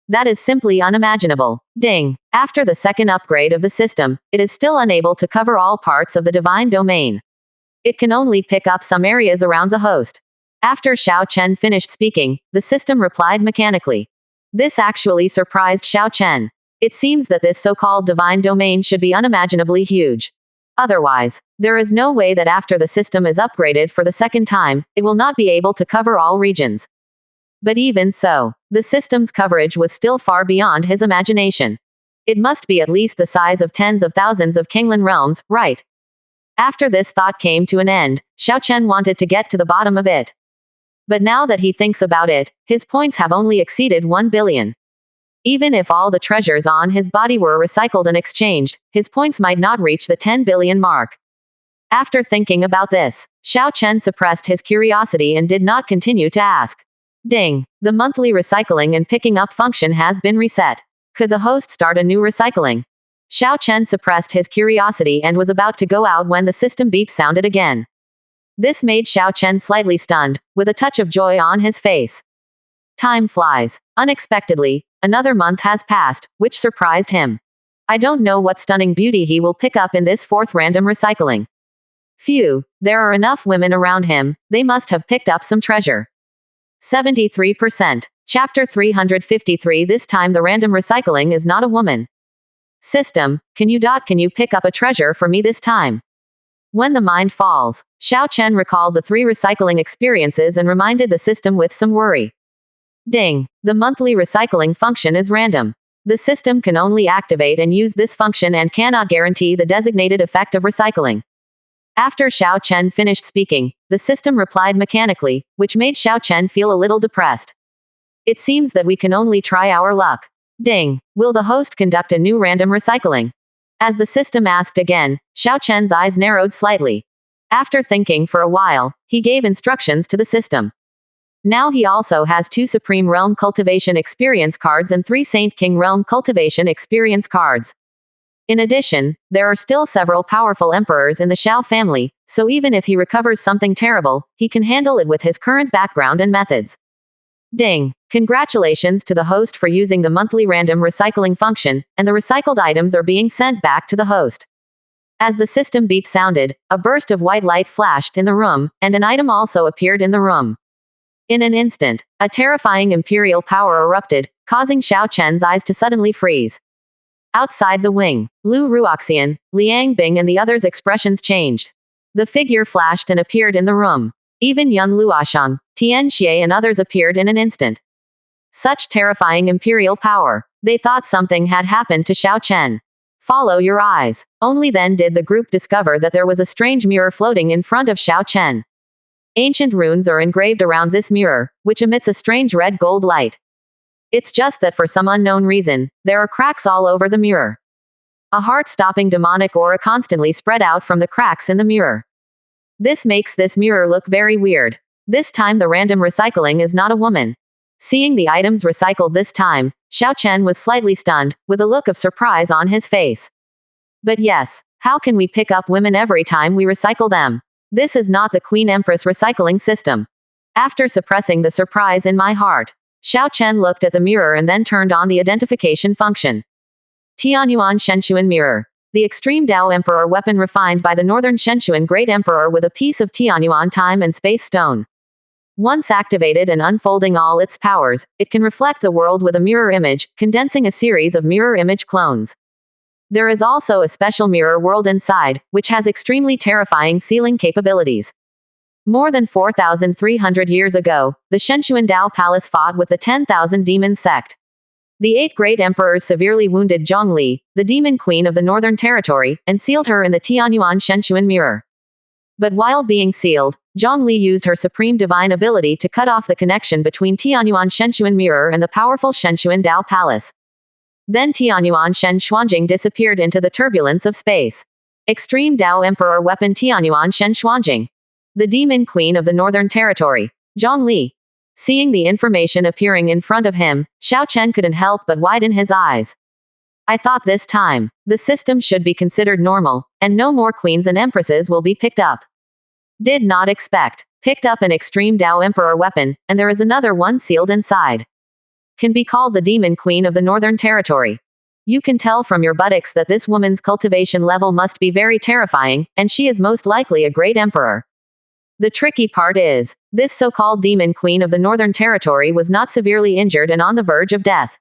that is simply unimaginable. Ding! After the second upgrade of the system, it is still unable to cover all parts of the divine domain. It can only pick up some areas around the host. After Xiao Chen finished speaking, the system replied mechanically. This actually surprised Xiao Chen. It seems that this so-called divine domain should be unimaginably huge. Otherwise, there is no way that after the system is upgraded for the second time, it will not be able to cover all regions. But even so, the system's coverage was still far beyond his imagination. It must be at least the size of tens of thousands of Kinglan realms, right? After this thought came to an end, Xiao Chen wanted to get to the bottom of it. But now that he thinks about it, his points have only exceeded 1 billion. Even if all the treasures on his body were recycled and exchanged, his points might not reach the 10 billion mark. After thinking about this, Xiao Chen suppressed his curiosity and did not continue to ask. Ding! The monthly recycling and picking up function has been reset. Could the host start a new recycling? Xiao Chen suppressed his curiosity and was about to go out when the system beep sounded again. This made Xiao Chen slightly stunned, with a touch of joy on his face. Time flies. Unexpectedly, another month has passed, which surprised him. I don't know what stunning beauty he will pick up in this fourth random recycling. Phew, there are enough women around him, they must have picked up some treasure. 73%. Chapter 353. This time the random recycling is not a woman. System, can you pick up a treasure for me this time? When the mind falls, Xiao Chen recalled the 3 recycling experiences and reminded the system with some worry. Ding! The monthly recycling function is random. The system can only activate and use this function and cannot guarantee the designated effect of recycling. After Xiao Chen finished speaking, the system replied mechanically, which made Xiao Chen feel a little depressed. It seems that we can only try our luck. Ding! Will the host conduct a new random recycling? As the system asked again, Xiao Chen's eyes narrowed slightly. After thinking for a while, he gave instructions to the system. Now he also has 2 Supreme Realm Cultivation Experience cards and 3 Saint King Realm Cultivation Experience cards. In addition, there are still several powerful emperors in the Xiao family, so even if he recovers something terrible, he can handle it with his current background and methods. Ding! Congratulations to the host for using the monthly random recycling function, and the recycled items are being sent back to the host. As the system beep sounded, a burst of white light flashed in the room, and an item also appeared in the room. In an instant, a terrifying imperial power erupted, causing Xiao Chen's eyes to suddenly freeze. Outside the wing, Lu Ruoxian, Liang Bing and the others' expressions changed. The figure flashed and appeared in the room. Even Yun Luoshang, Tian Xie and others appeared in an instant. Such terrifying imperial power. They thought something had happened to Xiao Chen. Follow your eyes. Only then did the group discover that there was a strange mirror floating in front of Xiao Chen. Ancient runes are engraved around this mirror, which emits a strange red-gold light. It's just that for some unknown reason, there are cracks all over the mirror. A heart-stopping demonic aura constantly spread out from the cracks in the mirror. This makes this mirror look very weird. This time the random recycling is not a woman. Seeing the items recycled this time, Xiao Chen was slightly stunned, with a look of surprise on his face. But yes, how can we pick up women every time we recycle them? This is not the Queen Empress recycling system. After suppressing the surprise in my heart, Xiao Chen looked at the mirror and then turned on the identification function. Tianyuan Shenshuan Mirror. The Extreme Dao Emperor weapon refined by the Northern Shenshuan Great Emperor with a piece of Tianyuan Time and Space Stone. Once activated and unfolding all its powers, it can reflect the world with a mirror image, condensing a series of mirror image clones. There is also a special mirror world inside, which has extremely terrifying sealing capabilities. More than 4,300 years ago, the Shenshuan Dao Palace fought with the 10,000 demon sect. The 8 great emperors severely wounded Zhongli, the demon queen of the Northern Territory, and sealed her in the Tianyuan Shenshuan mirror. But while being sealed, Zhongli used her supreme divine ability to cut off the connection between Tianyuan Shenshuan mirror and the powerful Shenshuan Dao Palace. Then Tianyuan Shen Xuanjing disappeared into the turbulence of space. Extreme Dao Emperor weapon Tianyuan Shen Xuanjing. The demon queen of the Northern Territory. Zhongli. Seeing the information appearing in front of him, Xiao Chen couldn't help but widen his eyes. I thought this time, the system should be considered normal, and no more queens and empresses will be picked up. Did not expect. Picked up an Extreme Dao Emperor weapon, and there is another one sealed inside. Can be called the Demon Queen of the Northern Territory. You can tell from your buttocks that this woman's cultivation level must be very terrifying, and she is most likely a great emperor. The tricky part is, this so-called Demon Queen of the Northern Territory was not severely injured and on the verge of death.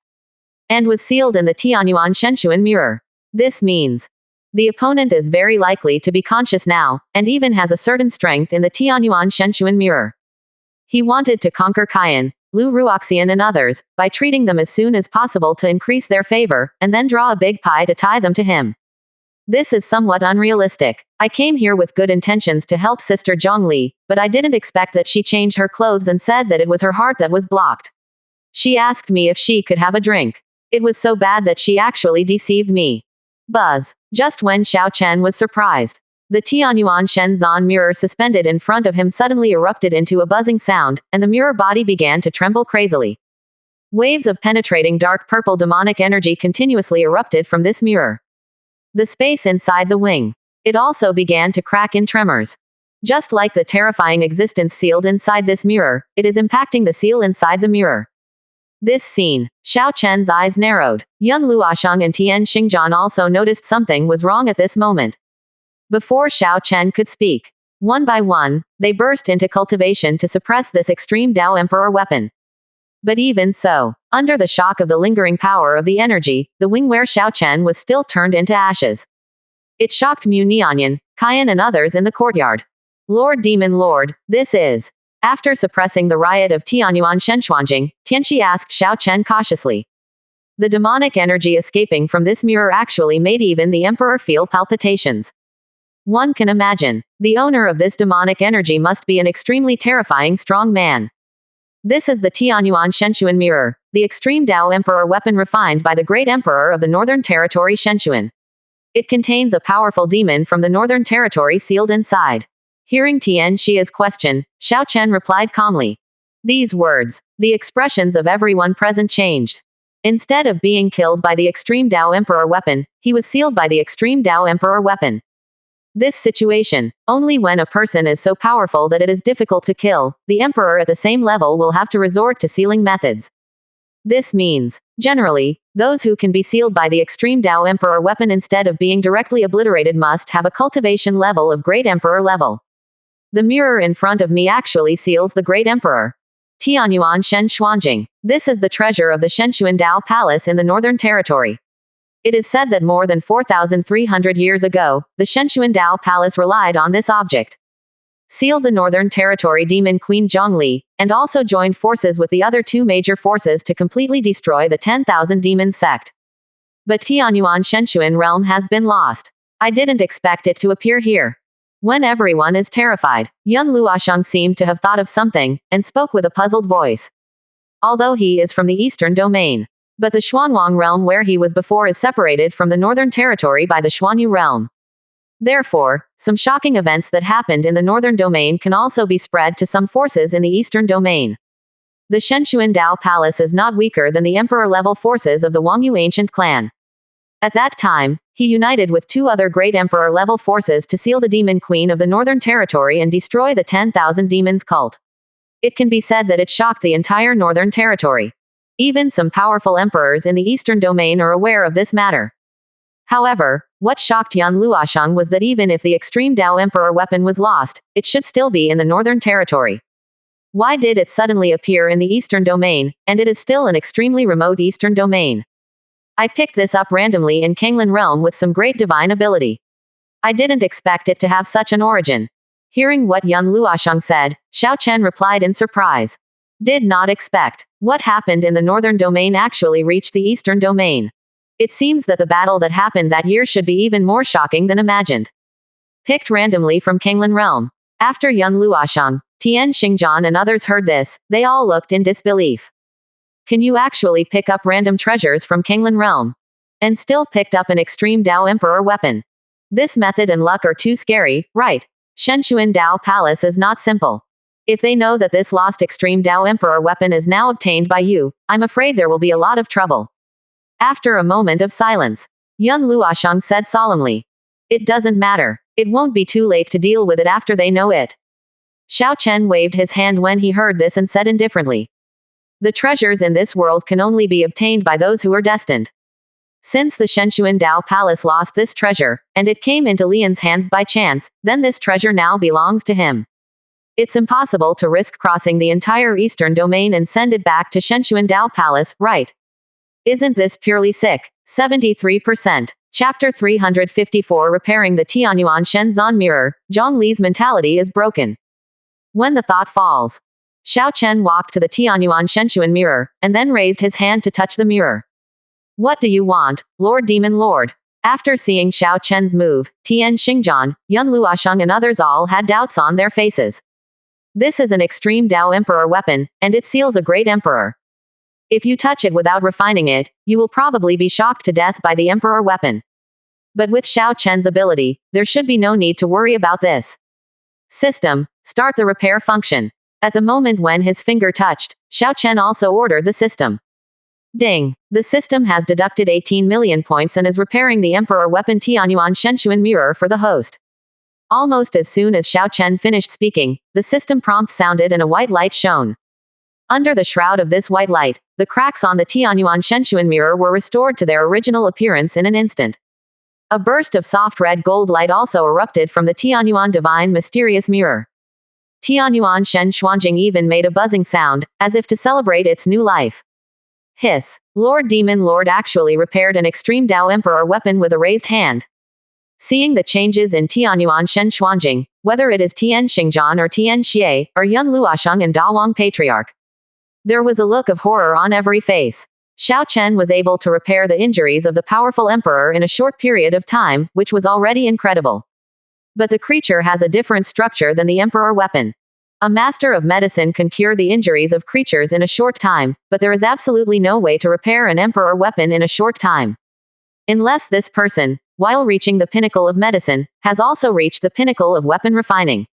And was sealed in the Tianyuan Shenshuan mirror. This means, the opponent is very likely to be conscious now, and even has a certain strength in the Tianyuan Shenshuan mirror. He wanted to conquer Kayan, Lu Ruoxian and others, by treating them as soon as possible to increase their favor, and then draw a big pie to tie them to him. This is somewhat unrealistic. I came here with good intentions to help Sister Zhongli, but I didn't expect that she changed her clothes and said that it was her heart that was blocked. She asked me if she could have a drink. It was so bad that she actually deceived me. Buzz. Just when Xiao Chen was surprised. The Tianyuan Shenzhen mirror suspended in front of him suddenly erupted into a buzzing sound, and the mirror body began to tremble crazily. Waves of penetrating dark purple demonic energy continuously erupted from this mirror. The space inside the wing. It also began to crack in tremors. Just like the terrifying existence sealed inside this mirror, it is impacting the seal inside the mirror. This scene. Xiao Chen's eyes narrowed. Yun Luoshang and Tian Xingjian also noticed something was wrong at this moment. Before Xiao Chen could speak, one by one, they burst into cultivation to suppress this extreme Dao Emperor weapon. But even so, under the shock of the lingering power of the energy, the wing where Xiao Chen was still turned into ashes. It shocked Mu Nianyan, Kaiyan and others in the courtyard. Lord Demon Lord, this is. After suppressing the riot of Tianyuan Shenxuanjing, Tianxi asked Xiao Chen cautiously. The demonic energy escaping from this mirror actually made even the Emperor feel palpitations. One can imagine, the owner of this demonic energy must be an extremely terrifying strong man. This is the Tianyuan Shenxuan mirror, the extreme Dao Emperor weapon refined by the great emperor of the Northern Territory Shenxuan. It contains a powerful demon from the Northern Territory sealed inside. Hearing Tian Xia's question, Xiao Chen replied calmly. These words, the expressions of everyone present changed. Instead of being killed by the extreme Dao Emperor weapon, he was sealed by the extreme Dao Emperor weapon. This situation, only when a person is so powerful that it is difficult to kill, the emperor at the same level will have to resort to sealing methods. This means, generally, those who can be sealed by the extreme Dao Emperor weapon instead of being directly obliterated must have a cultivation level of Great Emperor level. The mirror in front of me actually seals the Great Emperor. Tianyuan Shen Xuanjing. This is the treasure of the Shenxuan Dao Palace in the Northern Territory. It is said that more than 4,300 years ago, the Shenxuan Dao Palace relied on this object. Sealed the Northern Territory Demon Queen Zhongli, and also joined forces with the other two major forces to completely destroy the 10,000 demon sect. But Tianyuan Shenxuan realm has been lost. I didn't expect it to appear here. When everyone is terrified, Yun Luoshang seemed to have thought of something, and spoke with a puzzled voice. Although he is from the eastern domain. But the Xuanwang realm where he was before is separated from the Northern Territory by the Xuanyu realm. Therefore, some shocking events that happened in the Northern domain can also be spread to some forces in the Eastern domain. The Shenxuan Dao Palace is not weaker than the Emperor-level forces of the Wangyu ancient clan. At that time, he united with two other great Emperor-level forces to seal the Demon Queen of the Northern Territory and destroy the 10,000 demons cult. It can be said that it shocked the entire Northern Territory. Even some powerful emperors in the Eastern domain are aware of this matter. However, what shocked Yun Luoshang was that even if the extreme Dao Emperor weapon was lost, it should still be in the Northern Territory. Why did it suddenly appear in the Eastern domain, and it is still an extremely remote Eastern domain? I picked this up randomly in Kanglan realm with some great divine ability. I didn't expect it to have such an origin. Hearing what Yun Luoshang said, Xiao Chen replied in surprise. Did not expect. What happened in the Northern domain actually reached the Eastern domain. It seems that the battle that happened that year should be even more shocking than imagined. Picked randomly from Kanglan realm. After Yun Luoshang, Tian Xingjian and others heard this, they all looked in disbelief. Can you actually pick up random treasures from Kanglan realm? And still picked up an extreme Dao Emperor weapon. This method and luck are too scary, right? Shenxuan Dao Palace is not simple. If they know that this lost extreme Dao Emperor weapon is now obtained by you, I'm afraid there will be a lot of trouble. After a moment of silence, Yun Luoshang said solemnly. It doesn't matter. It won't be too late to deal with it after they know it. Xiao Chen waved his hand when he heard this and said indifferently. The treasures in this world can only be obtained by those who are destined. Since the Shenxuan Dao Palace lost this treasure, and it came into Lian's hands by chance, then this treasure now belongs to him. It's impossible to risk crossing the entire Eastern domain and send it back to Shenxuan Dao Palace, right? Isn't this purely sick? 73%. Chapter 354 Repairing the Tianyuan Shenzhen Mirror, Zhong Li's mentality is broken. When the thought falls. Xiao Chen walked to the Tianyuan Shenshuan mirror, and then raised his hand to touch the mirror. What do you want, Lord Demon Lord? After seeing Xiao Chen's move, Tian Xingjian, Yun Luosheng and others all had doubts on their faces. This is an extreme Dao Emperor weapon, and it seals a great emperor. If you touch it without refining it, you will probably be shocked to death by the Emperor weapon. But with Xiao Chen's ability, there should be no need to worry about this. System, start the repair function. At the moment when his finger touched, Xiao Chen also ordered the system. Ding! The system has deducted 18 million points and is repairing the Emperor weapon Tianyuan Shenshuan mirror for the host. Almost as soon as Xiao Chen finished speaking, the system prompt sounded and a white light shone. Under the shroud of this white light, the cracks on the Tianyuan Shenshuan mirror were restored to their original appearance in an instant. A burst of soft red gold light also erupted from the Tianyuan Divine Mysterious Mirror. Tianyuan Shen Xuanjing even made a buzzing sound, as if to celebrate its new life. Hiss! Lord Demon Lord actually repaired an extreme Dao Emperor weapon with a raised hand. Seeing the changes in Tianyuan Shen Xuanjing, whether it is Tian Xingjian or Tian Xie, or Yun Luosheng and Dawang Patriarch, there was a look of horror on every face. Xiao Chen was able to repair the injuries of the powerful emperor in a short period of time, which was already incredible. But the creature has a different structure than the emperor weapon. A master of medicine can cure the injuries of creatures in a short time, but there is absolutely no way to repair an emperor weapon in a short time. Unless this person, while reaching the pinnacle of medicine, has also reached the pinnacle of weapon refining.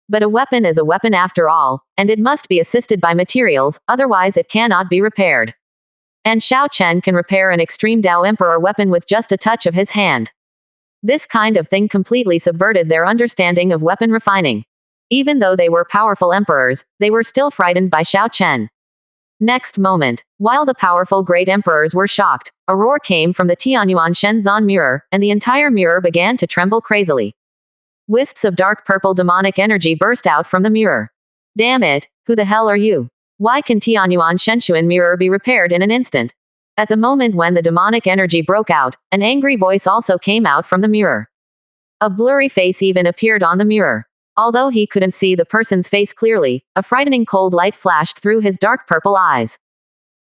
But a weapon is a weapon after all, and it must be assisted by materials, otherwise it cannot be repaired. And Xiao Chen can repair an extreme Dao Emperor weapon with just a touch of his hand. This kind of thing completely subverted their understanding of weapon refining. Even though they were powerful emperors, they were still frightened by Xiao Chen. Next moment, while the powerful great emperors were shocked, a roar came from the Tianyuan Shenzan mirror, and the entire mirror began to tremble crazily. Wisps of dark purple demonic energy burst out from the mirror. Damn it, who the hell are you? Why can Tianyuan Shenshuan mirror be repaired in an instant? At the moment when the demonic energy broke out, an angry voice also came out from the mirror. A blurry face even appeared on the mirror. Although he couldn't see the person's face clearly, a frightening cold light flashed through his dark purple eyes.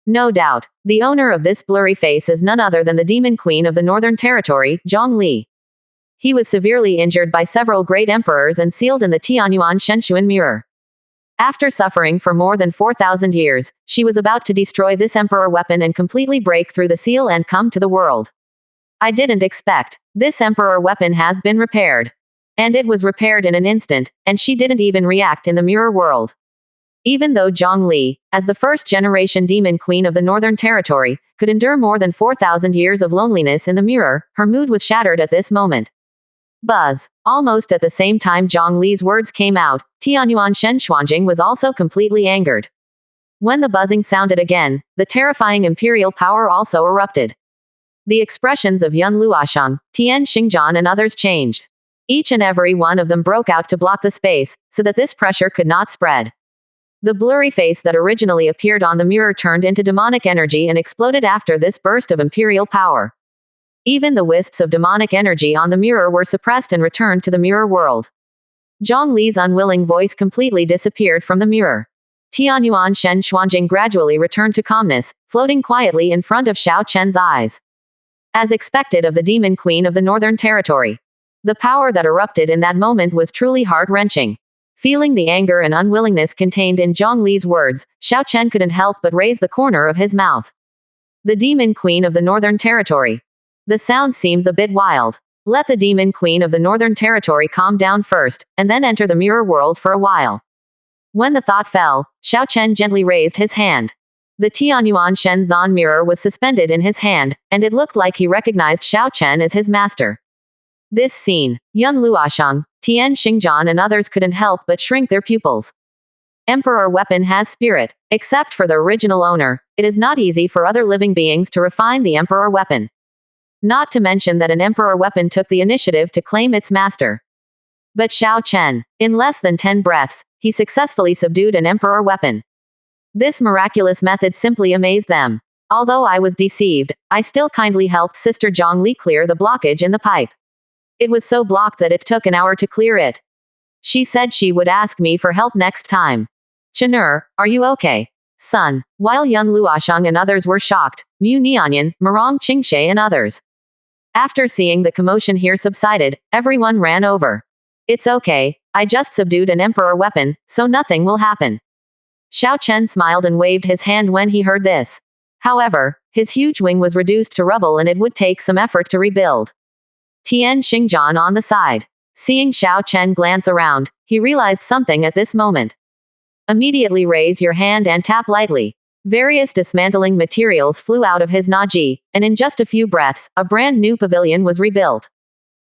No doubt, the owner of this blurry face is none other than the demon queen of the Northern Territory, Zhang Li. He was severely injured by several great emperors and sealed in the Tianyuan Shenshuan mirror. After suffering for more than 4,000 years, she was about to destroy this emperor weapon and completely break through the seal and come to the world. I didn't expect. This emperor weapon has been repaired. And it was repaired in an instant, and she didn't even react in the mirror world. Even though Zhang Li, as the first-generation demon queen of the Northern Territory, could endure more than 4,000 years of loneliness in the mirror, her mood was shattered at this moment. Buzz. Almost at the same time Zhang Li's words came out, Tianyuan Shen Xuanjing was also completely angered. When the buzzing sounded again, the terrifying imperial power also erupted. The expressions of Yun Luosheng, Tian Xingjian and others changed. Each and every one of them broke out to block the space, so that this pressure could not spread. The blurry face that originally appeared on the mirror turned into demonic energy and exploded after this burst of imperial power. Even the wisps of demonic energy on the mirror were suppressed and returned to the mirror world. Zhang Li's unwilling voice completely disappeared from the mirror. Tianyuan Shen Xuanjing gradually returned to calmness, floating quietly in front of Xiao Chen's eyes. As expected of the demon queen of the Northern Territory. The power that erupted in that moment was truly heart-wrenching. Feeling the anger and unwillingness contained in Zhang Li's words, Xiao Chen couldn't help but raise the corner of his mouth. The demon queen of the Northern Territory. The sound seems a bit wild. Let the demon queen of the Northern Territory calm down first, and then enter the mirror world for a while. When the thought fell, Xiao Chen gently raised his hand. The Tianyuan Shenzan mirror was suspended in his hand, and it looked like he recognized Xiao Chen as his master. This scene, Yun Luosheng, Tian Xingjian and others couldn't help but shrink their pupils. Emperor weapon has spirit. Except for the original owner, it is not easy for other living beings to refine the emperor weapon. Not to mention that an emperor weapon took the initiative to claim its master. But Xiao Chen, in less than 10 breaths, he successfully subdued an emperor weapon. This miraculous method simply amazed them. Although I was deceived, I still kindly helped Sister Zhang Li clear the blockage in the pipe. It was so blocked that it took an hour to clear it. She said she would ask me for help next time. Chanur, are you okay? Son. While Yun Luosheng and others were shocked, Mu Nianyan, Marong Qingshe and others. After seeing the commotion here subsided, everyone ran over. It's okay, I just subdued an emperor weapon, so nothing will happen. Xiao Chen smiled and waved his hand when he heard this. However, his huge wing was reduced to rubble and it would take some effort to rebuild. Tian Xingjian on the side. Seeing Xiao Chen glance around, he realized something at this moment. Immediately raise your hand and tap lightly. Various dismantling materials flew out of his Naji, and in just a few breaths, a brand new pavilion was rebuilt.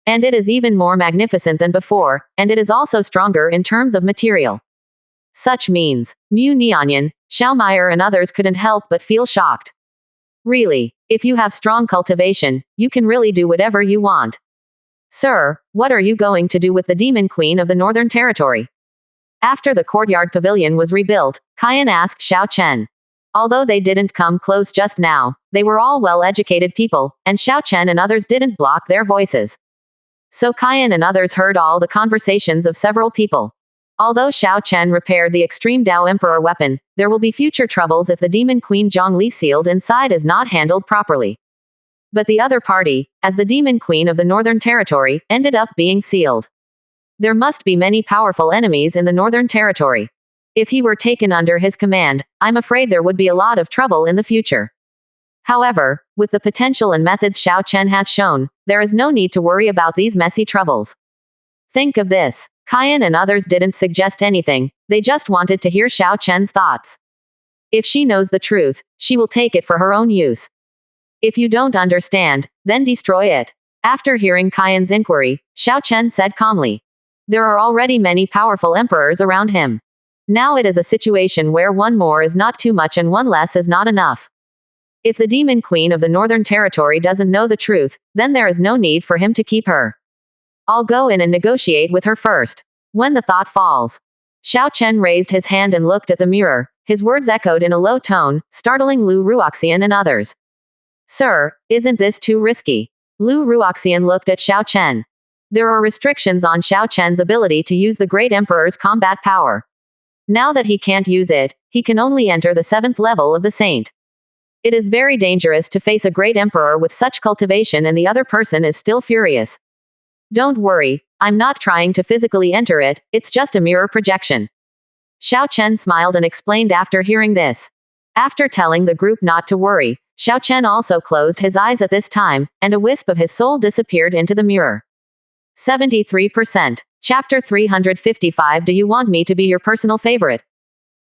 And it is even more magnificent than before, and it is also stronger in terms of material. Such means, Mu Nianyan, Xiaomeyer and others couldn't help but feel shocked. Really, if you have strong cultivation, you can really do whatever you want. Sir, what are you going to do with the Demon Queen of the Northern Territory? After the courtyard pavilion was rebuilt, Qian asked Xiao Chen. Although they didn't come close just now, they were all well-educated people, and Xiao Chen and others didn't block their voices. So Qian and others heard all the conversations of several people. Although Xiao Chen repaired the Extreme Dao Emperor weapon, there will be future troubles if the Demon Queen Zhongli sealed inside is not handled properly. But the other party, as the Demon Queen of the Northern Territory, ended up being sealed. There must be many powerful enemies in the Northern Territory. If he were taken under his command, I'm afraid there would be a lot of trouble in the future. However, with the potential and methods Xiao Chen has shown, there is no need to worry about these messy troubles. Think of this. Qian and others didn't suggest anything, they just wanted to hear Xiao Chen's thoughts. If she knows the truth, she will take it for her own use. If you don't understand, then destroy it. After hearing Qian's inquiry, Xiao Chen said calmly. There are already many powerful emperors around him. Now it is a situation where one more is not too much and one less is not enough. If the Demon Queen of the Northern Territory doesn't know the truth, then there is no need for him to keep her. I'll go in and negotiate with her first. When the thought falls. Xiao Chen raised his hand and looked at the mirror. His words echoed in a low tone, startling Lu Ruoxian and others. Sir, isn't this too risky? Lu Ruoxian looked at Xiao Chen. There are restrictions on Xiao Chen's ability to use the Great Emperor's combat power. Now that he can't use it, he can only enter the 7th level of the Saint. It is very dangerous to face a Great Emperor with such cultivation and the other person is still furious. Don't worry, I'm not trying to physically enter it, it's just a mirror projection. Xiao Chen smiled and explained after hearing this. After telling the group not to worry, Xiao Chen also closed his eyes at this time, and a wisp of his soul disappeared into the mirror. 73%. Chapter 355. Do you want me to be your personal favorite?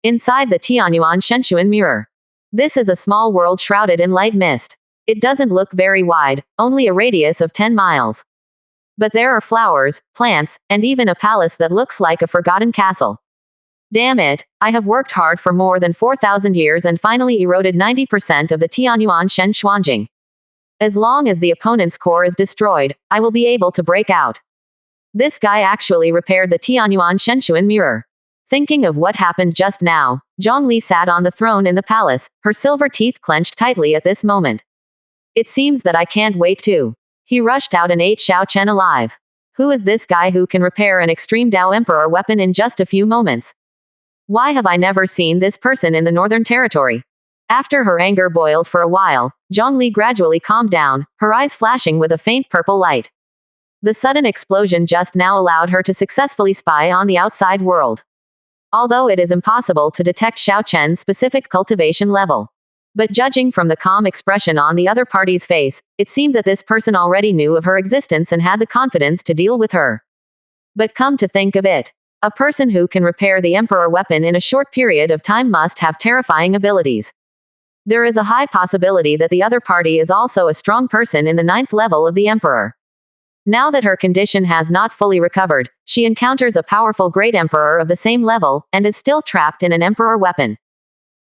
Inside the Tianyuan Shenshuan mirror. This is a small world shrouded in light mist. It doesn't look very wide, only a radius of 10 miles. But there are flowers, plants, and even a palace that looks like a forgotten castle. Damn it, I have worked hard for more than 4,000 years and finally eroded 90% of the Tianyuan Shen Xuanjing. As long as the opponent's core is destroyed, I will be able to break out. This guy actually repaired the Tianyuan Shenshuan mirror. Thinking of what happened just now, Zhongli sat on the throne in the palace, her silver teeth clenched tightly at this moment. It seems that I can't wait too. He rushed out and ate Xiao Chen alive. Who is this guy who can repair an Extreme Dao Emperor weapon in just a few moments? Why have I never seen this person in the Northern Territory? After her anger boiled for a while, Zhongli gradually calmed down, her eyes flashing with a faint purple light. The sudden explosion just now allowed her to successfully spy on the outside world. Although it is impossible to detect Xiao Chen's specific cultivation level. But judging from the calm expression on the other party's face, it seemed that this person already knew of her existence and had the confidence to deal with her. But come to think of it, a person who can repair the Emperor weapon in a short period of time must have terrifying abilities. There is a high possibility that the other party is also a strong person in the 9th level of the Emperor. Now that her condition has not fully recovered, she encounters a powerful Great Emperor of the same level, and is still trapped in an Emperor weapon.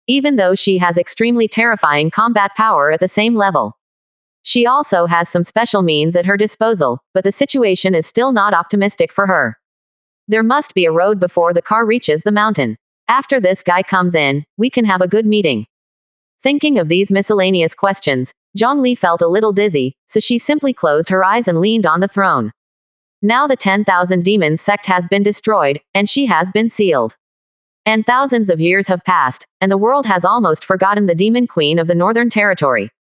Even though she has extremely terrifying combat power at the same level. She also has some special means at her disposal, but the situation is still not optimistic for her. There must be a road before the car reaches the mountain. After this guy comes in, we can have a good meeting. Thinking of these miscellaneous questions, Zhongli felt a little dizzy, so she simply closed her eyes and leaned on the throne. Now the 10,000 demons sect has been destroyed, and she has been sealed. And thousands of years have passed, and the world has almost forgotten the demon queen of the Northern Territory.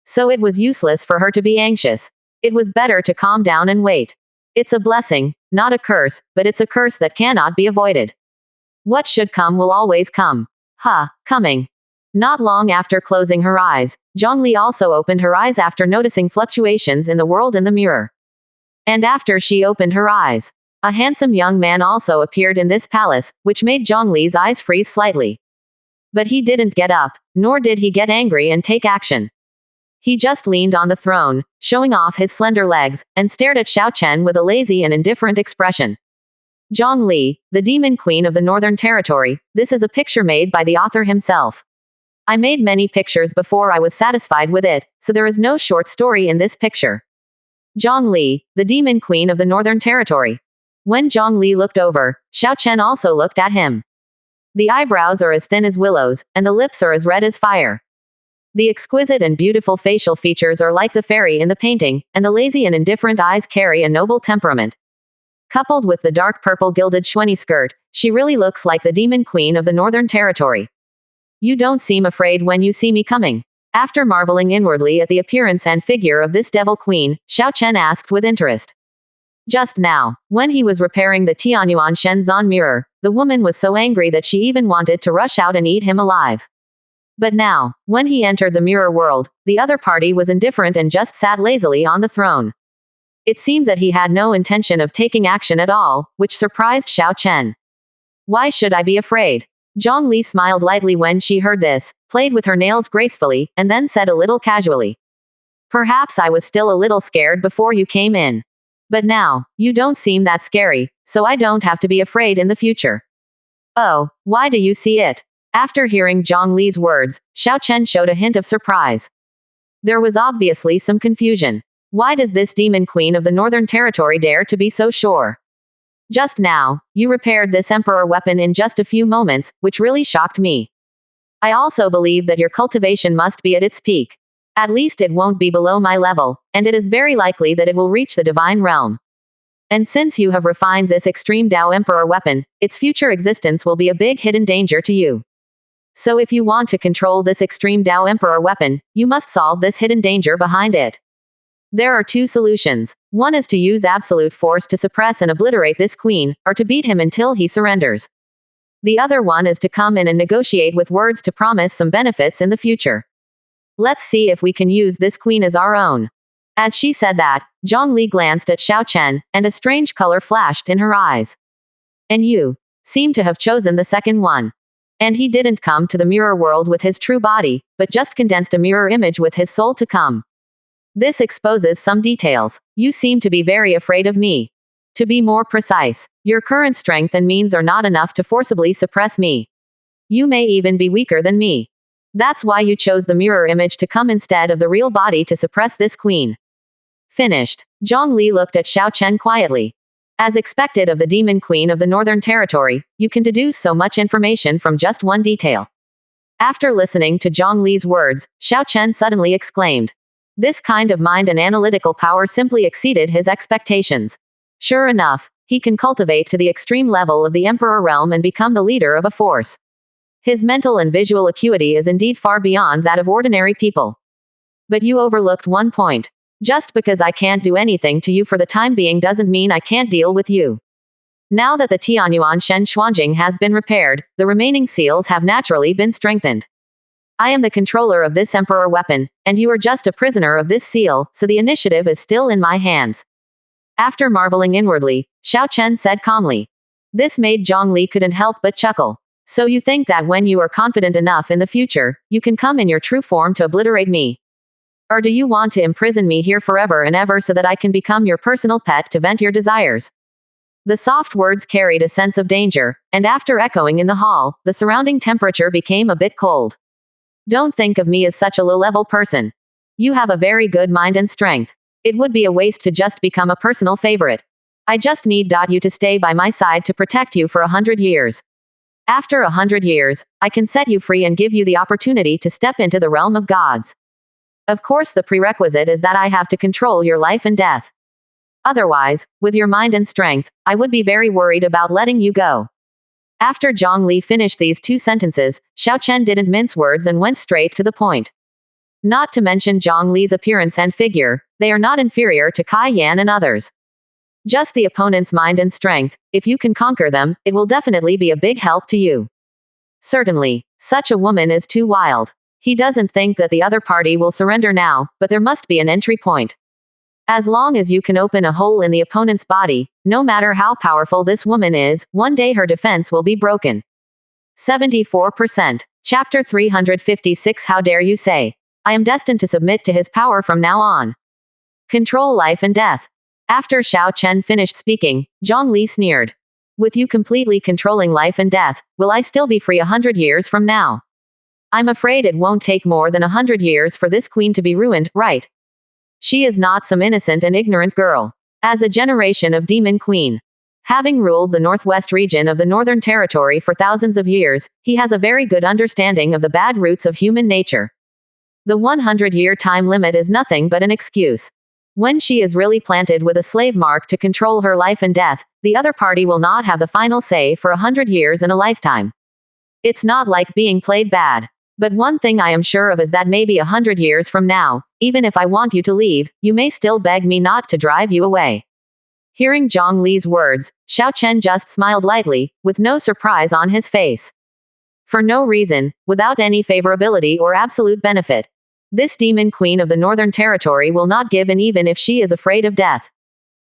So it was useless for her to be anxious. It was better to calm down and wait. It's a blessing, not a curse, but it's a curse that cannot be avoided. What should come will always come. Coming. Not long after closing her eyes, Zhongli also opened her eyes after noticing fluctuations in the world in the mirror. And after she opened her eyes, a handsome young man also appeared in this palace, which made Zhongli's eyes freeze slightly. But he didn't get up, nor did he get angry and take action. He just leaned on the throne, showing off his slender legs, and stared at Xiao Chen with a lazy and indifferent expression. Zhongli, the demon queen of the Northern Territory, this is a picture made by the author himself. I made many pictures before I was satisfied with it, so there is no short story in this picture. Zhongli, the demon queen of the Northern Territory. When Zhongli looked over, Xiao Chen also looked at him. The eyebrows are as thin as willows, and the lips are as red as fire. The exquisite and beautiful facial features are like the fairy in the painting, and the lazy and indifferent eyes carry a noble temperament. Coupled with the dark purple gilded shweni skirt, she really looks like the demon queen of the Northern Territory. You don't seem afraid when you see me coming. After marveling inwardly at the appearance and figure of this devil queen, Xiao Chen asked with interest. Just now, when he was repairing the Tianyuan Shenzhen mirror, the woman was so angry that she even wanted to rush out and eat him alive. But now, when he entered the mirror world, the other party was indifferent and just sat lazily on the throne. It seemed that he had no intention of taking action at all, which surprised Xiao Chen. Why should I be afraid? Zhongli smiled lightly when she heard this, played with her nails gracefully, and then said a little casually. Perhaps I was still a little scared before you came in. But now, you don't seem that scary, so I don't have to be afraid in the future. Oh, why do you see it? After hearing Zhongli's words, Xiao Chen showed a hint of surprise. There was obviously some confusion. Why does this demon queen of the Northern Territory dare to be so sure? Just now, you repaired this emperor weapon in just a few moments, which really shocked me. I also believe that your cultivation must be at its peak. At least it won't be below my level, and it is very likely that it will reach the divine realm. And since you have refined this extreme Dao emperor weapon, its future existence will be a big hidden danger to you. So if you want to control this extreme Dao emperor weapon, you must solve this hidden danger behind it. There are two solutions. One is to use absolute force to suppress and obliterate this queen, or to beat him until he surrenders. The other one is to come in and negotiate with words to promise some benefits in the future. Let's see if we can use this queen as our own. As she said that, Zhongli glanced at Xiao Chen, and a strange color flashed in her eyes. And you seem to have chosen the second one. And he didn't come to the mirror world with his true body, but just condensed a mirror image with his soul to come. This exposes some details. You seem to be very afraid of me. To be more precise, your current strength and means are not enough to forcibly suppress me. You may even be weaker than me. That's why you chose the mirror image to come instead of the real body to suppress this queen. Finished. Zhongli looked at Xiao Chen quietly. As expected of the demon queen of the Northern Territory, you can deduce so much information from just one detail. After listening to Zhongli's words, Xiao Chen suddenly exclaimed. This kind of mind and analytical power simply exceeded his expectations. Sure enough, he can cultivate to the extreme level of the emperor realm and become the leader of a force. His mental and visual acuity is indeed far beyond that of ordinary people. But you overlooked one point. Just because I can't do anything to you for the time being doesn't mean I can't deal with you. Now that the Tianyuan Shen Xuanjing has been repaired, the remaining seals have naturally been strengthened. I am the controller of this emperor weapon, and you are just a prisoner of this seal, so the initiative is still in my hands. After marveling inwardly, Xiao Chen said calmly. This made Zhongli couldn't help but chuckle. So you think that when you are confident enough in the future, you can come in your true form to obliterate me? Or do you want to imprison me here forever and ever so that I can become your personal pet to vent your desires? The soft words carried a sense of danger, and after echoing in the hall, the surrounding temperature became a bit cold. Don't think of me as such a low-level person. You have a very good mind and strength. It would be a waste to just become a personal favorite. I just need you to stay by my side to protect you for 100 years. After 100 years, I can set you free and give you the opportunity to step into the realm of gods. Of course, the prerequisite is that I have to control your life and death. Otherwise, with your mind and strength, I would be very worried about letting you go. After Zhang Li finished these two sentences, Xiao Chen didn't mince words and went straight to the point. Not to mention Zhang Li's appearance and figure, they are not inferior to Kai Yan and others. Just the opponent's mind and strength, if you can conquer them, it will definitely be a big help to you. Certainly, such a woman is too wild. He doesn't think that the other party will surrender now, but there must be an entry point. As long as you can open a hole in the opponent's body, no matter how powerful this woman is, one day her defense will be broken. 74%. Chapter 356. How dare you say? I am destined to submit to his power from now on. Control life and death. After Xiao Chen finished speaking, Zhang Li sneered. With you completely controlling life and death, will I still be free 100 years from now? I'm afraid it won't take more than 100 years for this queen to be ruined, right? She is not some innocent and ignorant girl. As a generation of demon queen, having ruled the northwest region of the Northern Territory for thousands of years, he has a very good understanding of the bad roots of human nature. The 100-year time limit is nothing but an excuse. When she is really planted with a slave mark to control her life and death, the other party will not have the final say for 100 years in a lifetime. It's not like being played bad. But one thing I am sure of is that maybe 100 years from now, even if I want you to leave, you may still beg me not to drive you away. Hearing Zhang Li's words, Xiao Chen just smiled lightly, with no surprise on his face. For no reason, without any favorability or absolute benefit. This demon queen of the Northern Territory will not give in even if she is afraid of death.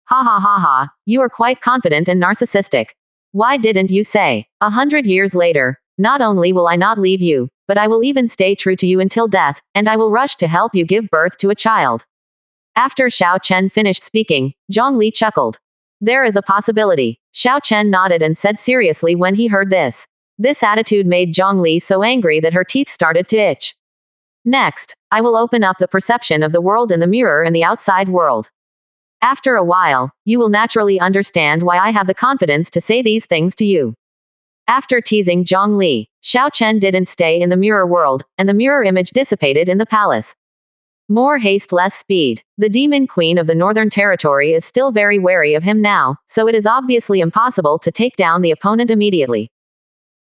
Ha ha ha ha, you are quite confident and narcissistic. Why didn't you say, 100 years later, not only will I not leave you, but I will even stay true to you until death, and I will rush to help you give birth to a child. After Xiao Chen finished speaking, Zhang Li chuckled. There is a possibility. Xiao Chen nodded and said seriously when he heard this. This attitude made Zhang Li so angry that her teeth started to itch. Next, I will open up the perception of the world in the mirror and the outside world. After a while, you will naturally understand why I have the confidence to say these things to you. After teasing Zhang Li, Xiao Chen didn't stay in the mirror world, and the mirror image dissipated in the palace. More haste, less speed. The demon queen of the Northern Territory is still very wary of him now, so it is obviously impossible to take down the opponent immediately.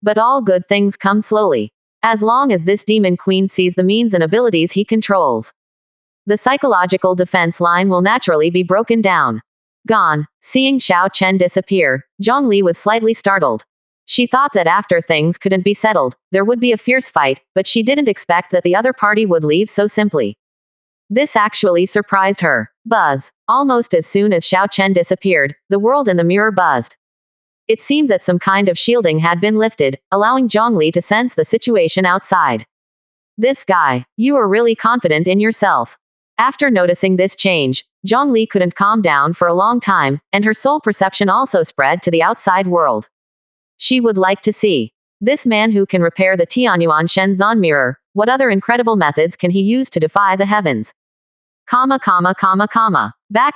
But all good things come slowly. As long as this demon queen sees the means and abilities he controls, the psychological defense line will naturally be broken down. Gone. Seeing Xiao Chen disappear, Zhang Li was slightly startled. She thought that after things couldn't be settled, there would be a fierce fight, but she didn't expect that the other party would leave so simply. This actually surprised her. Buzz. Almost as soon as Xiao Chen disappeared, the world in the mirror buzzed. It seemed that some kind of shielding had been lifted, allowing Zhang Li to sense the situation outside. This guy, you are really confident in yourself. After noticing this change, Zhang Li couldn't calm down for a long time, and her soul perception also spread to the outside world. She would like to see this man who can repair the Tianyuan Shenzhen mirror. What other incredible methods can he use to defy the heavens? Back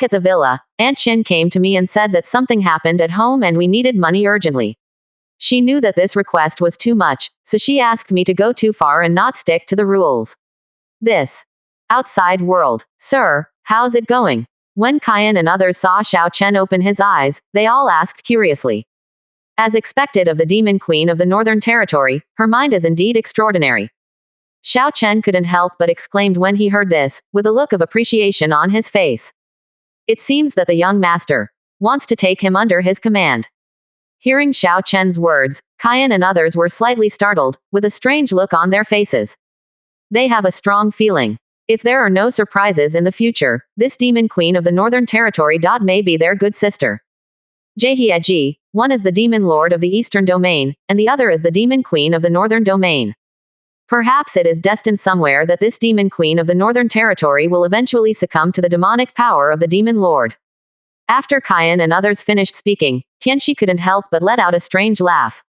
at the villa, Aunt Chin came to me and said that something happened at home and we needed money urgently. She knew that this request was too much, so she asked me to go too far and not stick to the rules. This outside world. Sir, how's it going? When Kaiyan and others saw Xiao Chen open his eyes, they all asked curiously. As expected of the demon queen of the Northern Territory, her mind is indeed extraordinary. Xiao Chen couldn't help but exclaimed when he heard this, with a look of appreciation on his face. It seems that the young master wants to take him under his command. Hearing Xiao Chen's words, Kaiyan and others were slightly startled, with a strange look on their faces. They have a strong feeling. If there are no surprises in the future, this demon queen of the Northern Territory may be their good sister. Jihieji, one is the demon lord of the Eastern Domain, and the other is the demon queen of the Northern Domain. Perhaps it is destined somewhere that this demon queen of the Northern Territory will eventually succumb to the demonic power of the demon lord. After Kaiyan and others finished speaking, Tianxi couldn't help but let out a strange laugh.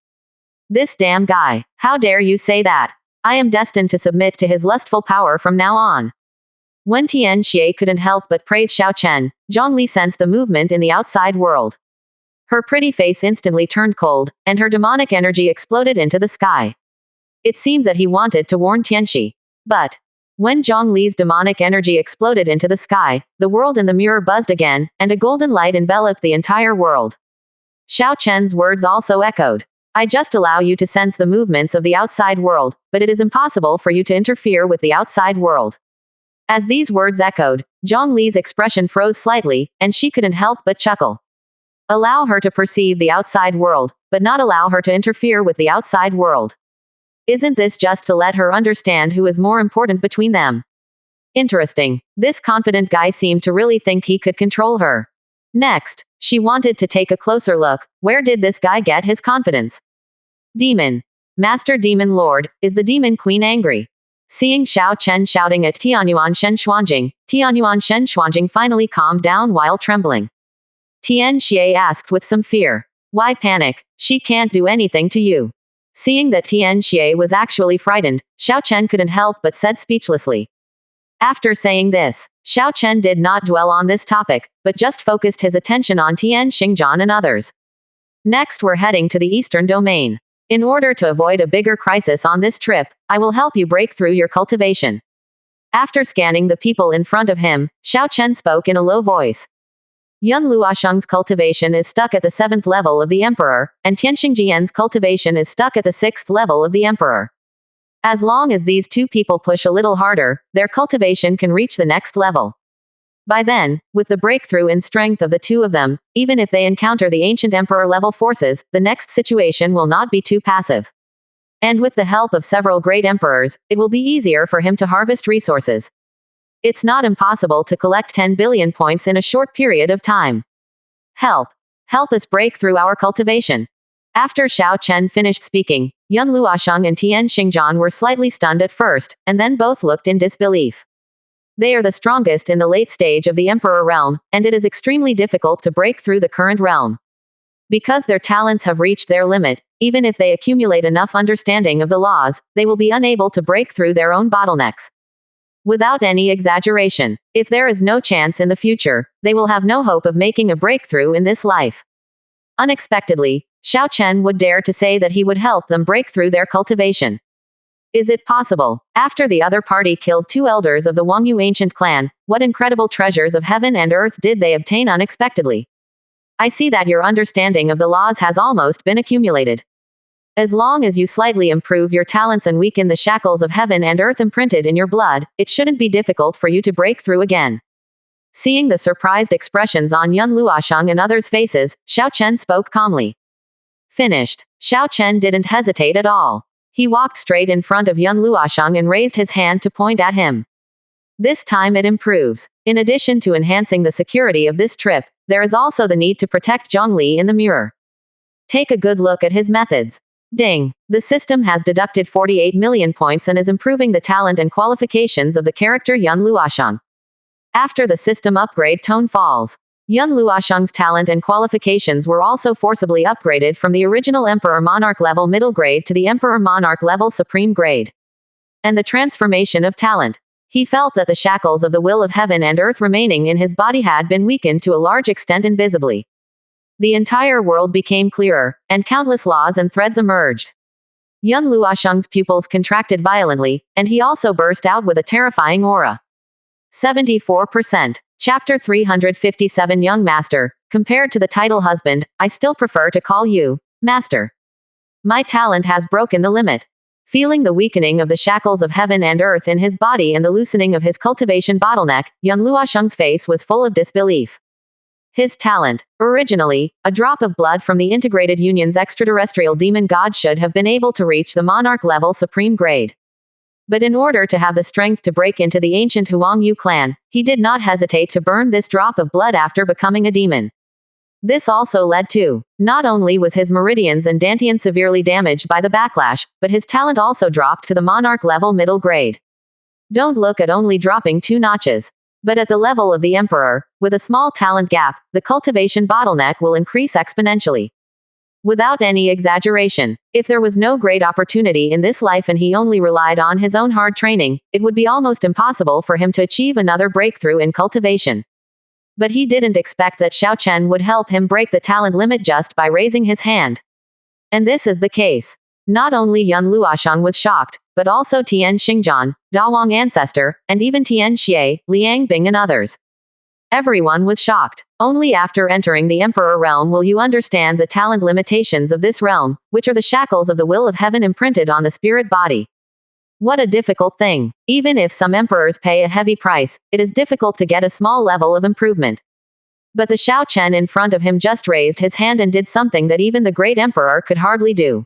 This damn guy, how dare you say that? I am destined to submit to his lustful power from now on. When Tianxi couldn't help but praise Xiao Chen, Zhang Li sensed the movement in the outside world. Her pretty face instantly turned cold, and her demonic energy exploded into the sky. It seemed that he wanted to warn Tianxi. But when Zhang Li's demonic energy exploded into the sky, the world in the mirror buzzed again, and a golden light enveloped the entire world. Xiao Chen's words also echoed. I just allow you to sense the movements of the outside world, but it is impossible for you to interfere with the outside world. As these words echoed, Zhongli's expression froze slightly, and she couldn't help but chuckle. Allow her to perceive the outside world, but not allow her to interfere with the outside world. Isn't this just to let her understand who is more important between them? Interesting. This confident guy seemed to really think he could control her. Next, she wanted to take a closer look. Where did this guy get his confidence? Demon. Master Demon Lord, is the Demon Queen angry? Seeing Xiao Chen shouting at Tianyuan Shen Xuanjing finally calmed down while trembling. Tian Xie asked with some fear. Why panic? She can't do anything to you. Seeing that Tian Xie was actually frightened, Xiao Chen couldn't help but said speechlessly. After saying this, Xiao Chen did not dwell on this topic, but just focused his attention on Tian Xingjian and others. Next, we're heading to the Eastern Domain. In order to avoid a bigger crisis on this trip, I will help you break through your cultivation. After scanning the people in front of him, Xiao Chen spoke in a low voice. Yun Luosheng's cultivation is stuck at the 7th level of the Emperor, and Tianxingjian's cultivation is stuck at the 6th level of the Emperor. As long as these two people push a little harder, their cultivation can reach the next level. By then, with the breakthrough in strength of the two of them, even if they encounter the ancient Emperor-level forces, the next situation will not be too passive. And with the help of several great emperors, it will be easier for him to harvest resources. It's not impossible to collect 10 billion points in a short period of time. Help. Help us break through our cultivation. After Xiao Chen finished speaking, Yun Luosheng and Tian Xingjian were slightly stunned at first, and then both looked in disbelief. They are the strongest in the late stage of the Emperor realm, and it is extremely difficult to break through the current realm. Because their talents have reached their limit, even if they accumulate enough understanding of the laws, they will be unable to break through their own bottlenecks. Without any exaggeration, if there is no chance in the future, they will have no hope of making a breakthrough in this life. Unexpectedly, Xiao Chen would dare to say that he would help them break through their cultivation. Is it possible? After the other party killed 2 elders of the Wangyu ancient clan, what incredible treasures of heaven and earth did they obtain unexpectedly? I see that your understanding of the laws has almost been accumulated. As long as you slightly improve your talents and weaken the shackles of heaven and earth imprinted in your blood, it shouldn't be difficult for you to break through again. Seeing the surprised expressions on Yun Luosheng and others' faces, Xiao Chen spoke calmly. Finished. Xiao Chen didn't hesitate at all. He walked straight in front of Yun Luosheng and raised his hand to point at him. This time it improves. In addition to enhancing the security of this trip, there is also the need to protect Zhongli in the mirror. Take a good look at his methods. Ding. The system has deducted 48 million points and is improving the talent and qualifications of the character Yun Luosheng. After the system upgrade, tone falls. Yun Luosheng's talent and qualifications were also forcibly upgraded from the original Emperor Monarch level middle grade to the Emperor Monarch level supreme grade. And the transformation of talent. He felt that the shackles of the will of heaven and earth remaining in his body had been weakened to a large extent invisibly. The entire world became clearer, and countless laws and threads emerged. Yun Luosheng's pupils contracted violently, and he also burst out with a terrifying aura. 74%. Chapter 357 Young Master. Compared to the title husband, I still prefer to call you Master. My talent has broken the limit. Feeling the weakening of the shackles of heaven and earth in his body and the loosening of his cultivation bottleneck, Yun Luosheng's face was full of disbelief. His talent. Originally, a drop of blood from the Integrated Union's extraterrestrial demon god should have been able to reach the Monarch level supreme grade. But in order to have the strength to break into the ancient Huangyu clan, he did not hesitate to burn this drop of blood after becoming a demon. This also led to, not only was his meridians and dantian severely damaged by the backlash, but his talent also dropped to the Monarch level middle grade. Don't look at only dropping 2 notches. But at the level of the Emperor, with a small talent gap, the cultivation bottleneck will increase exponentially. Without any exaggeration, if there was no great opportunity in this life and he only relied on his own hard training, it would be almost impossible for him to achieve another breakthrough in cultivation. But he didn't expect that Xiao Chen would help him break the talent limit just by raising his hand. And this is the case. Not only Yun Luosheng was shocked, but also Tian Xingjian, Da Wang Ancestor, and even Tian Xie, Liang Bing and others. Everyone was shocked. Only after entering the Emperor realm will you understand the talent limitations of this realm, which are the shackles of the will of heaven imprinted on the spirit body. What a difficult thing. Even if some emperors pay a heavy price, it is difficult to get a small level of improvement. But the Xiao Chen in front of him just raised his hand and did something that even the great emperor could hardly do.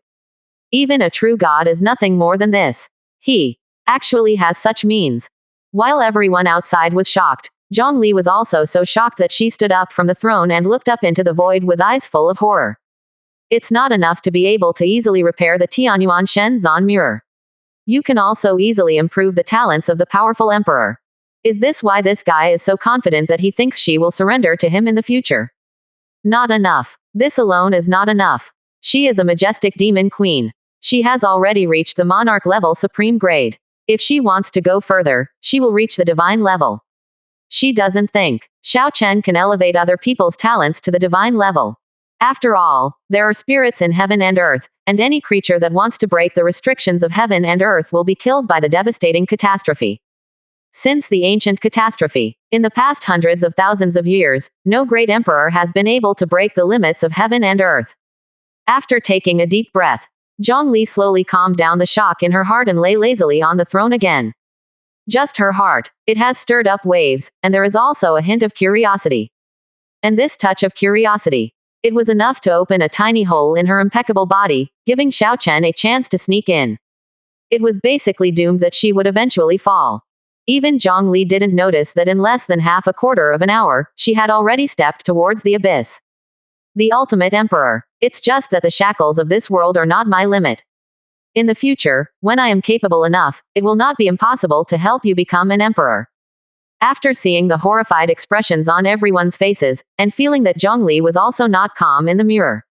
Even a true god is nothing more than this. He actually has such means. While everyone outside was shocked, Zhongli was also so shocked that she stood up from the throne and looked up into the void with eyes full of horror. It's not enough to be able to easily repair the Tianyuan Shenzan mirror. You can also easily improve the talents of the powerful emperor. Is this why this guy is so confident that he thinks she will surrender to him in the future? Not enough. This alone is not enough. She is a majestic demon queen. She has already reached the monarch level supreme grade. If she wants to go further, she will reach the divine level. She doesn't think Xiao Chen can elevate other people's talents to the divine level. After all, there are spirits in heaven and earth, and any creature that wants to break the restrictions of heaven and earth will be killed by the devastating catastrophe. Since the ancient catastrophe, in the past hundreds of thousands of years, no great emperor has been able to break the limits of heaven and earth. After taking a deep breath, Zhongli slowly calmed down the shock in her heart and lay lazily on the throne again. Just her heart. It has stirred up waves, and there is also a hint of curiosity. And this touch of curiosity. It was enough to open a tiny hole in her impeccable body, giving Xiao Chen a chance to sneak in. It was basically doomed that she would eventually fall. Even Zhongli didn't notice that in less than half a quarter of an hour, she had already stepped towards the abyss. The ultimate emperor. It's just that the shackles of this world are not my limit. In the future, when I am capable enough, it will not be impossible to help you become an emperor. After seeing the horrified expressions on everyone's faces, and feeling that Zhongli was also not calm in the mirror,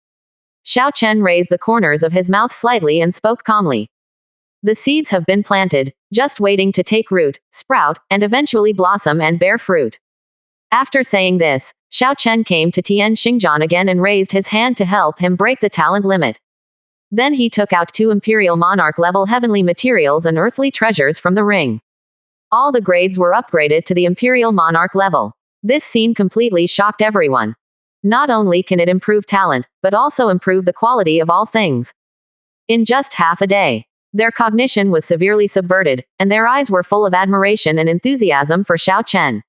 Xiao Chen raised the corners of his mouth slightly and spoke calmly. The seeds have been planted, just waiting to take root, sprout, and eventually blossom and bear fruit. After saying this, Xiao Chen came to Tian Xingjian again and raised his hand to help him break the talent limit. Then he took out 2 Imperial Monarch level heavenly materials and earthly treasures from the ring. All the grades were upgraded to the Imperial Monarch level. This scene completely shocked everyone. Not only can it improve talent, but also improve the quality of all things. In just half a day, their cognition was severely subverted, and their eyes were full of admiration and enthusiasm for Xiao Chen.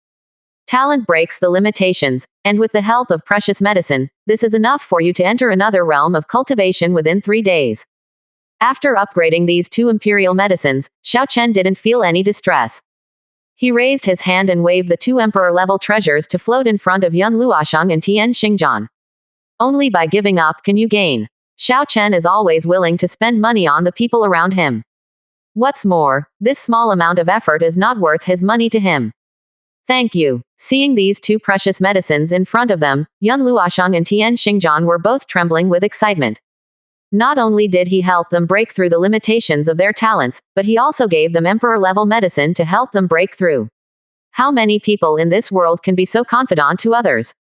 Talent breaks the limitations, and with the help of precious medicine, this is enough for you to enter another realm of cultivation within 3 days. After upgrading these 2 imperial medicines, Xiao Chen didn't feel any distress. He raised his hand and waved the 2 emperor-level treasures to float in front of Yun Luosheng and Tian Xingjian. Only by giving up can you gain. Xiao Chen is always willing to spend money on the people around him. What's more, this small amount of effort is not worth his money to him. Thank you. Seeing these 2 precious medicines in front of them, Yun Luosheng and Tian Xingjian were both trembling with excitement. Not only did he help them break through the limitations of their talents, but he also gave them emperor-level medicine to help them break through. How many people in this world can be so confidant to others?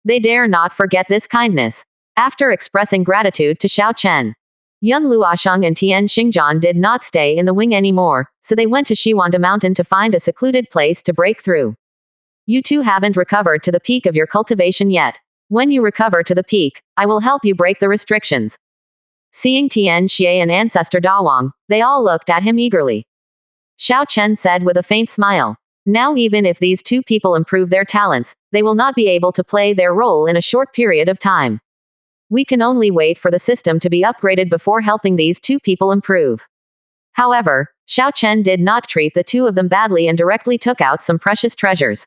They dare not forget this kindness. After expressing gratitude to Xiao Chen, Yun Luosheng and Tian Xingjian did not stay in the wing anymore, so they went to Shiwanda Mountain to find a secluded place to break through. You 2 haven't recovered to the peak of your cultivation yet. When you recover to the peak, I will help you break the restrictions. Seeing Tian Xie and Ancestor Dawang, they all looked at him eagerly. Xiao Chen said with a faint smile. Now even if these 2 people improve their talents, they will not be able to play their role in a short period of time. We can only wait for the system to be upgraded before helping these 2 people improve. However, Xiao Chen did not treat the 2 of them badly and directly took out some precious treasures.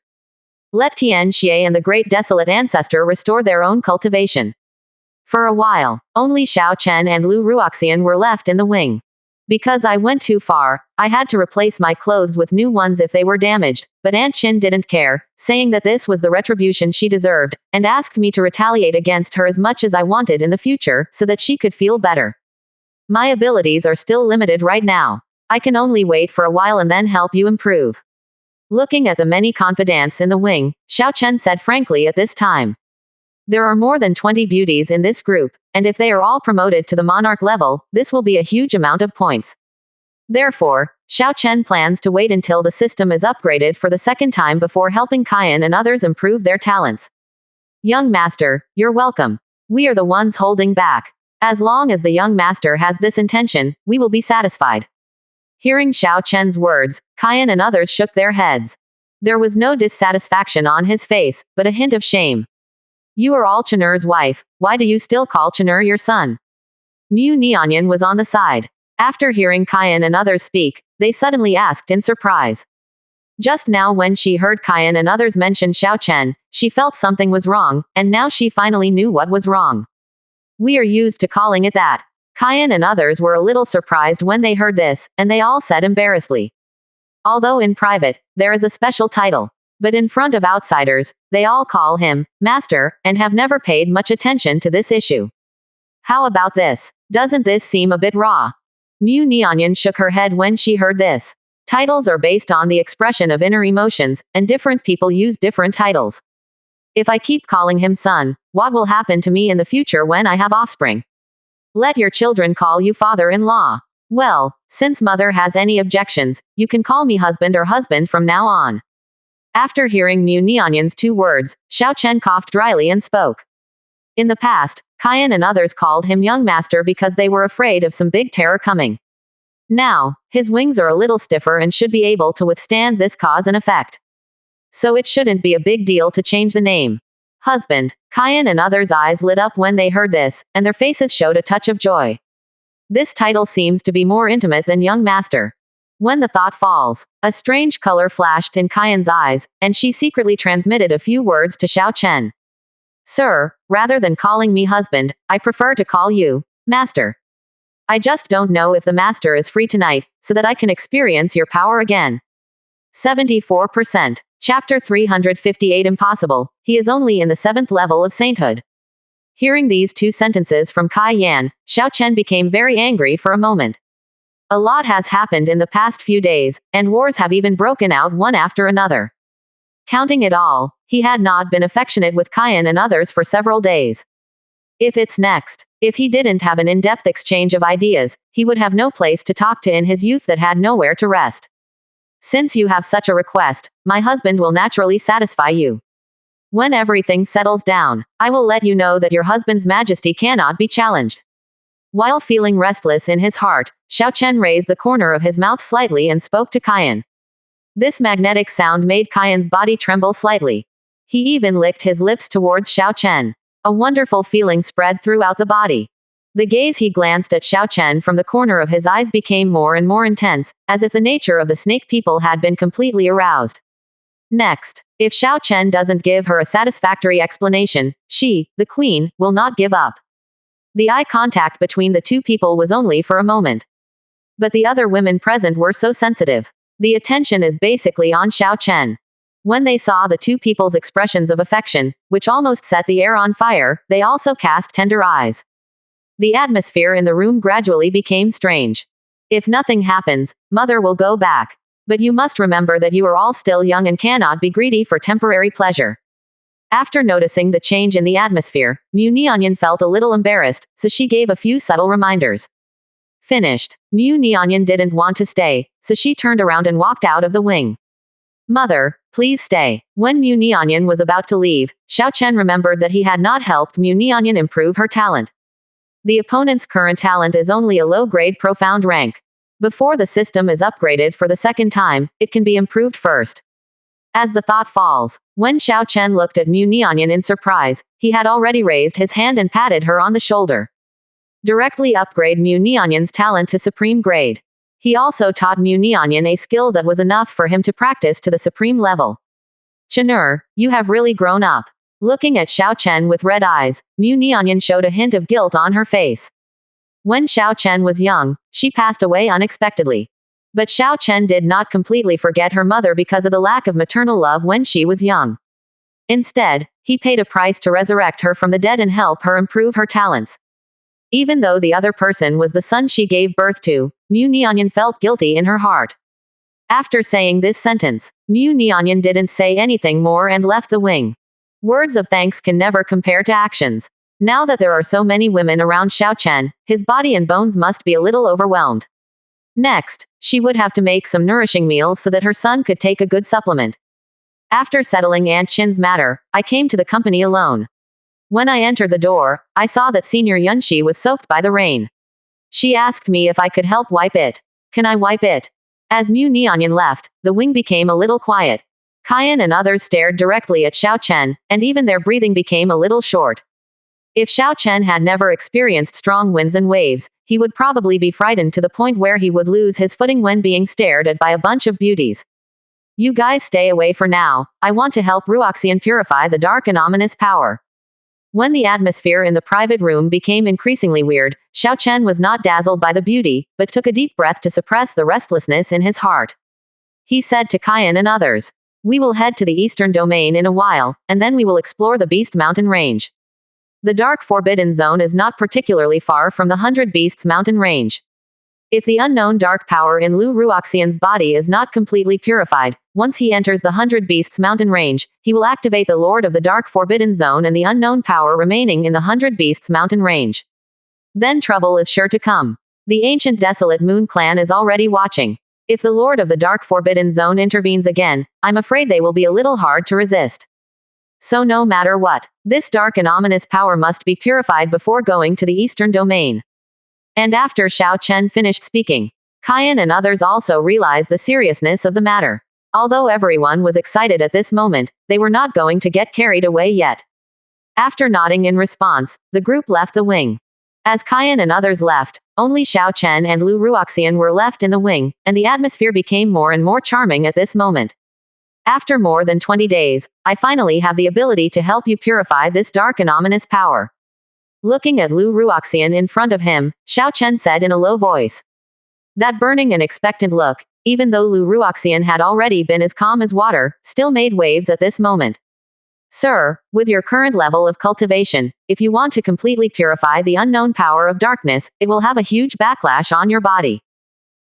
Let Tian Xie and the Great Desolate Ancestor restore their own cultivation. For a while, only Xiao Chen and Lu Ruoxian were left in the wing. Because I went too far, I had to replace my clothes with new ones if they were damaged, but Aunt Qin didn't care, saying that this was the retribution she deserved, and asked me to retaliate against her as much as I wanted in the future, so that she could feel better. My abilities are still limited right now. I can only wait for a while and then help you improve. Looking at the many confidants in the wing, Xiao Chen said frankly at this time. There are more than 20 beauties in this group, and if they are all promoted to the monarch level, this will be a huge amount of points. Therefore, Xiao Chen plans to wait until the system is upgraded for the second time before helping Kyan and others improve their talents. Young master, you're welcome. We are the ones holding back. As long as the young master has this intention, we will be satisfied. Hearing Xiao Chen's words, Kyan and others shook their heads. There was no dissatisfaction on his face, but a hint of shame. You are all Chener's wife, why do you still call Chener your son? Mu Nianyan was on the side. After hearing Kyan and others speak, they suddenly asked in surprise. Just now when she heard Kyan and others mention Xiao Chen, she felt something was wrong, and now she finally knew what was wrong. We are used to calling it that. Kyan and others were a little surprised when they heard this, and they all said embarrassedly. Although in private, there is a special title. But in front of outsiders, they all call him master, and have never paid much attention to this issue. How about this? Doesn't this seem a bit raw? Mu Nianyan shook her head when she heard this. Titles are based on the expression of inner emotions, and different people use different titles. If I keep calling him son, what will happen to me in the future when I have offspring? Let your children call you father-in-law. Well, since mother has any objections, you can call me husband or husband from now on. After hearing Mu Nianyan's 2 words, Xiao Chen coughed dryly and spoke. In the past, Kyan and others called him young master because they were afraid of some big terror coming. Now, his wings are a little stiffer and should be able to withstand this cause and effect. So it shouldn't be a big deal to change the name. Husband, Kyan and others' eyes lit up when they heard this, and their faces showed a touch of joy. This title seems to be more intimate than young master. When the thought falls, a strange color flashed in Kyan's eyes, and she secretly transmitted a few words to Xiao Chen. Sir, rather than calling me husband, I prefer to call you master. I just don't know if the master is free tonight, so that I can experience your power again. 74%. Chapter 358 Impossible. He is only in the 7th level of sainthood. Hearing these 2 sentences from Kai Yan, Xiao Chen became very angry for a moment. A lot has happened in the past few days, and wars have even broken out one after another. Counting it all, he had not been affectionate with Kyan and others for several days. If he didn't have an in-depth exchange of ideas, he would have no place to talk to in his youth that had nowhere to rest. Since you have such a request, my husband will naturally satisfy you. When everything settles down, I will let you know that your husband's majesty cannot be challenged. While feeling restless in his heart, Xiao Chen raised the corner of his mouth slightly and spoke to Kyan. This magnetic sound made Kyan's body tremble slightly. He even licked his lips towards Xiao Chen. A wonderful feeling spread throughout the body. The gaze he glanced at Xiao Chen from the corner of his eyes became more and more intense, as if the nature of the snake people had been completely aroused. Next, if Xiao Chen doesn't give her a satisfactory explanation, she, the queen, will not give up. The eye contact between the 2 people was only for a moment. But the other women present were so sensitive. The attention is basically on Xiao Chen. When they saw the 2 people's expressions of affection, which almost set the air on fire, they also cast tender eyes. The atmosphere in the room gradually became strange. If nothing happens, mother will go back. But you must remember that you are all still young and cannot be greedy for temporary pleasure. After noticing the change in the atmosphere, Mu Nianyan felt a little embarrassed, so she gave a few subtle reminders. Finished. Mu Nianyan didn't want to stay, so she turned around and walked out of the wing. Mother, please stay. When Mu Nianyan was about to leave, Xiao Chen remembered that he had not helped Mu Nianyan improve her talent. The opponent's current talent is only a low-grade profound rank. Before the system is upgraded for the second time, it can be improved first. As the thought falls, when Xiao Chen looked at Mu Nianyan in surprise, he had already raised his hand and patted her on the shoulder. Directly upgrade Mu Nianyan's talent to supreme grade. He also taught Mu Nianyan a skill that was enough for him to practice to the supreme level. Chener, you have really grown up. Looking at Xiao Chen with red eyes, Mu Nianyan showed a hint of guilt on her face. When Xiao Chen was young, she passed away unexpectedly. But Xiao Chen did not completely forget her mother because of the lack of maternal love when she was young. Instead, he paid a price to resurrect her from the dead and help her improve her talents. Even though the other person was the son she gave birth to, Mu Nianyan felt guilty in her heart. After saying this sentence, Mu Nianyan didn't say anything more and left the wing. Words of thanks can never compare to actions. Now that there are so many women around Xiao Chen, his body and bones must be a little overwhelmed. Next, she would have to make some nourishing meals so that her son could take a good supplement. After settling Aunt Chin's matter, I came to the company alone. When I entered the door, I saw that Senior Yunshi was soaked by the rain. She asked me if I could help wipe it. Can I wipe it? As Mu Nianyan left, the wing became a little quiet. Kyan and others stared directly at Xiao Chen, and even their breathing became a little short. If Xiao Chen had never experienced strong winds and waves, he would probably be frightened to the point where he would lose his footing when being stared at by a bunch of beauties. You guys stay away for now, I want to help Ruoxian purify the dark and ominous power. When the atmosphere in the private room became increasingly weird, Xiao Chen was not dazzled by the beauty, but took a deep breath to suppress the restlessness in his heart. He said to Kyan and others, "We will head to the eastern domain in a while, and then we will explore the Beast Mountain range. The Dark Forbidden Zone is not particularly far from the 100 Beasts Mountain range. If the unknown dark power in Lu Ruoxian's body is not completely purified, once he enters the 100 Beasts Mountain range, he will activate the Lord of the Dark Forbidden Zone and the unknown power remaining in the 100 Beasts Mountain range. Then trouble is sure to come. The ancient Desolate Moon clan is already watching. If the Lord of the Dark Forbidden Zone intervenes again, I'm afraid they will be a little hard to resist. So no matter what, this dark and ominous power must be purified before going to the eastern domain." And after Xiao Chen finished speaking, Kyan and others also realized the seriousness of the matter. Although everyone was excited at this moment, they were not going to get carried away yet. After nodding in response, the group left the wing. As Kyan and others left, only Xiao Chen and Lu Ruoxian were left in the wing, and the atmosphere became more and more charming at this moment. After more than 20 days, I finally have the ability to help you purify this dark and ominous power. Looking at Lu Ruoxian in front of him, Xiao Chen said in a low voice. That burning and expectant look, even though Lu Ruoxian had already been as calm as water, still made waves at this moment. Sir, with your current level of cultivation, if you want to completely purify the unknown power of darkness, it will have a huge backlash on your body.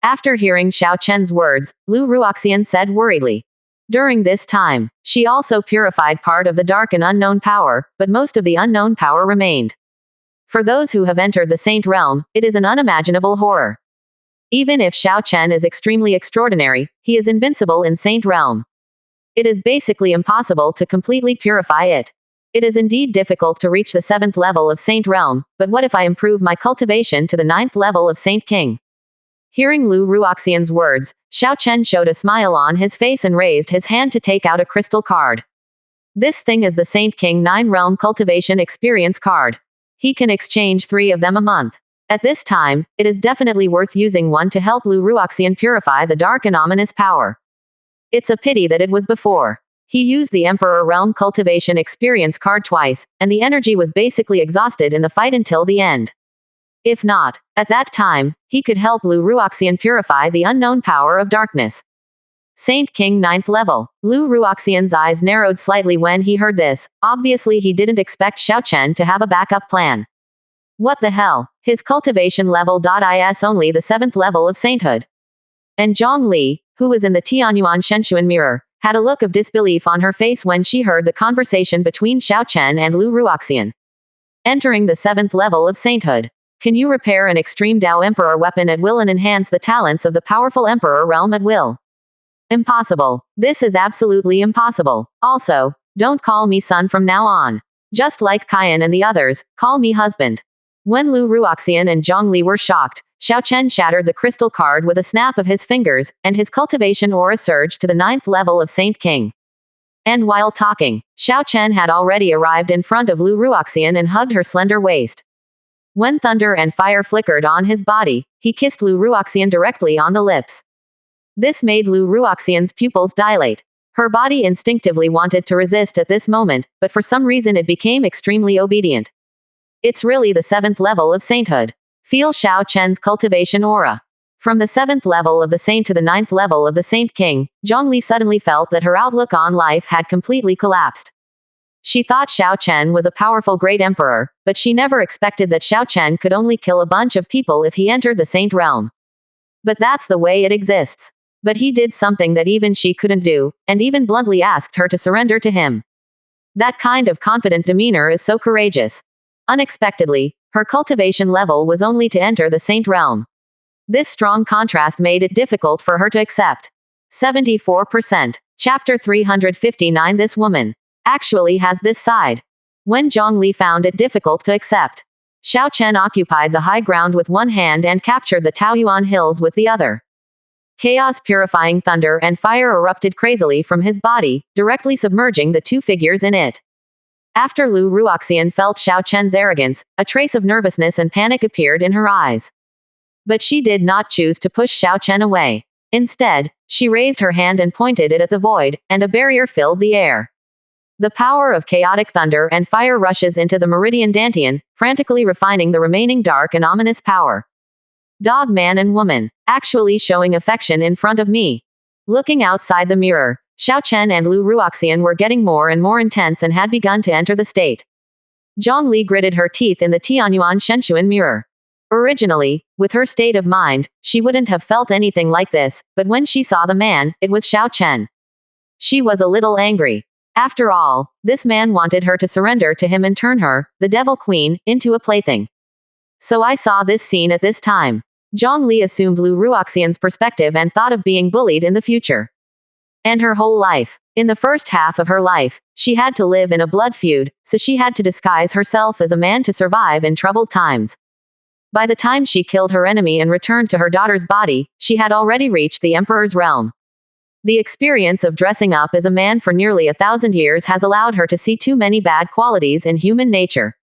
After hearing Xiao Chen's words, Lu Ruoxian said worriedly. During this time, she also purified part of the dark and unknown power, but most of the unknown power remained. For those who have entered the Saint Realm, it is an unimaginable horror. Even if Xiao Chen is extremely extraordinary, he is invincible in Saint Realm. It is basically impossible to completely purify it. It is indeed difficult to reach the 7th level of Saint Realm, but what if I improve my cultivation to the 9th level of Saint King? Hearing Lu Ruoxian's words, Xiao Chen showed a smile on his face and raised his hand to take out a crystal card. This thing is the Saint King 9 Realm Cultivation Experience card. He can exchange 3 of them a month. At this time, it is definitely worth using one to help Lu Ruoxian purify the dark and ominous power. It's a pity that it was before. He used the Emperor Realm Cultivation Experience card twice, and the energy was basically exhausted in the fight until the end. If not, at that time, he could help Lu Ruoxian purify the unknown power of darkness. Saint King 9th level. Lu Ruoxian's eyes narrowed slightly when he heard this. Obviously he didn't expect Xiao Chen to have a backup plan. What the hell? His cultivation level is only the 7th level of sainthood. And Zhong Li, who was in the Tianyuan Shenshuan mirror, had a look of disbelief on her face when she heard the conversation between Xiao Chen and Lu Ruoxian. Entering the 7th level of sainthood. Can you repair an extreme Dao Emperor weapon at will and enhance the talents of the powerful Emperor realm at will? Impossible. This is absolutely impossible. Also, don't call me son from now on. Just like Kyan and the others, call me husband. When Lu Ruoxian and Zhong Li were shocked, Xiao Chen shattered the crystal card with a snap of his fingers, and his cultivation aura surged to the 9th level of Saint King. And while talking, Xiao Chen had already arrived in front of Lu Ruoxian and hugged her slender waist. When thunder and fire flickered on his body, he kissed Lu Ruoxian directly on the lips. This made Lu Ruoxian's pupils dilate. Her body instinctively wanted to resist at this moment, but for some reason it became extremely obedient. It's really the 7th level of sainthood. Feel Xiao Chen's cultivation aura. From the 7th level of the saint to the 9th level of the Saint King, Zhong Li suddenly felt that her outlook on life had completely collapsed. She thought Xiao Chen was a powerful great emperor, but she never expected that Xiao Chen could only kill a bunch of people if he entered the saint realm. But that's the way it exists. But he did something that even she couldn't do, and even bluntly asked her to surrender to him. That kind of confident demeanor is so courageous. Unexpectedly, her cultivation level was only to enter the saint realm. This strong contrast made it difficult for her to accept. 74%. Chapter 359. This woman actually has this side. When Zhongli found it difficult to accept, Xiao Chen occupied the high ground with one hand and captured the Taoyuan hills with the other. Chaos-purifying thunder and fire erupted crazily from his body, directly submerging the two figures in it. After Lu Ruoxian felt Xiao Chen's arrogance, a trace of nervousness and panic appeared in her eyes. But she did not choose to push Xiao Chen away. Instead, she raised her hand and pointed it at the void, and a barrier filled the air. The power of chaotic thunder and fire rushes into the meridian dantian, frantically refining the remaining dark and ominous power. Dog man and woman, actually showing affection in front of me. Looking outside the mirror, Xiao Chen and Lu Ruoxian were getting more and more intense and had begun to enter the state. Zhongli gritted her teeth in the Tianyuan Shenshuan mirror. Originally, with her state of mind, she wouldn't have felt anything like this, but when she saw the man, it was Xiao Chen. She was a little angry. After all, this man wanted her to surrender to him and turn her, the devil queen, into a plaything. So I saw this scene at this time. Zhongli assumed Lu Ruoxian's perspective and thought of being bullied in the future. And her whole life. In the first half of her life, she had to live in a blood feud, so she had to disguise herself as a man to survive in troubled times. By the time she killed her enemy and returned to her daughter's body, she had already reached the emperor's realm. The experience of dressing up as a man for nearly 1,000 years has allowed her to see too many bad qualities in human nature.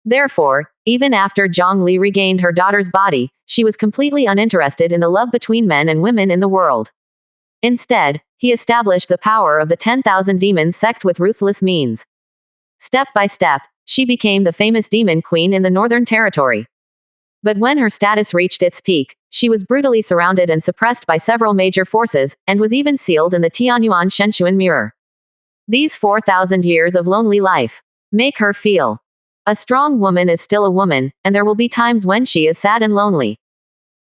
Therefore, even after Zhongli regained her daughter's body, she was completely uninterested in the love between men and women in the world. Instead, he established the power of the 10,000 demons sect with ruthless means. Step by step, she became the famous demon queen in the Northern Territory. But when her status reached its peak, she was brutally surrounded and suppressed by several major forces, and was even sealed in the Tianyuan Shenshuan mirror. These 4,000 years of lonely life make her feel. A strong woman is still a woman, and there will be times when she is sad and lonely.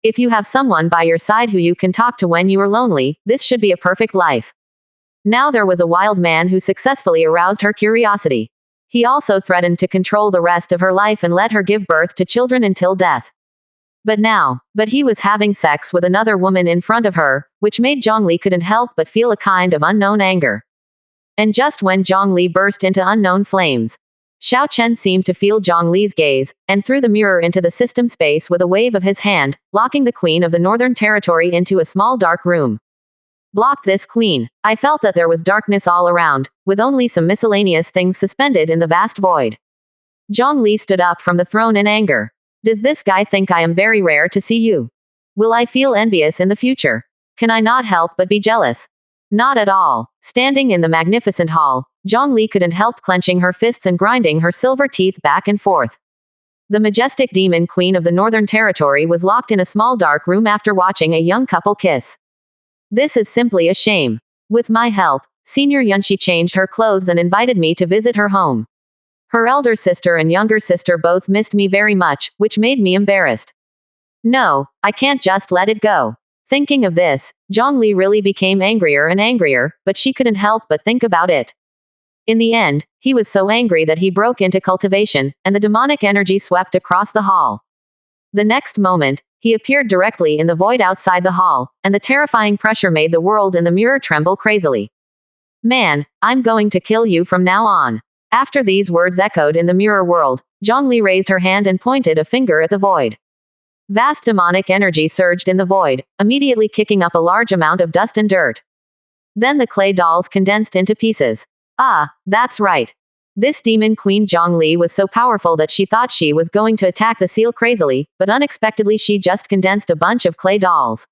If you have someone by your side who you can talk to when you are lonely, this should be a perfect life. Now there was a wild man who successfully aroused her curiosity. He also threatened to control the rest of her life and let her give birth to children until death. But he was having sex with another woman in front of her, which made Zhongli couldn't help but feel a kind of unknown anger. And just when Zhongli burst into unknown flames, Xiao Chen seemed to feel Zhongli's gaze, and threw the mirror into the system space with a wave of his hand, locking the queen of the Northern Territory into a small dark room. Block this queen. I felt that there was darkness all around, with only some miscellaneous things suspended in the vast void. Zhongli stood up from the throne in anger. Does this guy think I am very rare to see you? Will I feel envious in the future? Can I not help but be jealous? Not at all. Standing in the magnificent hall, Zhongli couldn't help clenching her fists and grinding her silver teeth back and forth. The majestic demon queen of the Northern Territory was locked in a small dark room after watching a young couple kiss. This is simply a shame. With my help, Senior Yunxi changed her clothes and invited me to visit her home. Her elder sister and younger sister both missed me very much, which made me embarrassed. No, I can't just let it go. Thinking of this, Zhongli really became angrier and angrier, but she couldn't help but think about it. In the end, he was so angry that he broke into cultivation, and the demonic energy swept across the hall. The next moment, he appeared directly in the void outside the hall, and the terrifying pressure made the world in the mirror tremble crazily. Man, I'm going to kill you from now on. After these words echoed in the mirror world, Zhongli raised her hand and pointed a finger at the void. Vast demonic energy surged in the void, immediately kicking up a large amount of dust and dirt. Then the clay dolls condensed into pieces. Ah, that's right. This demon queen Zhongli was so powerful that she thought she was going to attack the seal crazily, but unexpectedly she just condensed a bunch of clay dolls.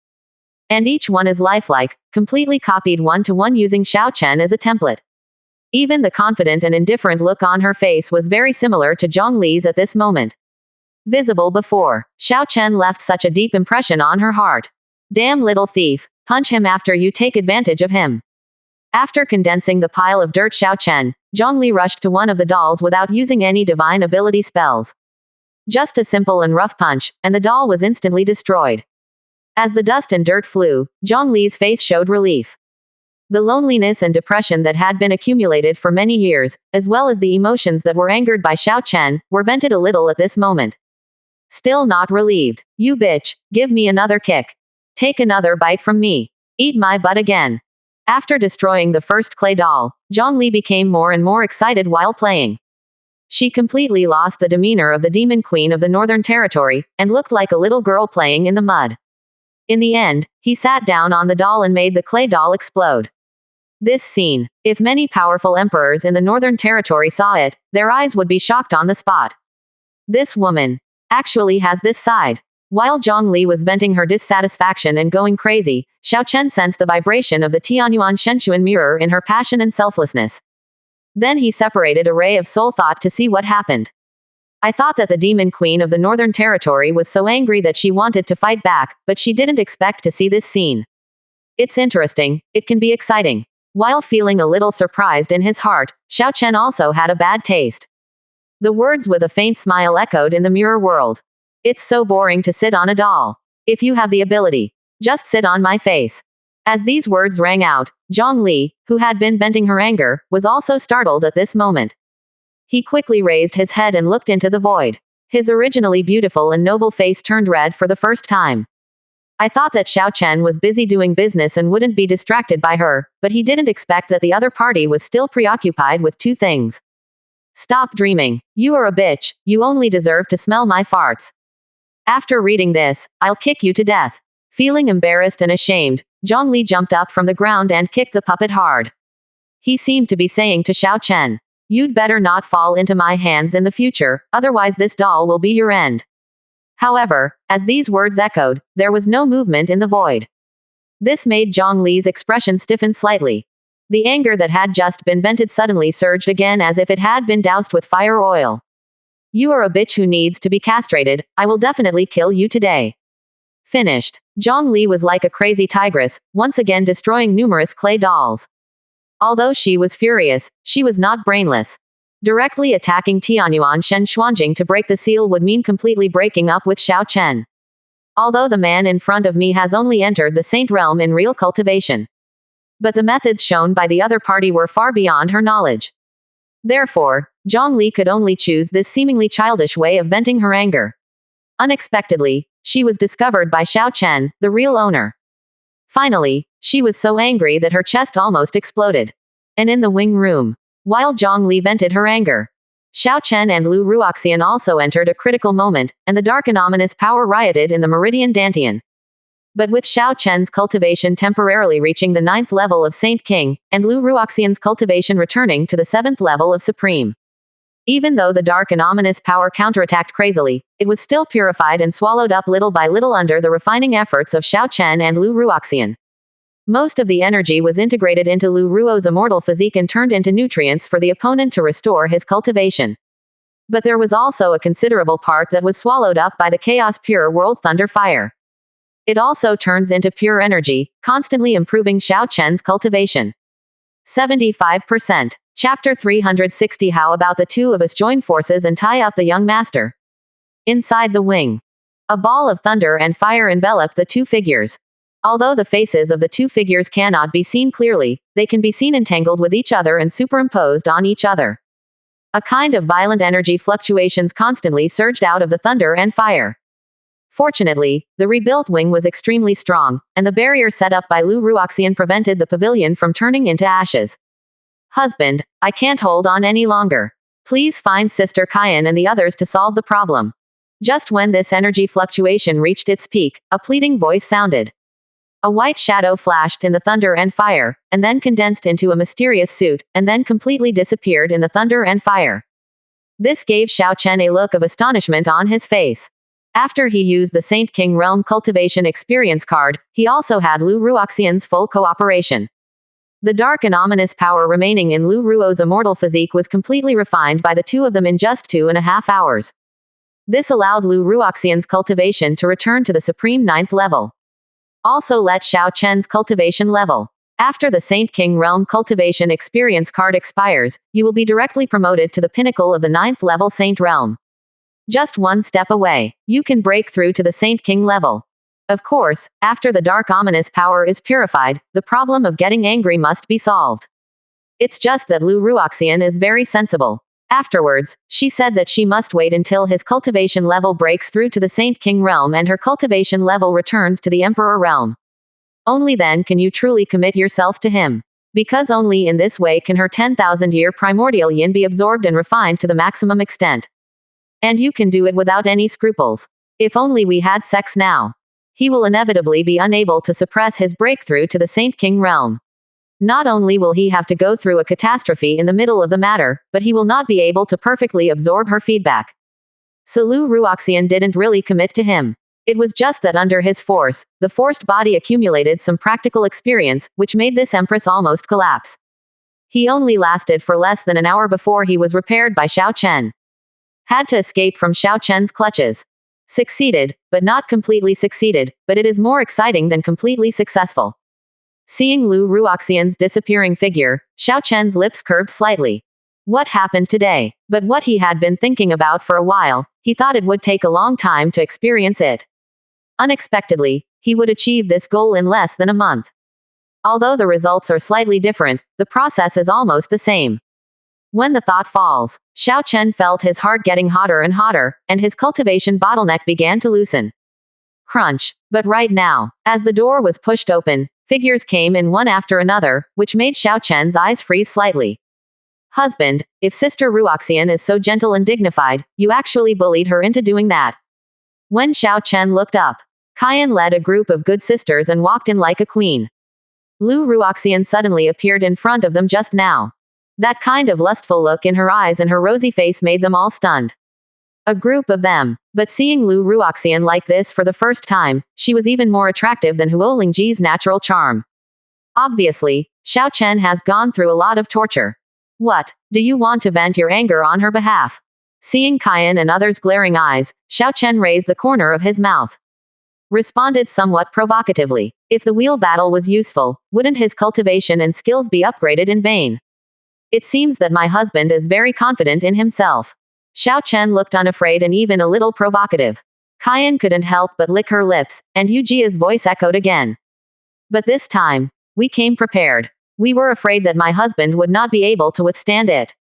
And each one is lifelike, completely copied one-to-one using Xiao Chen as a template. Even the confident and indifferent look on her face was very similar to Zhongli's at this moment. Visible before, Xiao Chen left such a deep impression on her heart. Damn little thief, punch him after you take advantage of him. After condensing the pile of dirt Xiao Chen, Zhongli rushed to one of the dolls without using any divine ability spells. Just a simple and rough punch, and the doll was instantly destroyed. As the dust and dirt flew, Zhongli's face showed relief. The loneliness and depression that had been accumulated for many years, as well as the emotions that were angered by Xiao Chen, were vented a little at this moment. Still not relieved. You bitch, give me another kick. Take another bite from me. Eat my butt again. After destroying the first clay doll, Zhongli became more and more excited while playing. She completely lost the demeanor of the demon queen of the Northern Territory, and looked like a little girl playing in the mud. In the end, he sat down on the doll and made the clay doll explode. This scene, if many powerful emperors in the Northern Territory saw it, their eyes would be shocked on the spot. This woman actually has this side. While Zhongli was venting her dissatisfaction and going crazy, Xiao Chen sensed the vibration of the Tianyuan Shenshuan mirror in her passion and selflessness. Then he separated a ray of soul thought to see what happened. I thought that the demon queen of the Northern Territory was so angry that she wanted to fight back, but she didn't expect to see this scene. It's interesting, it can be exciting. While feeling a little surprised in his heart, Xiao Chen also had a bad taste. The words with a faint smile echoed in the mirror world. It's so boring to sit on a doll. If you have the ability, just sit on my face. As these words rang out, Zhongli, who had been venting her anger, was also startled at this moment. He quickly raised his head and looked into the void. His originally beautiful and noble face turned red for the first time. I thought that Xiao Chen was busy doing business and wouldn't be distracted by her, but he didn't expect that the other party was still preoccupied with two things. Stop dreaming. You are a bitch, you only deserve to smell my farts. After reading this, I'll kick you to death. Feeling embarrassed and ashamed, Zhongli jumped up from the ground and kicked the puppet hard. He seemed to be saying to Xiao Chen, "You'd better not fall into my hands in the future, otherwise this doll will be your end." However, as these words echoed, there was no movement in the void. This made Zhongli's expression stiffen slightly. The anger that had just been vented suddenly surged again as if it had been doused with fire oil. You are a bitch who needs to be castrated, I will definitely kill you today. Finished. Zhongli was like a crazy tigress, once again destroying numerous clay dolls. Although she was furious, she was not brainless. Directly attacking Tianyuan Shen Xuanjing to break the seal would mean completely breaking up with Xiao Chen. Although the man in front of me has only entered the saint realm in real cultivation. But the methods shown by the other party were far beyond her knowledge. Therefore, Zhongli could only choose this seemingly childish way of venting her anger. Unexpectedly, she was discovered by Xiao Chen, the real owner. Finally, she was so angry that her chest almost exploded. And in the wing room, while Zhongli vented her anger, Xiao Chen and Lu Ruoxian also entered a critical moment, and the dark and ominous power rioted in the Meridian Dantian. But with Xiao Chen's cultivation temporarily reaching the 9th level of Saint King, and Lu Ruoxian's cultivation returning to the 7th level of Supreme. Even though the dark and ominous power counterattacked crazily, it was still purified and swallowed up little by little under the refining efforts of Xiao Chen and Lu Ruoxian. Most of the energy was integrated into Lu Ruo's immortal physique and turned into nutrients for the opponent to restore his cultivation. But there was also a considerable part that was swallowed up by the Chaos Pure World Thunder Fire. It also turns into pure energy, constantly improving Xiao Chen's cultivation. 75%. Chapter 360. How about the two of us join forces and tie up the young master? Inside the wing. A ball of thunder and fire enveloped the two figures. Although the faces of the two figures cannot be seen clearly, they can be seen entangled with each other and superimposed on each other. A kind of violent energy fluctuations constantly surged out of the thunder and fire. Fortunately, the rebuilt wing was extremely strong, and the barrier set up by Lu Ruoxian prevented the pavilion from turning into ashes. Husband, I can't hold on any longer. Please find Sister Kyan and the others to solve the problem. Just when this energy fluctuation reached its peak, a pleading voice sounded. A white shadow flashed in the thunder and fire, and then condensed into a mysterious suit, and then completely disappeared in the thunder and fire. This gave Xiao Chen a look of astonishment on his face. After he used the Saint King Realm Cultivation Experience card, he also had Lu Ruoxian's full cooperation. The dark and ominous power remaining in Lu Ruo's immortal physique was completely refined by the two of them in just 2.5 hours. This allowed Lu Ruoxian's cultivation to return to the supreme 9th level. Also let Xiao Chen's cultivation level. After the Saint King Realm Cultivation Experience card expires, you will be directly promoted to the pinnacle of the 9th level Saint Realm. Just one step away, you can break through to the Saint King level. Of course, after the dark ominous power is purified, the problem of getting angry must be solved. It's just that Lu Ruoxian is very sensible. Afterwards, she said that she must wait until his cultivation level breaks through to the Saint King realm and her cultivation level returns to the Emperor realm. Only then can you truly commit yourself to him. Because only in this way can her 10,000-year primordial yin be absorbed and refined to the maximum extent. And you can do it without any scruples. If only we had sex now. He will inevitably be unable to suppress his breakthrough to the Saint King realm. Not only will he have to go through a catastrophe in the middle of the matter, but he will not be able to perfectly absorb her feedback. So Lu Ruoxian didn't really commit to him. It was just that under his force, the forced body accumulated some practical experience, which made this empress almost collapse. He only lasted for less than an hour before he was repaired by Xiao Chen. Had to escape from Xiao Chen's clutches. Succeeded, but not completely succeeded, but it is more exciting than completely successful. Seeing Lu Ruoxian's disappearing figure, Xiao Chen's lips curved slightly. What happened today? But what he had been thinking about for a while, he thought it would take a long time to experience it. Unexpectedly, he would achieve this goal in less than a month. Although the results are slightly different, the process is almost the same. When the thought falls, Xiao Chen felt his heart getting hotter and hotter, and his cultivation bottleneck began to loosen. Crunch. But right now, as the door was pushed open, figures came in one after another, which made Xiao Chen's eyes freeze slightly. Husband, if Sister Ruoxian is so gentle and dignified, you actually bullied her into doing that. When Xiao Chen looked up, Kaiyan led a group of good sisters and walked in like a queen. Lu Ruoxian suddenly appeared in front of them just now. That kind of lustful look in her eyes and her rosy face made them all stunned. A group of them. But seeing Lu Ruoxian like this for the first time, she was even more attractive than Huo Lingji's natural charm. Obviously, Xiao Chen has gone through a lot of torture. What? Do you want to vent your anger on her behalf? Seeing Kaiyan and others' glaring eyes, Xiao Chen raised the corner of his mouth. Responded somewhat provocatively. If the wheel battle was useful, wouldn't his cultivation and skills be upgraded in vain? It seems that my husband is very confident in himself. Xiao Chen looked unafraid and even a little provocative. Kaiyan couldn't help but lick her lips, and Yujia's voice echoed again. But this time, we came prepared. We were afraid that my husband would not be able to withstand it.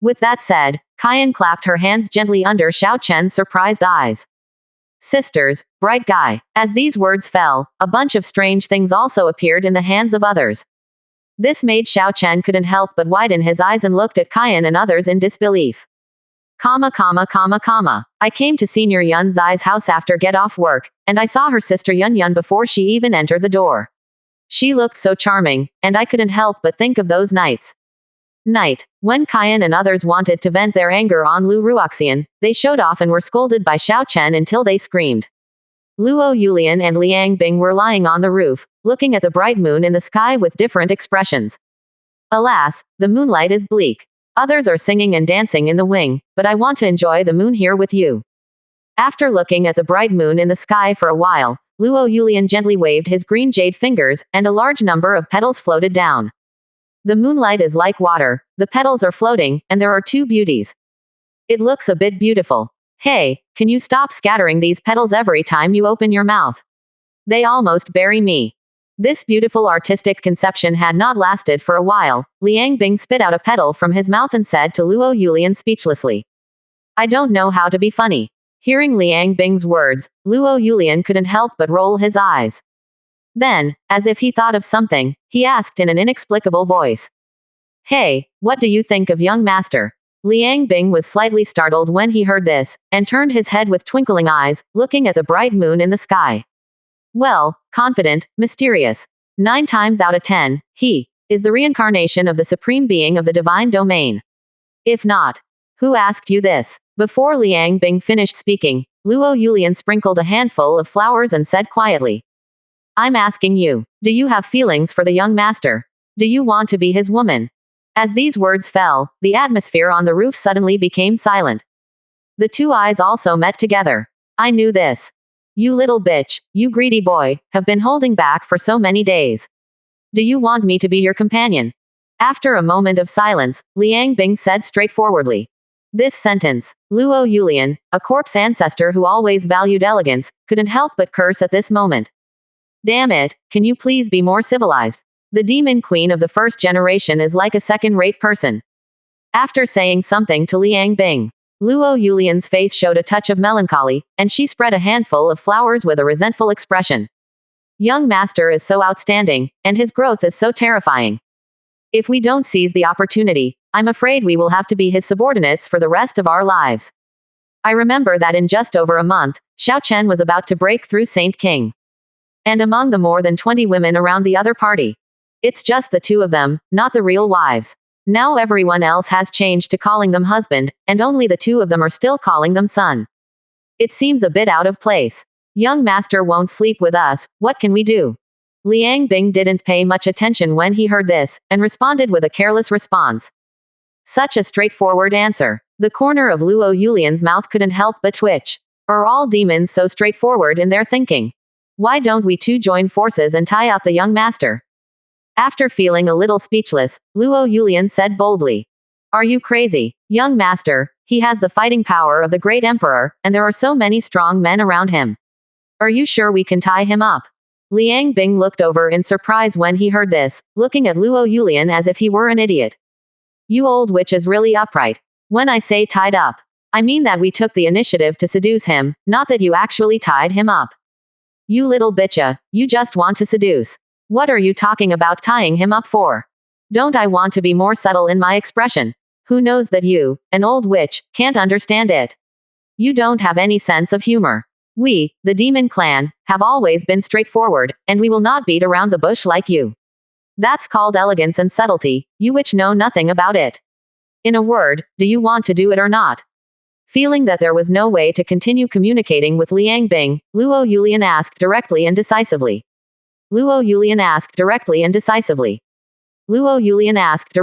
With that said, Kaiyan clapped her hands gently under Xiao Chen's surprised eyes. Sisters, bright guy. As these words fell, a bunch of strange things also appeared in the hands of others. This made Xiao Chen couldn't help but widen his eyes and looked at Kaiyan and others in disbelief. I came to Senior Yun Zai's house after get off work, and I saw her sister Yun Yun before she even entered the door. She looked so charming, and I couldn't help but think of those nights. When Kaiyan and others wanted to vent their anger on Lu Ruoxian, they showed off and were scolded by Xiao Chen until they screamed. Luo Yulian and Liang Bing were lying on the roof, looking at the bright moon in the sky with different expressions. Alas, the moonlight is bleak. Others are singing and dancing in the wing, but I want to enjoy the moon here with you. After looking at the bright moon in the sky for a while, Luo Yulian gently waved his green jade fingers, and a large number of petals floated down. The moonlight is like water, the petals are floating, and there are two beauties. It looks a bit beautiful. Hey, can you stop scattering these petals every time you open your mouth? They almost bury me. This beautiful artistic conception had not lasted for a while. Liang Bing spit out a petal from his mouth and said to Luo Yulian speechlessly. I don't know how to be funny. Hearing Liang Bing's words, Luo Yulian couldn't help but roll his eyes. Then, as if he thought of something, he asked in an inexplicable voice. Hey, what do you think of young master? Liang Bing was slightly startled when he heard this, and turned his head with twinkling eyes, looking at the bright moon in the sky. Well, confident, mysterious. 9 times out of 10, he is the reincarnation of the supreme being of the divine domain. If not, who asked you this? Before Liang Bing finished speaking, Luo Yulian sprinkled a handful of flowers and said quietly. I'm asking you, do you have feelings for the young master? Do you want to be his woman? As these words fell, the atmosphere on the roof suddenly became silent. The two eyes also met together. I knew this. You little bitch, you greedy boy, have been holding back for so many days. Do you want me to be your companion? After a moment of silence, Liang Bing said straightforwardly. This sentence, Luo Yulian, a corpse ancestor who always valued elegance, couldn't help but curse at this moment. Damn it, can you please be more civilized? The demon queen of the first generation is like a second-rate person. After saying something to Liang Bing, Luo Yulian's face showed a touch of melancholy, and she spread a handful of flowers with a resentful expression. Young master is so outstanding, and his growth is so terrifying. If we don't seize the opportunity, I'm afraid we will have to be his subordinates for the rest of our lives. I remember that in just over a month, Xiao Chen was about to break through Saint King. And among the more than 20 women around the other party, it's just the two of them, not the real wives. Now everyone else has changed to calling them husband, and only the two of them are still calling them son. It seems a bit out of place. Young master won't sleep with us, what can we do? Liang Bing didn't pay much attention when he heard this, and responded with a careless response. Such a straightforward answer. The corner of Luo Yulian's mouth couldn't help but twitch. Are all demons so straightforward in their thinking? Why don't we two join forces and tie up the young master? After feeling a little speechless, Luo Yulian said boldly. Are you crazy, young master? He has the fighting power of the great emperor, and there are so many strong men around him. Are you sure we can tie him up? Liang Bing looked over in surprise when he heard this, looking at Luo Yulian as if he were an idiot. You old witch is really upright. When I say tied up, I mean that we took the initiative to seduce him, not that you actually tied him up. You little bitcha, you just want to seduce. What are you talking about tying him up for? Don't I want to be more subtle in my expression? Who knows that you, an old witch, can't understand it? You don't have any sense of humor. We, the demon clan, have always been straightforward, and we will not beat around the bush like you. That's called elegance and subtlety, you which know nothing about it. In a word, do you want to do it or not? Feeling that there was no way to continue communicating with Liang Bing, Luo Yulian asked directly and decisively. Luo Yulian asked directly and decisively. Luo Yulian asked directly.